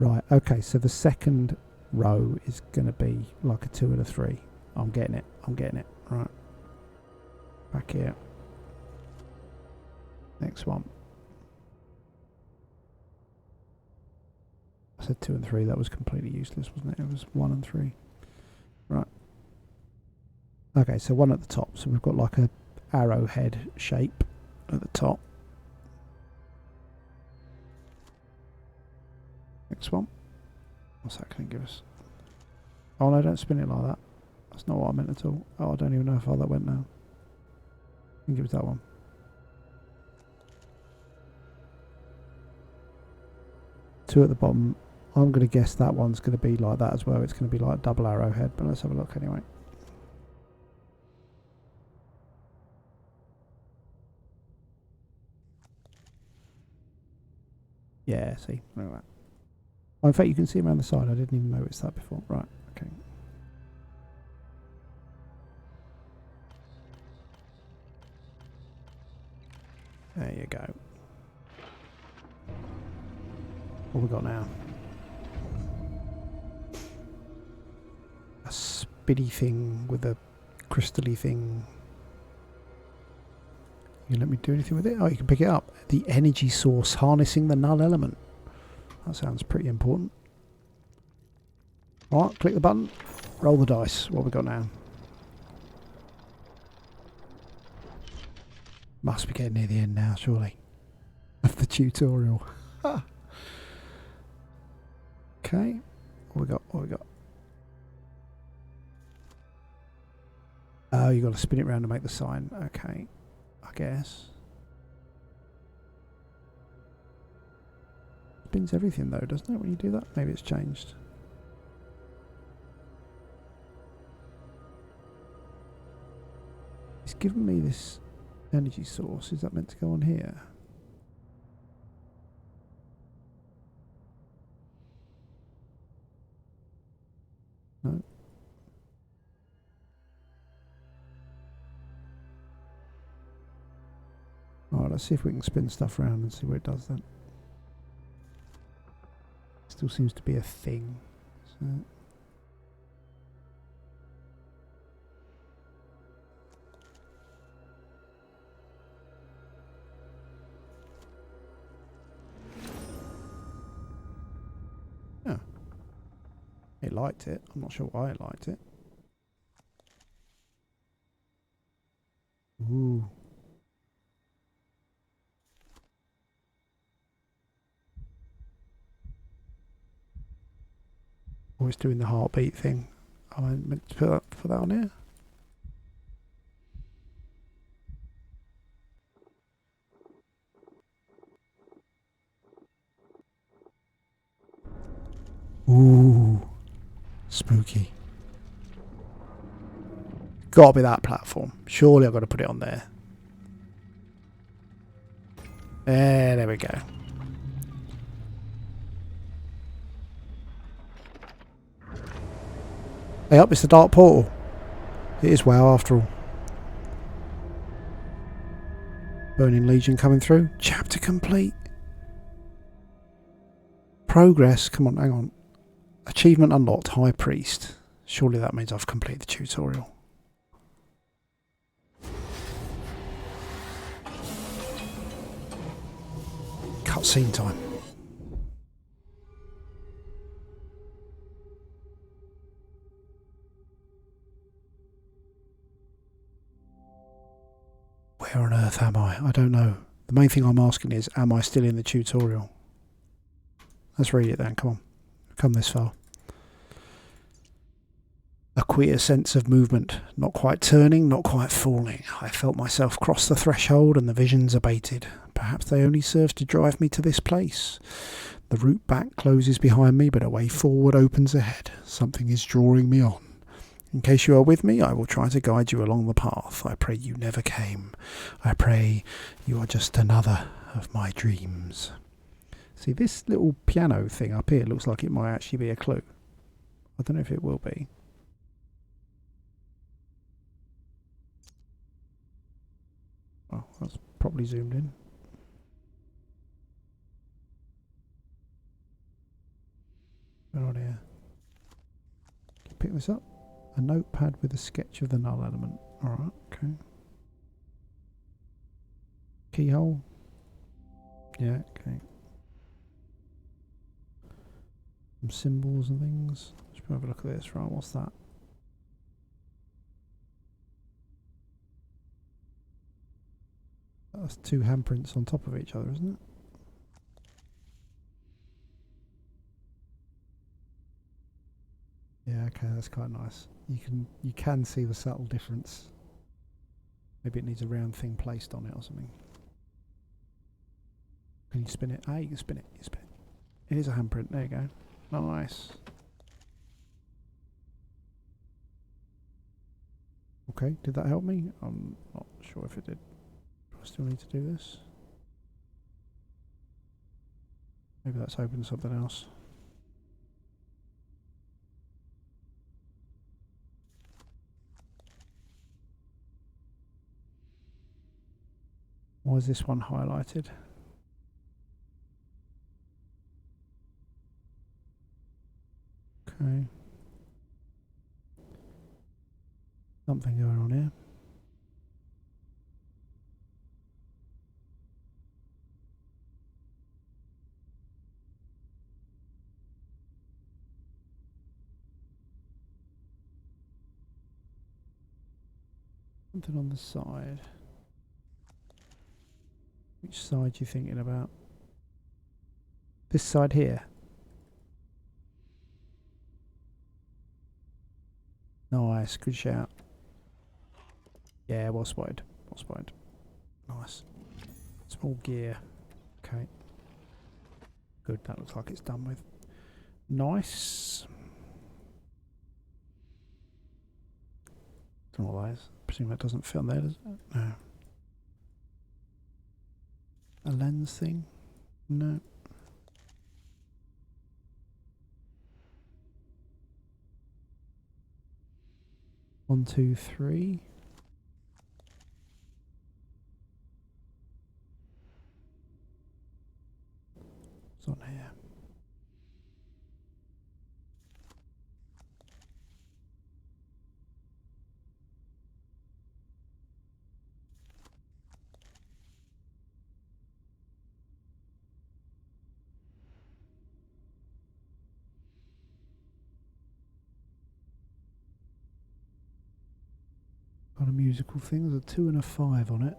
Right, okay, so the second row is going to be like a 2 and a 3. I'm getting it. Right. Back here. Next one. I said 2 and 3. That was completely useless, wasn't it? It was 1 and 3. Right. Okay, so 1 at the top. So we've got like a arrowhead shape at the top. Next one. What's that going to give us? Oh no, don't spin it like that. That's not what I meant at all. Oh, I don't even know how far that went now. I think it was that one. Two at the bottom. I'm going to guess that one's going to be like that as well. It's going to be like a double arrowhead, but let's have a look anyway. Yeah, see, look at that. Oh, in fact, you can see around the side. I didn't even notice that before. Right, okay. There you go. What we got now? A spinny thing with a crystally thing. You let me do anything with it? Oh, you can pick it up. The energy source harnessing the null element. That sounds pretty important. Alright, click the button. Roll the dice. What have we got now? Must be getting near the end now, surely. Of the tutorial. Okay. What we got? Oh, you got to spin it around to make the sign. Okay. I guess. Spins everything though, doesn't it, when you do that? Maybe it's changed. It's given me this energy source. Is that meant to go on here? No. Alright, let's see if we can spin stuff around and see what it does then. Still seems to be a thing. So. Oh. It liked it. I'm not sure why it liked it. Ooh. Always doing the heartbeat thing. I meant to put that on here. Ooh, spooky. Gotta be that platform. Surely I've got to put it on there. There we go. Hey up, it's the Dark Portal. It is WoW after all. Burning Legion coming through. Chapter complete. Progress. Come on, hang on. Achievement unlocked. High Priest. Surely that means I've completed the tutorial. Cutscene time. Where on earth am I? I don't know. The main thing I'm asking is, am I still in the tutorial? Let's read it then, come on. Come this far. A queer sense of movement, not quite turning, not quite falling. I felt myself cross the threshold and the visions abated. Perhaps they only served to drive me to this place. The route back closes behind me, but a way forward opens ahead. Something is drawing me on. In case you are with me, I will try to guide you along the path. I pray you never came. I pray you are just another of my dreams. See, this little piano thing up here looks like it might actually be a clue. I don't know if it will be. Oh, that's probably zoomed in. Where on here? Can you pick this up? A notepad with a sketch of the null element. Alright, okay. Keyhole. Yeah, okay. Some symbols and things. Let's have a look at this. Right, what's that? That's two handprints on top of each other, isn't it? Yeah, okay, that's quite nice. You can see the subtle difference. Maybe it needs a round thing placed on it or something. Can you spin it? Ah, you can spin it. You spin it. It is a handprint. There you go. Nice. Okay, did that help me? I'm not sure if it did. Do I still need to do this? Maybe that's opened something else. Why is this one highlighted? Okay. Something going on here. Something on the side. Which side are you thinking about? This side here. Nice, good shout. Yeah, well spotted. Well spotted. Nice. Small gear. Okay. Good, that looks like it's done with. Nice. Don't know what that is. I presume that doesn't fit on there, does it? No. A lens thing? No. One, two, three. It's on here. Got a musical thing. There's a 2 and a 5 on it.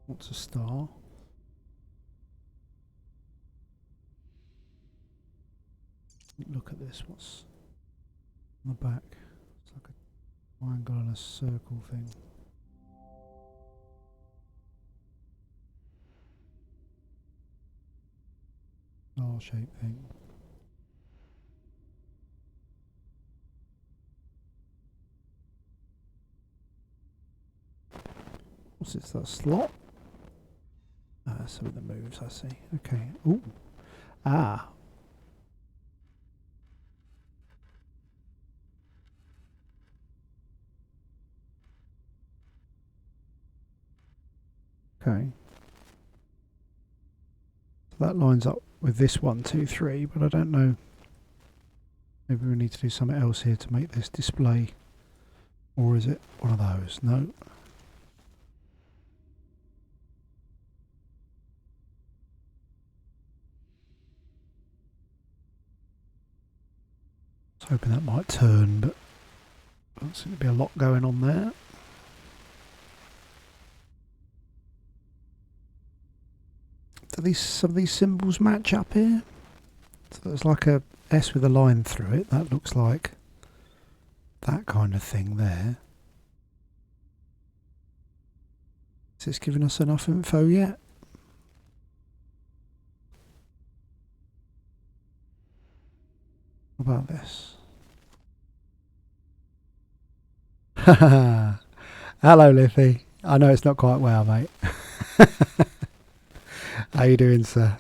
What's a star? Look at this. What's on the back? It's like a triangle and a circle thing. Star-shaped thing. What's this? That slot? Some of the moves I see. Okay. Ooh. Ah. Okay. So that lines up with this 1, 2, 3, but I don't know. Maybe we need to do something else here to make this display. Or is it one of those? No. I was hoping that might turn, but there seems to be a lot going on there. Do some of these symbols match up here? So there's like a S with a line through it. That looks like that kind of thing there. Is this giving us enough info yet? What about this? Hello, Liffy. I know it's not quite well, mate. How you doing, sir?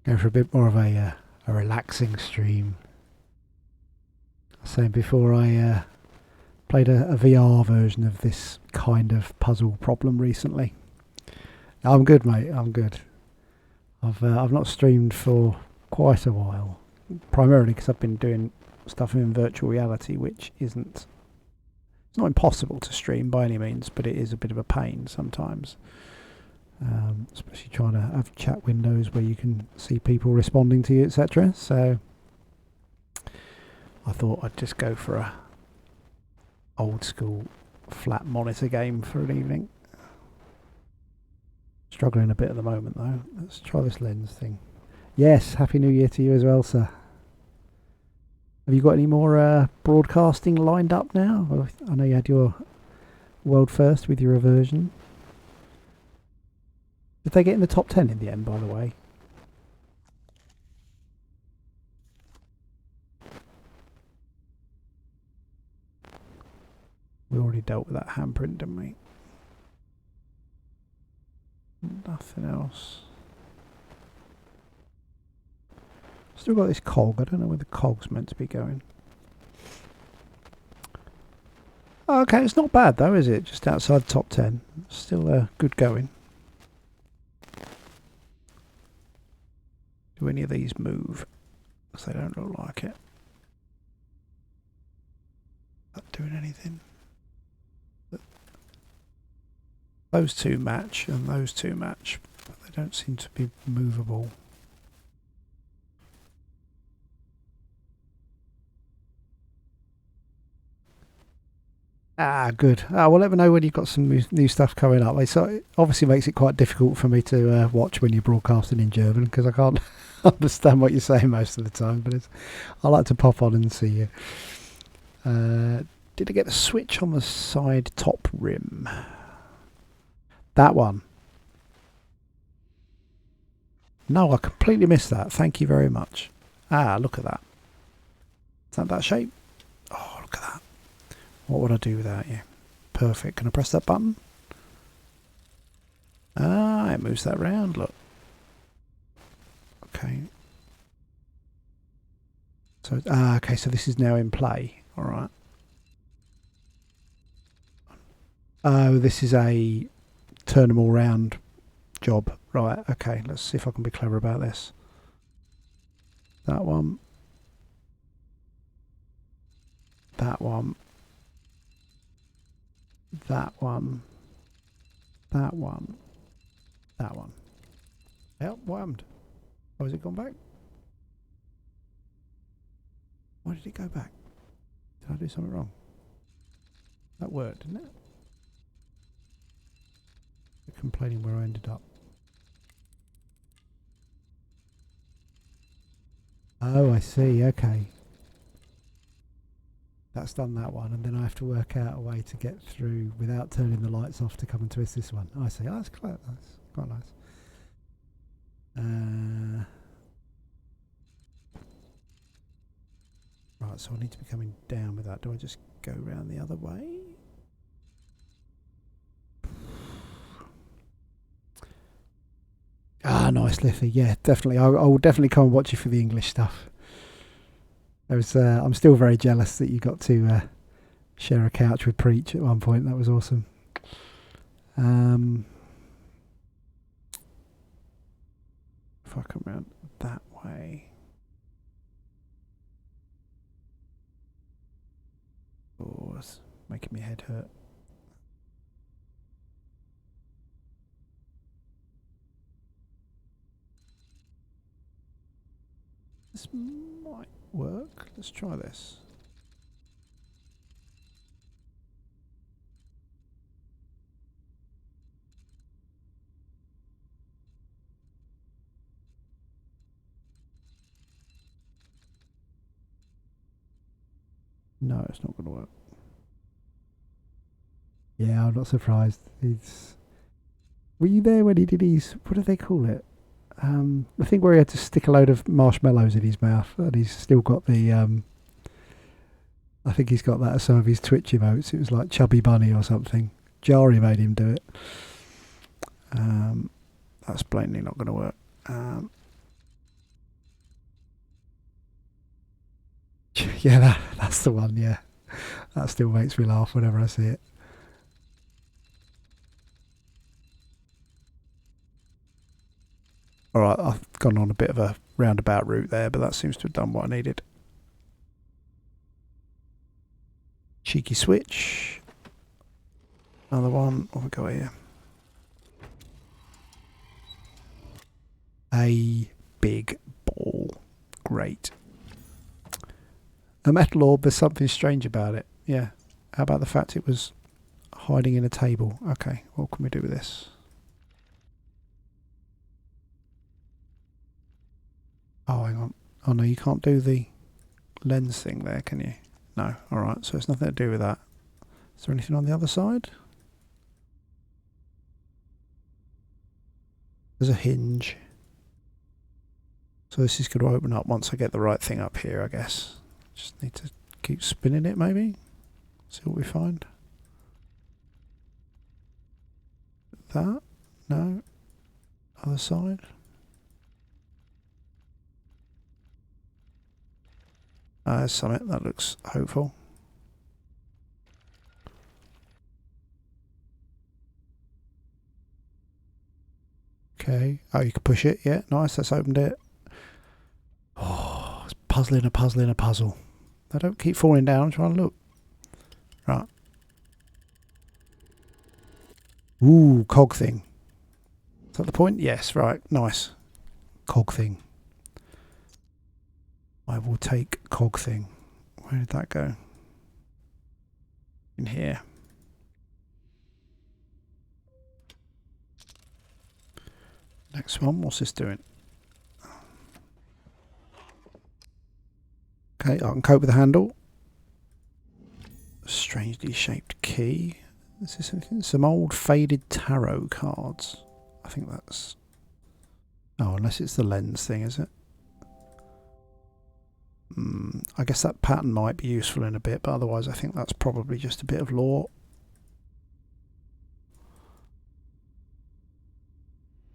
Going for a bit more of a relaxing stream. Saying before, I played a VR version of this kind of puzzle problem recently. I'm good, mate. I'm good. I've not streamed for quite a while, primarily because I've been doing stuff in virtual reality, which isn't. It's not impossible to stream by any means, but it is a bit of a pain sometimes. Especially trying to have chat windows where you can see people responding to you, etc. So I thought I'd just go for a old school flat monitor game for an evening. Struggling a bit at the moment though. Let's try this lens thing. Yes, Happy New Year to you as well, sir. Have you got any more broadcasting lined up now? Well, I know you had your world first with your reversion. Did they get in the top 10 in the end, by the way? We already dealt with that handprint, didn't we? Nothing else. Still got this cog. I don't know where the cog's meant to be going. Okay, it's not bad though, is it? Just outside the top 10. Still good going. Do any of these move? Because they don't look like it. Not doing anything. But those two match and those two match, but they don't seem to be movable. Ah, good. Well, let me know when you've got some new stuff coming up. So it obviously makes it quite difficult for me to watch when you're broadcasting in German because I can't understand what you're saying most of the time. But I like to pop on and see you. Did I get the switch on the side top rim? That one. No, I completely missed that. Thank you very much. Look at that. Is that shape? Oh, look at that. What would I do without you? Perfect. Can I press that button? It moves that round, look. Okay. So, okay, so this is now in play. Alright. Oh, this is a turn them all round job. Right, okay, let's see if I can be clever about this. That one. That one. That one. That one. That one. Yep, what happened? Oh, has it gone back? Why did it go back? Did I do something wrong? That worked, didn't it? They're complaining where I ended up. Oh, I see, okay. That's done that one, and then I have to work out a way to get through without turning the lights off to come and twist this one. I see. Oh, that's quite nice. Quite nice. Right, so I need to be coming down with that. Do I just go around the other way? Nice, Liffy. Yeah, definitely. I will definitely come and watch you for the English stuff. I'm still very jealous that you got to share a couch with Preach at one point. That was awesome. If I come around that way. Oh, it's making my head hurt. This might work. Let's try this. No, it's not going to work. Yeah, I'm not surprised. Were you there when he did his? What do they call it? The thing where he had to stick a load of marshmallows in his mouth, and he's still got the. I think he's got that as some of his Twitch emotes. It was like Chubby Bunny or something. Jari made him do it. That's blatantly not going to work. Yeah, that's the one. Yeah, that still makes me laugh whenever I see it. Alright, I've gone on a bit of a roundabout route there, but that seems to have done what I needed. Cheeky switch. Another one. What have we got here? A big ball. Great. A metal orb, there's something strange about it. Yeah. How about the fact it was hiding in a table? Okay, what can we do with this? Oh, hang on. Oh, no, you can't do the lens thing there, can you? No. Alright, so it's nothing to do with that. Is there anything on the other side? There's a hinge. So this is going to open up once I get the right thing up here, I guess. Just need to keep spinning it, maybe. See what we find. That? No. Other side. There's something that looks hopeful. Okay. Oh, you can push it. Yeah, nice. That's opened it. Oh, it's puzzling a puzzle in a puzzle. They don't keep falling down. I'm trying to look. Right. Ooh, cog thing. Is that the point? Yes, right. Nice. Cog thing. I will take cog thing. Where did that go? In here. Next one. What's this doing? Okay, I can cope with the handle. Strangely shaped key. Is this anything? Some old faded tarot cards. I think that's... Oh, unless it's the lens thing, is it? I guess that pattern might be useful in a bit, but otherwise I think that's probably just a bit of lore.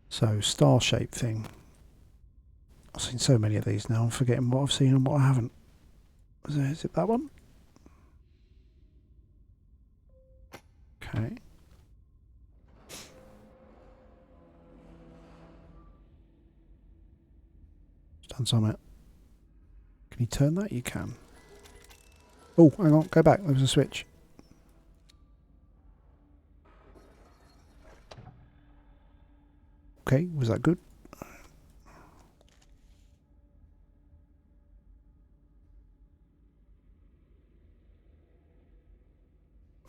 So, star-shaped thing. I've seen so many of these now, I'm forgetting what I've seen and what I haven't. Is it that one? Okay. Done something. Can you turn that? You can. Oh, hang on, go back. There was a switch. Okay, was that good?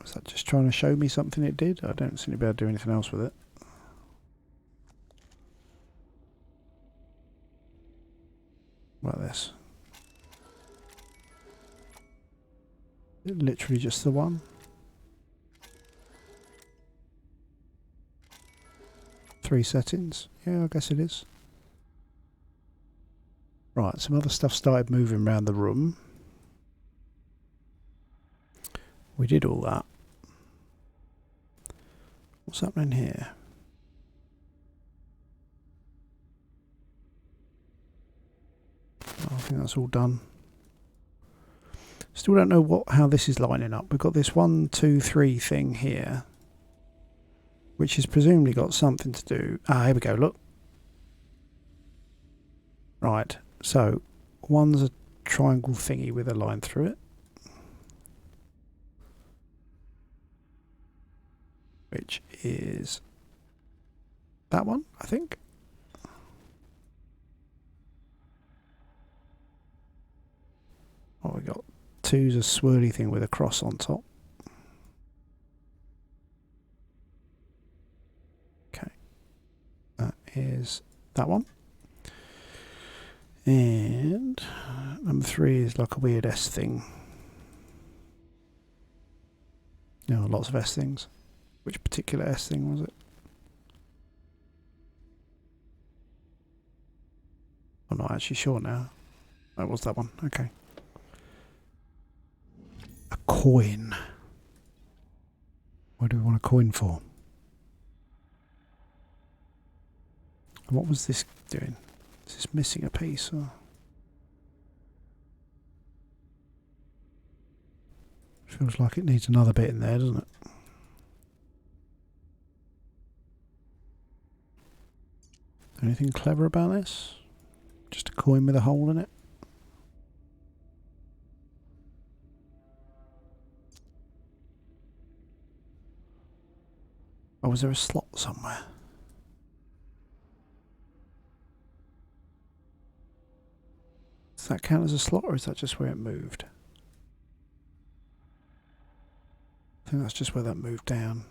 Was that just trying to show me something it did? I don't seem to be able to do anything else with it. Like this. Literally just the one. Three settings. Yeah, I guess it is. Right, some other stuff started moving around the room. We did all that. What's happening here? I think that's all done. Still don't know how this is lining up. We've got this 1, 2, 3 thing here, which has presumably got something to do. Ah, here we go. Look. Right. So one's a triangle thingy with a line through it, which is that one, I think. Oh, we got two's a swirly thing with a cross on top. Okay. That is that one. And number 3 is like a weird S thing. You know, lots of S things. Which particular S thing was it? not actually sure now. Oh, what's that one? Okay. A coin. What do we want a coin for? And what was this doing? Is this missing a piece? Or? Feels like it needs another bit in there, doesn't it? Anything clever about this? Just a coin with a hole in it? Or was there a slot somewhere? Does that count as a slot, or is that just where it moved? I think that's just where that moved down.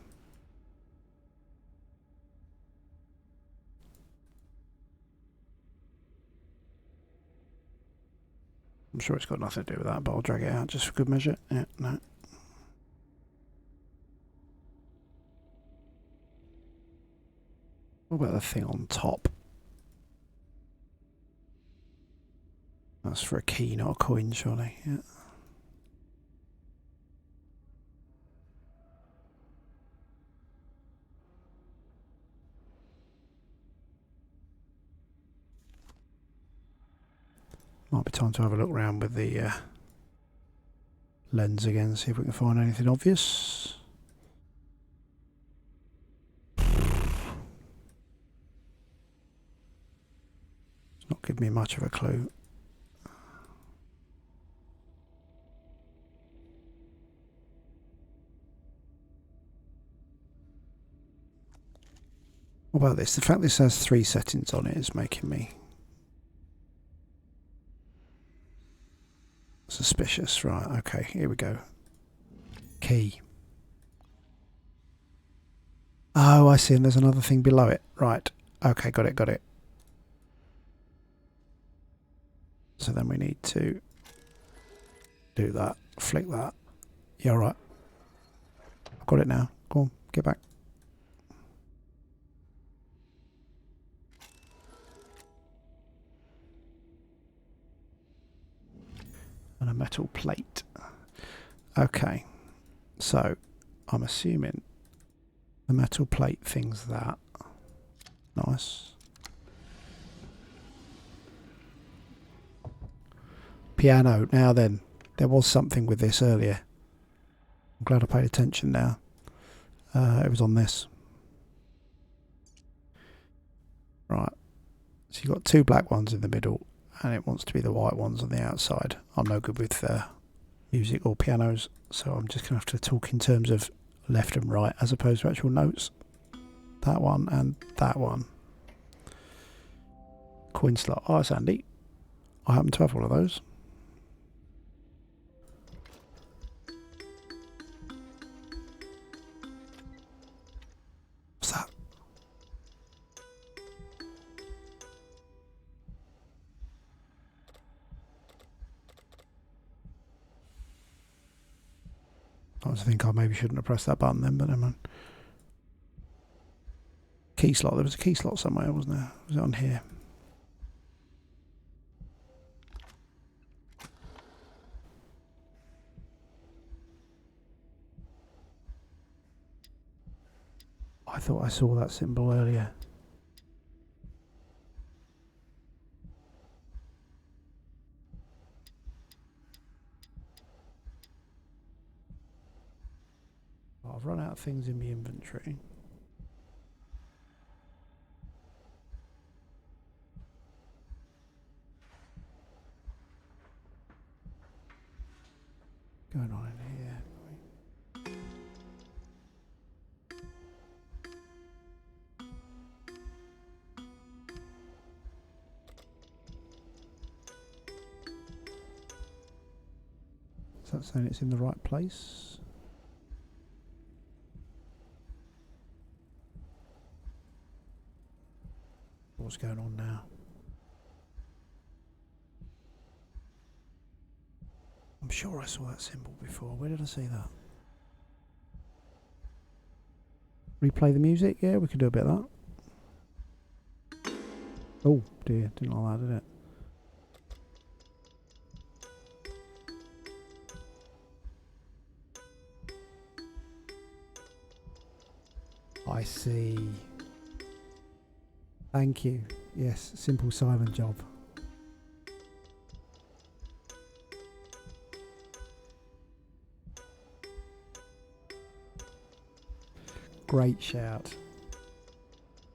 I'm sure it's got nothing to do with that, but I'll drag it out just for good measure. Yeah, no. What about the thing on top? That's for a key, not a coin, surely. Yeah. Might be time to have a look around with the lens again, see if we can find anything obvious. It's not giving me much of a clue. What about this? The fact this has 3 settings on it is making me suspicious. Right, okay, here we go. Key. Oh, I see, and there's another thing below it. Right, okay, got it. So then we need to do that, flick that. Yeah, alright. I've got it now. Go on, get back. And a metal plate. Okay, so I'm assuming the metal plate thing's that. Nice. Piano. Now then, there was something with this earlier. I'm glad I paid attention now. It was on this. Right. So you've got 2 black ones in the middle, and it wants to be the white ones on the outside. I'm no good with music or pianos, so I'm just going to have to talk in terms of left and right as opposed to actual notes. That one and that one. Coin slot. Oh, that's handy. I happen to have one of those. What's that? I think I maybe shouldn't have pressed that button then, but never mind. Key slot. There was a key slot somewhere, wasn't there? Was it on here? I thought I saw that symbol earlier. Oh, I've run out of things in my inventory. Going on in here. Is that saying it's in the right place? What's going on now? I'm sure I saw that symbol before. Where did I see that? Replay the music? Yeah, we can do a bit of that. Oh dear, didn't like that, did it? I see. Thank you. Yes, simple Simon job. Great shout.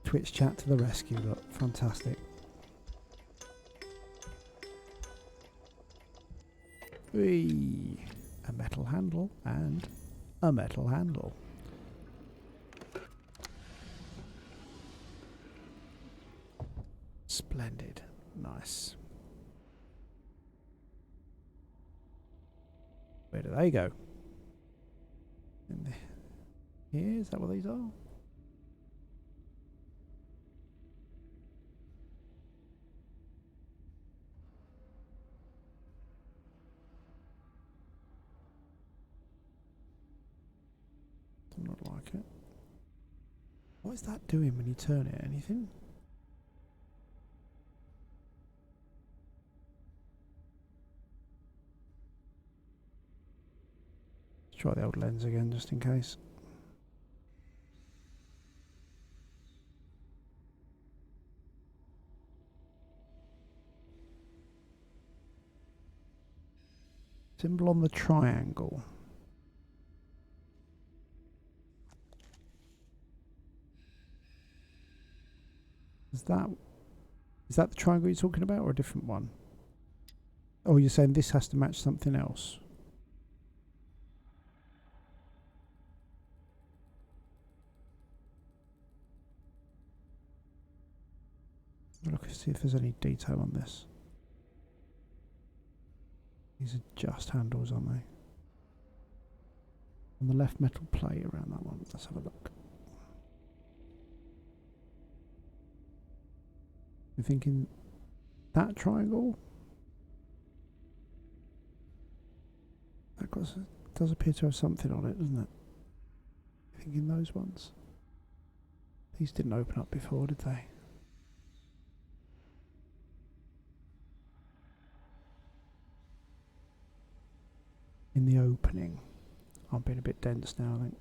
Twitch chat to the rescue, look, fantastic. Whee! A metal handle and a metal handle. Splendid. Nice. Where do they go? In here? Is that what these are? Does not like it. What is that doing when you turn it? Anything? Let's try the old lens again just in case. Symbol on the triangle. Is that the triangle you're talking about, or a different one? Oh, you're saying this has to match something else. Look and see if there's any detail on this. These are just handles, aren't they? On the left metal plate around that one. Let's have a look. You're thinking that triangle? That does appear to have something on it, doesn't it? You're thinking those ones? These didn't open up before, did they? In the opening. I'm being a bit dense now, I think.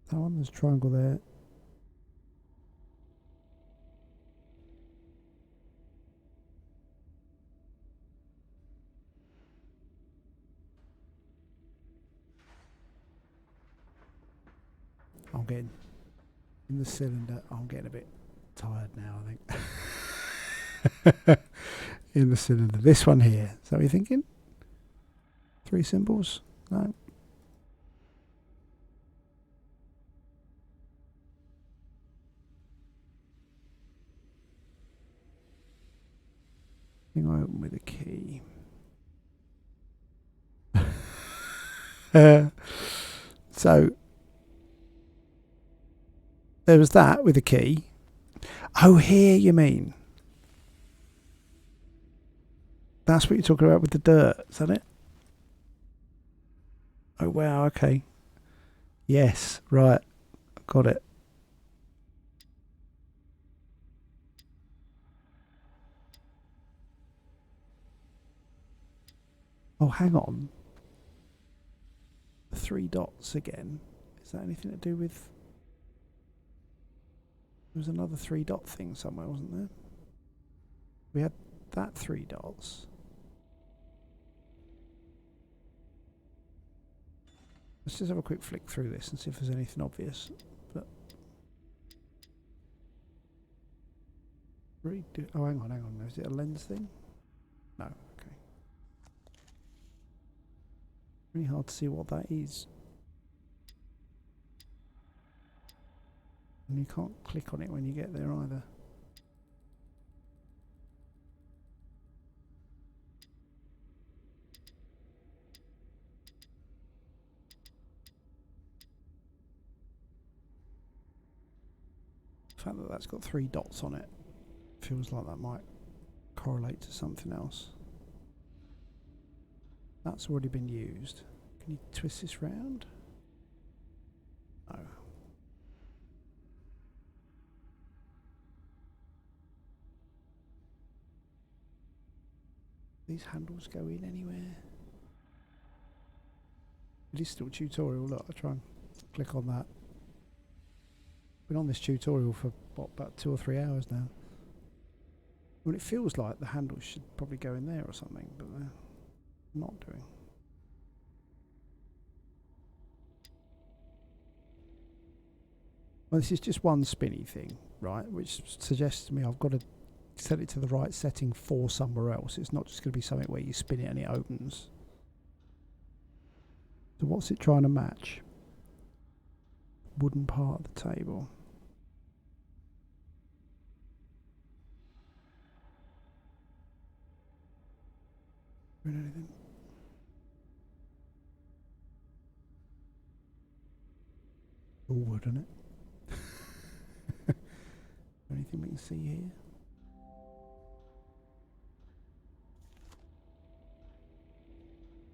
That one, there's a triangle there. I'm getting in the cylinder. I'm getting a bit tired now, I think. In the cylinder. This one here. Is that what you're thinking? 3 symbols? No. I think I open with a key. So there was that with a key. Oh, here you mean? That's what you're talking about with the dirt, is that it? Oh, wow, okay. Yes, right. Got it. Oh, hang on. 3 dots again. Is that anything to do with... There was another 3 dot thing somewhere, wasn't there? We had that 3 dots. Let's just have a quick flick through this and see if there's anything obvious. But oh, hang on. Is it a lens thing? No. Okay. Really hard to see what that is. And you can't click on it when you get there either. The fact that that's got 3 dots on it feels like that might correlate to something else. That's already been used. Can you twist this round? No. These handles go in anywhere? It is still tutorial. Look, I'll try and click on that. Been on this tutorial for what, about 2 or 3 hours now. Well, it feels like the handles should probably go in there or something, but they're not doing. Well, this is just one spinny thing, right? Which suggests to me I've got to set it to the right setting for somewhere else. It's not just going to be something where you spin it and it opens. So what's it trying to match? Wooden part of the table. Anything? All wood, isn't it? Anything we can see here?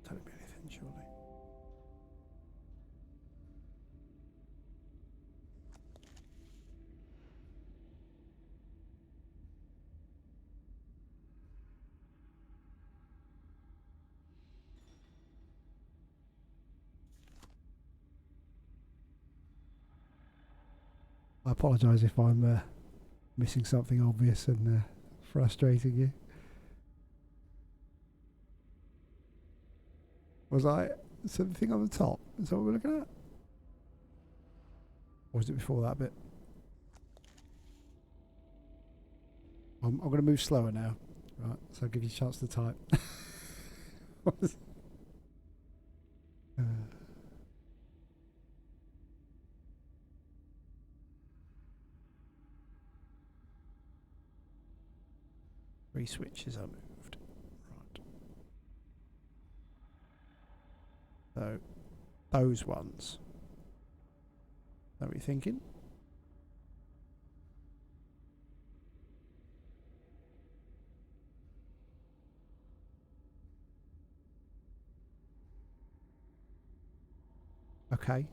Don't be anything, surely. I apologise if I'm missing something obvious and frustrating you. Was I? So the thing on the top, is that what we're looking at? Or was it before that bit? I'm going to move slower now. Right, so I'll give you a chance to type. Three switches are moved. Right. So, those ones. Are we thinking? Okay.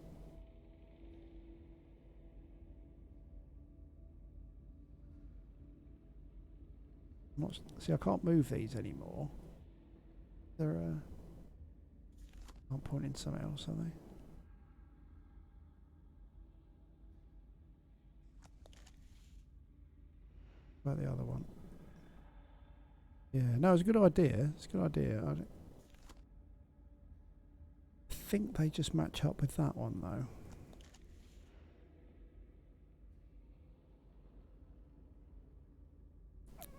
See, I can't move these anymore. They're I'm pointing somewhere else, are they? What about the other one? Yeah, no, it's a good idea. It's a good idea. I think they just match up with that one, though.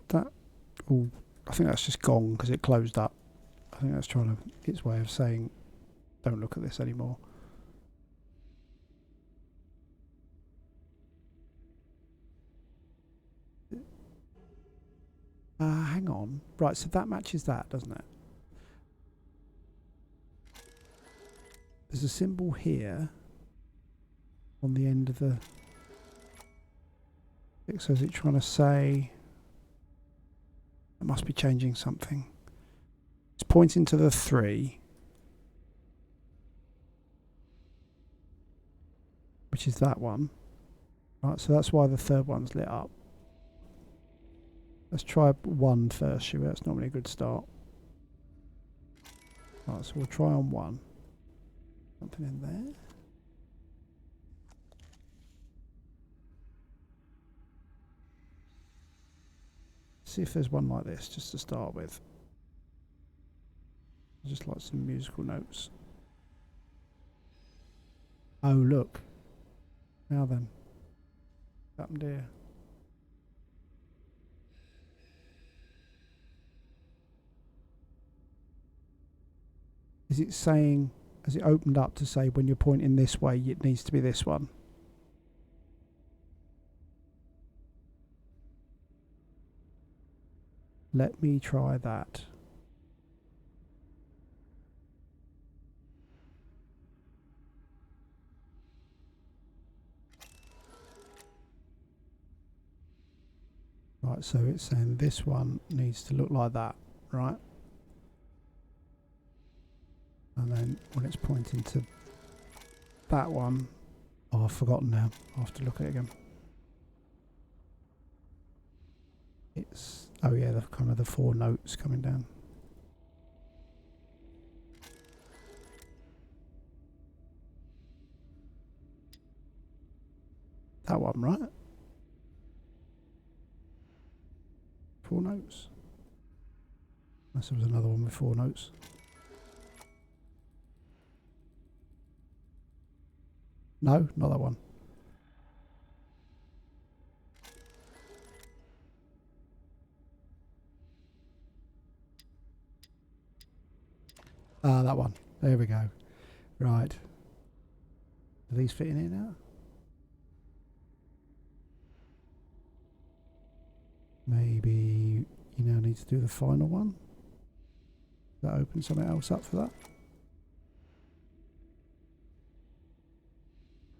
That, oh, I think that's just gone because it closed up. I think that's trying to, its way of saying, don't look at this anymore. Hang on. Right, so that matches that, doesn't it? There's a symbol here on the end of the... So is it trying to say... It must be changing something. It's pointing to the 3. Which is that one. Right, so that's why the third one's lit up. Let's try 1 first, shall we? That's normally a good start. Right, so we'll try on 1. Something in there. See if there's one like this, just to start with. Just like some musical notes. Oh, look. Now then. What happened here? Is it saying, has it opened up to say when you're pointing this way, it needs to be this one? Let me try that. Right, so it's saying this one needs to look like that, right? And then when it's pointing to that one, oh, I've forgotten now. I'll have to look at it again. It's, oh yeah, the kind of the 4 notes coming down. That one, right? 4 notes. Unless there was another one with 4 notes. No, not that one. Ah, that one. There we go. Right. Are these fitting in now? Maybe you now need to do the final one. That opens something else up for that.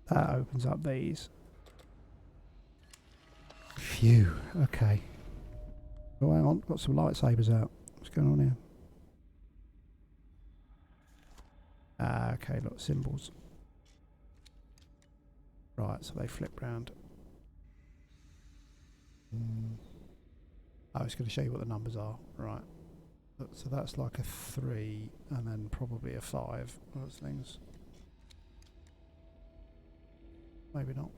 That opens up these. Phew. Okay. Oh, hang on. Got some lightsabers out. What's going on here? Ah, okay. Look, symbols. Right, so they flip round. Oh, it's going to show you what the numbers are. Right. So that's like a 3 and then probably a 5. Those things. Maybe not.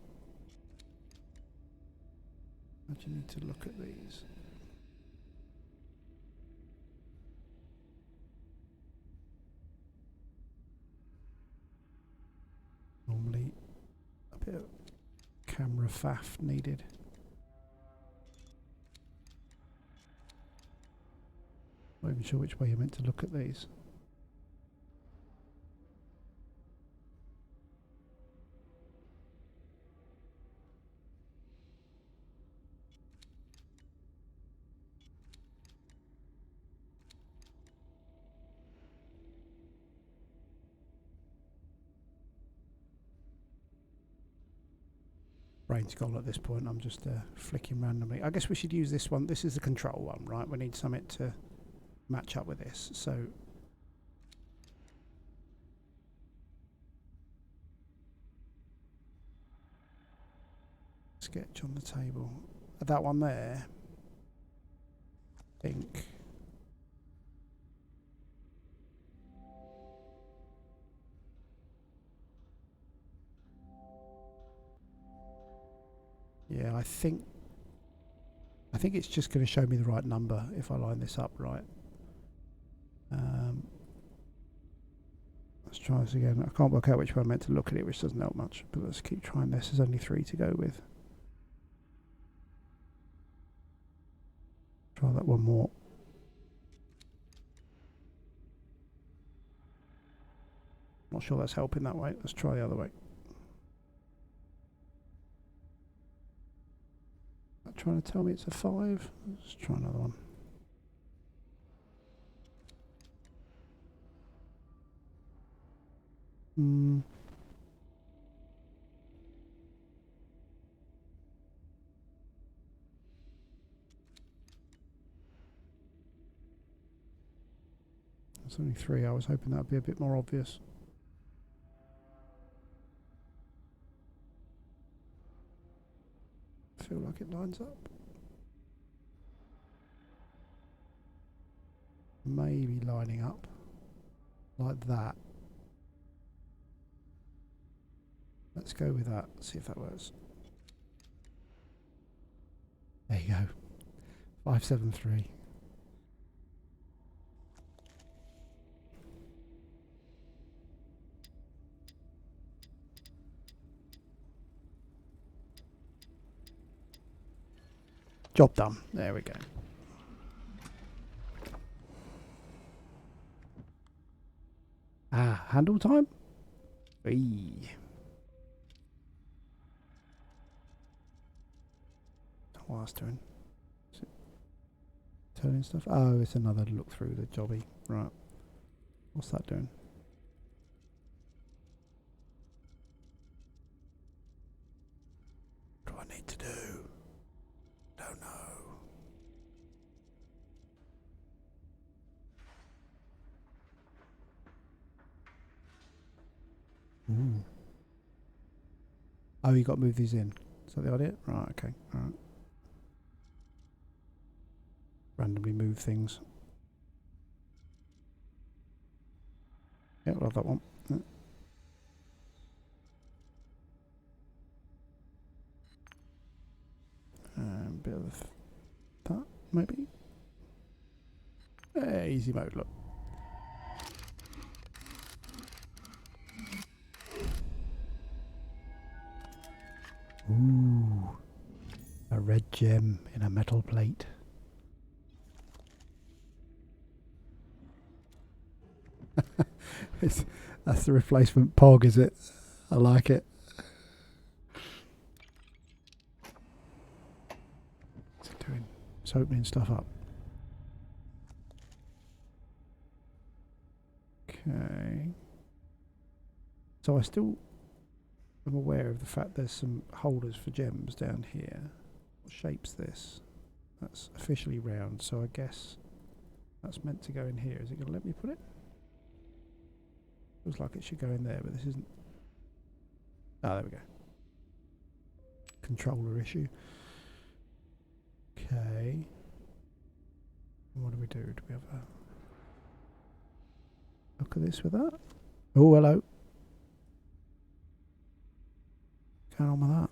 How do you need to look at these? Normally a bit of camera faff needed. Not even sure which way you're meant to look at these. Brain's gone at this point. I'm just flicking randomly. I guess we should use this one. This is the control one, right? We need something to match up with this. So sketch on the table. That one there. I think. Yeah, I think it's just going to show me the right number if I line this up right. Let's try this again. I can't work out which way I'm meant to look at it, which doesn't help much. But let's keep trying this. There's only 3 to go with. Try that one more. Not sure that's helping that way. Let's try the other way. Trying to tell me it's a 5. Let's try another one. It's only 3. I was hoping that would be a bit more obvious. I feel like it lines up. Maybe lining up like that. Let's go with that. See if that works. There you go. 573. Job done. There we go. Ah, handle time? Eee. What else doing? Is it turning stuff? Oh, it's another look through the jobby. Right. What's that doing? What do I need to do? Don't know. Ooh. Oh, you got to move these in. Is that the idea? Right, okay. All right. Randomly move things. Yeah, we'll have that one. Yeah. bit of that, maybe. Easy mode, look. Ooh, a red gem in a metal plate. That's the replacement POG, is it? I like it. What's it doing? It's opening stuff up. Okay. So I still am aware of the fact there's some holders for gems down here. What shape's this? That's officially round, so I guess that's meant to go in here. Is it going to let me put it? Looks like it should go in there, but this isn't. Ah, there we go. Controller issue. Okay. What do we do? Do we have a look at this with that? Oh, hello. What's going on with that?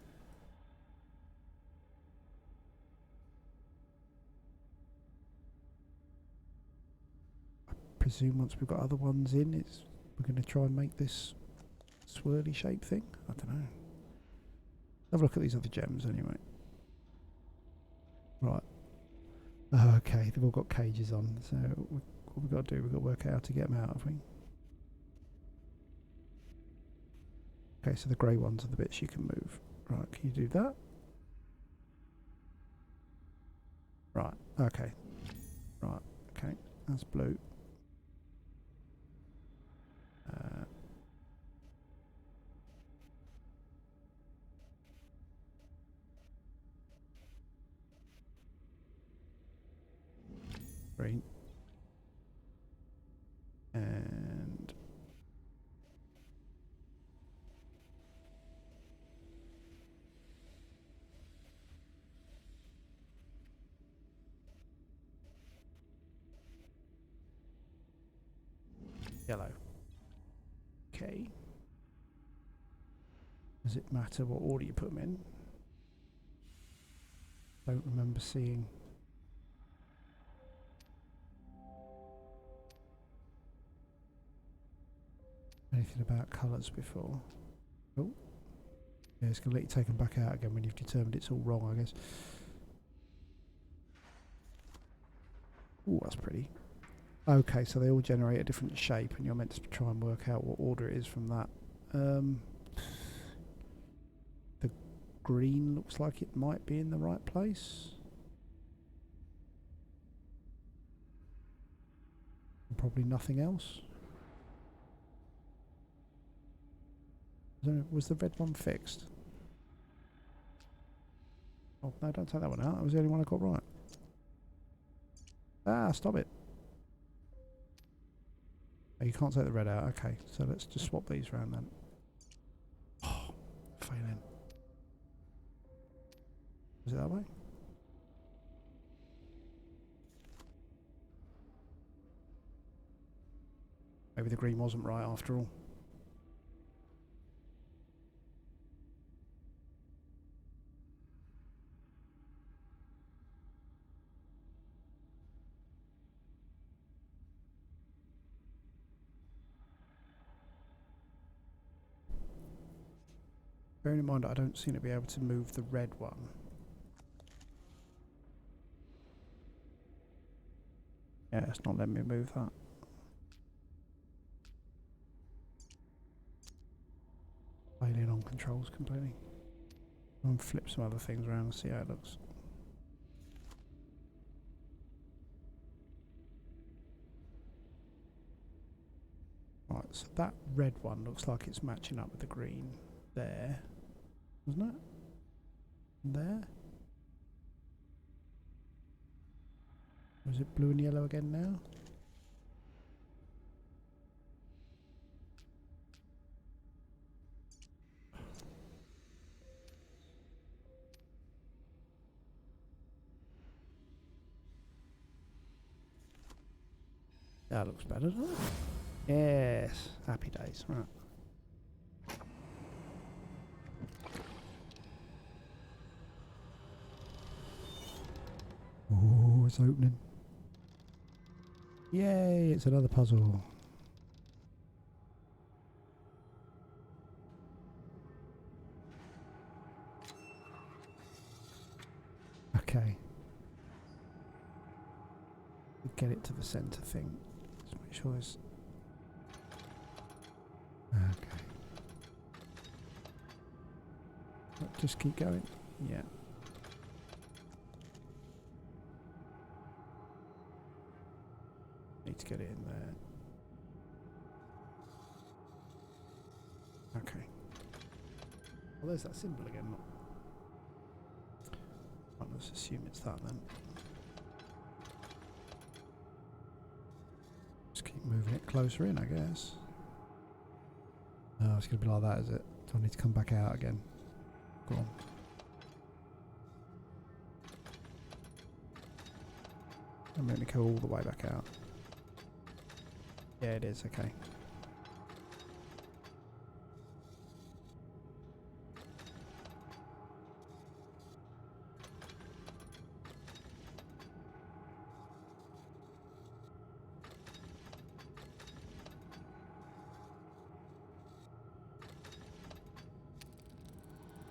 I presume once we've got other ones in, we're going to try and make this swirly shape thing. I don't know. Have a look at these other gems anyway. Right. Oh, okay, they've all got cages on, so what we've got to do, we've got to work out how to get them out, have we? Okay, so the grey ones are the bits you can move. Right, can you do that? Right, okay. Right, okay, that's blue. Green. And yellow. Okay. Does it matter what order you put them in? Don't remember seeing anything about colours before. Oh. Yeah, it's going to let you take them back out again when you've determined it's all wrong, I guess. Oh, that's pretty. Okay, so they all generate a different shape and you're meant to try and work out what order it is from that. The green looks like it might be in the right place. And probably nothing else. Was the red one fixed? Oh, no, don't take that one out. That was the only one I got right. Ah, stop it. Oh, you can't take the red out. Okay, so let's just swap these around then. Oh, failing. Was it that way? Maybe the green wasn't right after all. Bearing in mind I don't seem to be able to move the red one. Yeah, it's not letting me move that. Failing on controls completely. I'll flip some other things around and see how it looks. Right, so that red one looks like it's matching up with the green there, wasn't it? There? Or is it blue and yellow again now? That looks better, doesn't it? Yes, happy days, right. it's opening. Yay, it's another puzzle. Okay. Get it to the centre thing. Just make sure there's... Okay. Just keep going. Yeah. Need to get it in there. Okay. Well, there's that symbol again. Let's assume it's that then. Just keep moving it closer in, I guess. No, it's going to be like that, is it? Do I need to come back out again? Go on. Don't make me go all the way back out. Yeah, it is, okay.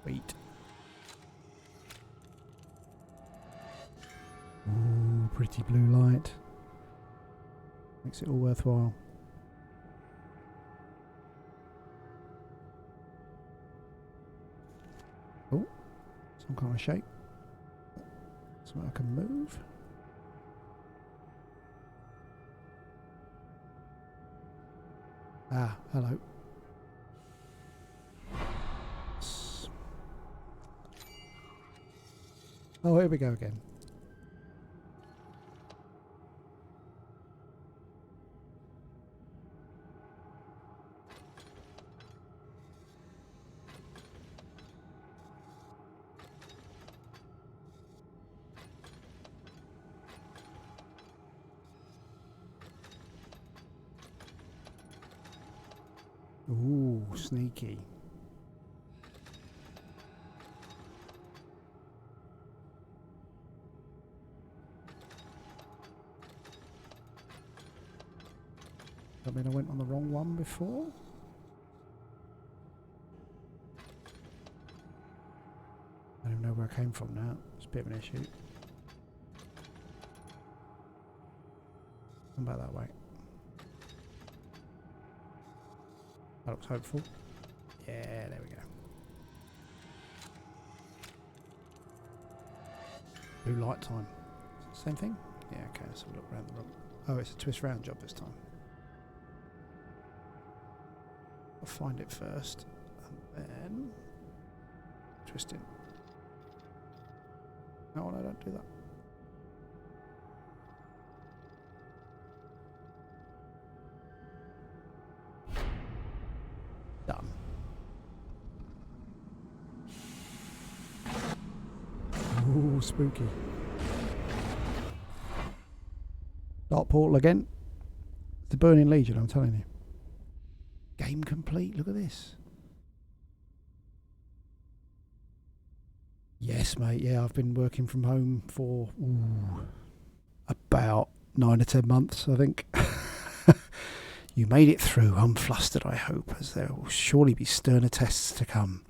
Wait. Ooh, pretty blue light. Makes it all worthwhile. Oh, some kind of shape. Something I can move. Ah, hello. Oh, here we go again. Ooh, sneaky. I mean, I went on the wrong one before. I don't even know where I came from now. It's a bit of an issue. Come back that way. That looks hopeful. Yeah, there we go. Blue light time. Same thing? Yeah, okay, let's have a look around the room. Oh, it's a twist round job this time. I'll find it first, and then twist in. No, I don't do that. Done. Ooh, spooky. Dark portal again. The Burning Legion, I'm telling you. Game complete, look at this. Yes, mate, yeah, I've been working from home for about 9 or 10 months, I think. You made it through, unflustered, I hope, as there will surely be sterner tests to come.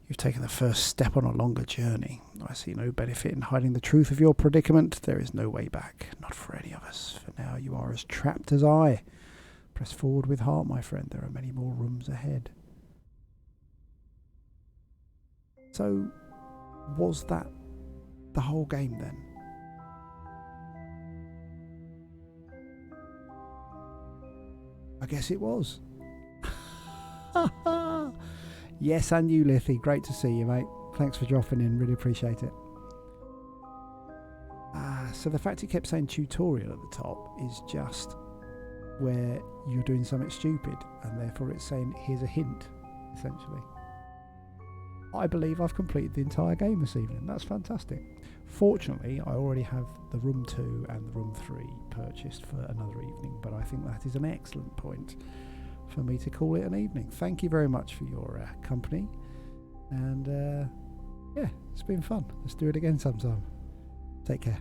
You've taken the first step on a longer journey. I see no benefit in hiding the truth of your predicament. There is no way back, not for any of us. For now, you are as trapped as I. Press forward with heart, my friend. There are many more rooms ahead. So, was that the whole game then? I guess it was. Yes, and you, Lithy. Great to see you, mate. Thanks for dropping in. Really appreciate it. So the fact it kept saying tutorial at the top is just where you're doing something stupid, and therefore it's saying here's a hint, essentially. I believe I've completed the entire game this evening. That's fantastic. Fortunately, I already have the room 2 and the room 3 purchased for another evening, but I think that is an excellent point for me to call it an evening. Thank you very much for your company, and yeah, it's been fun. Let's do it again sometime. Take care.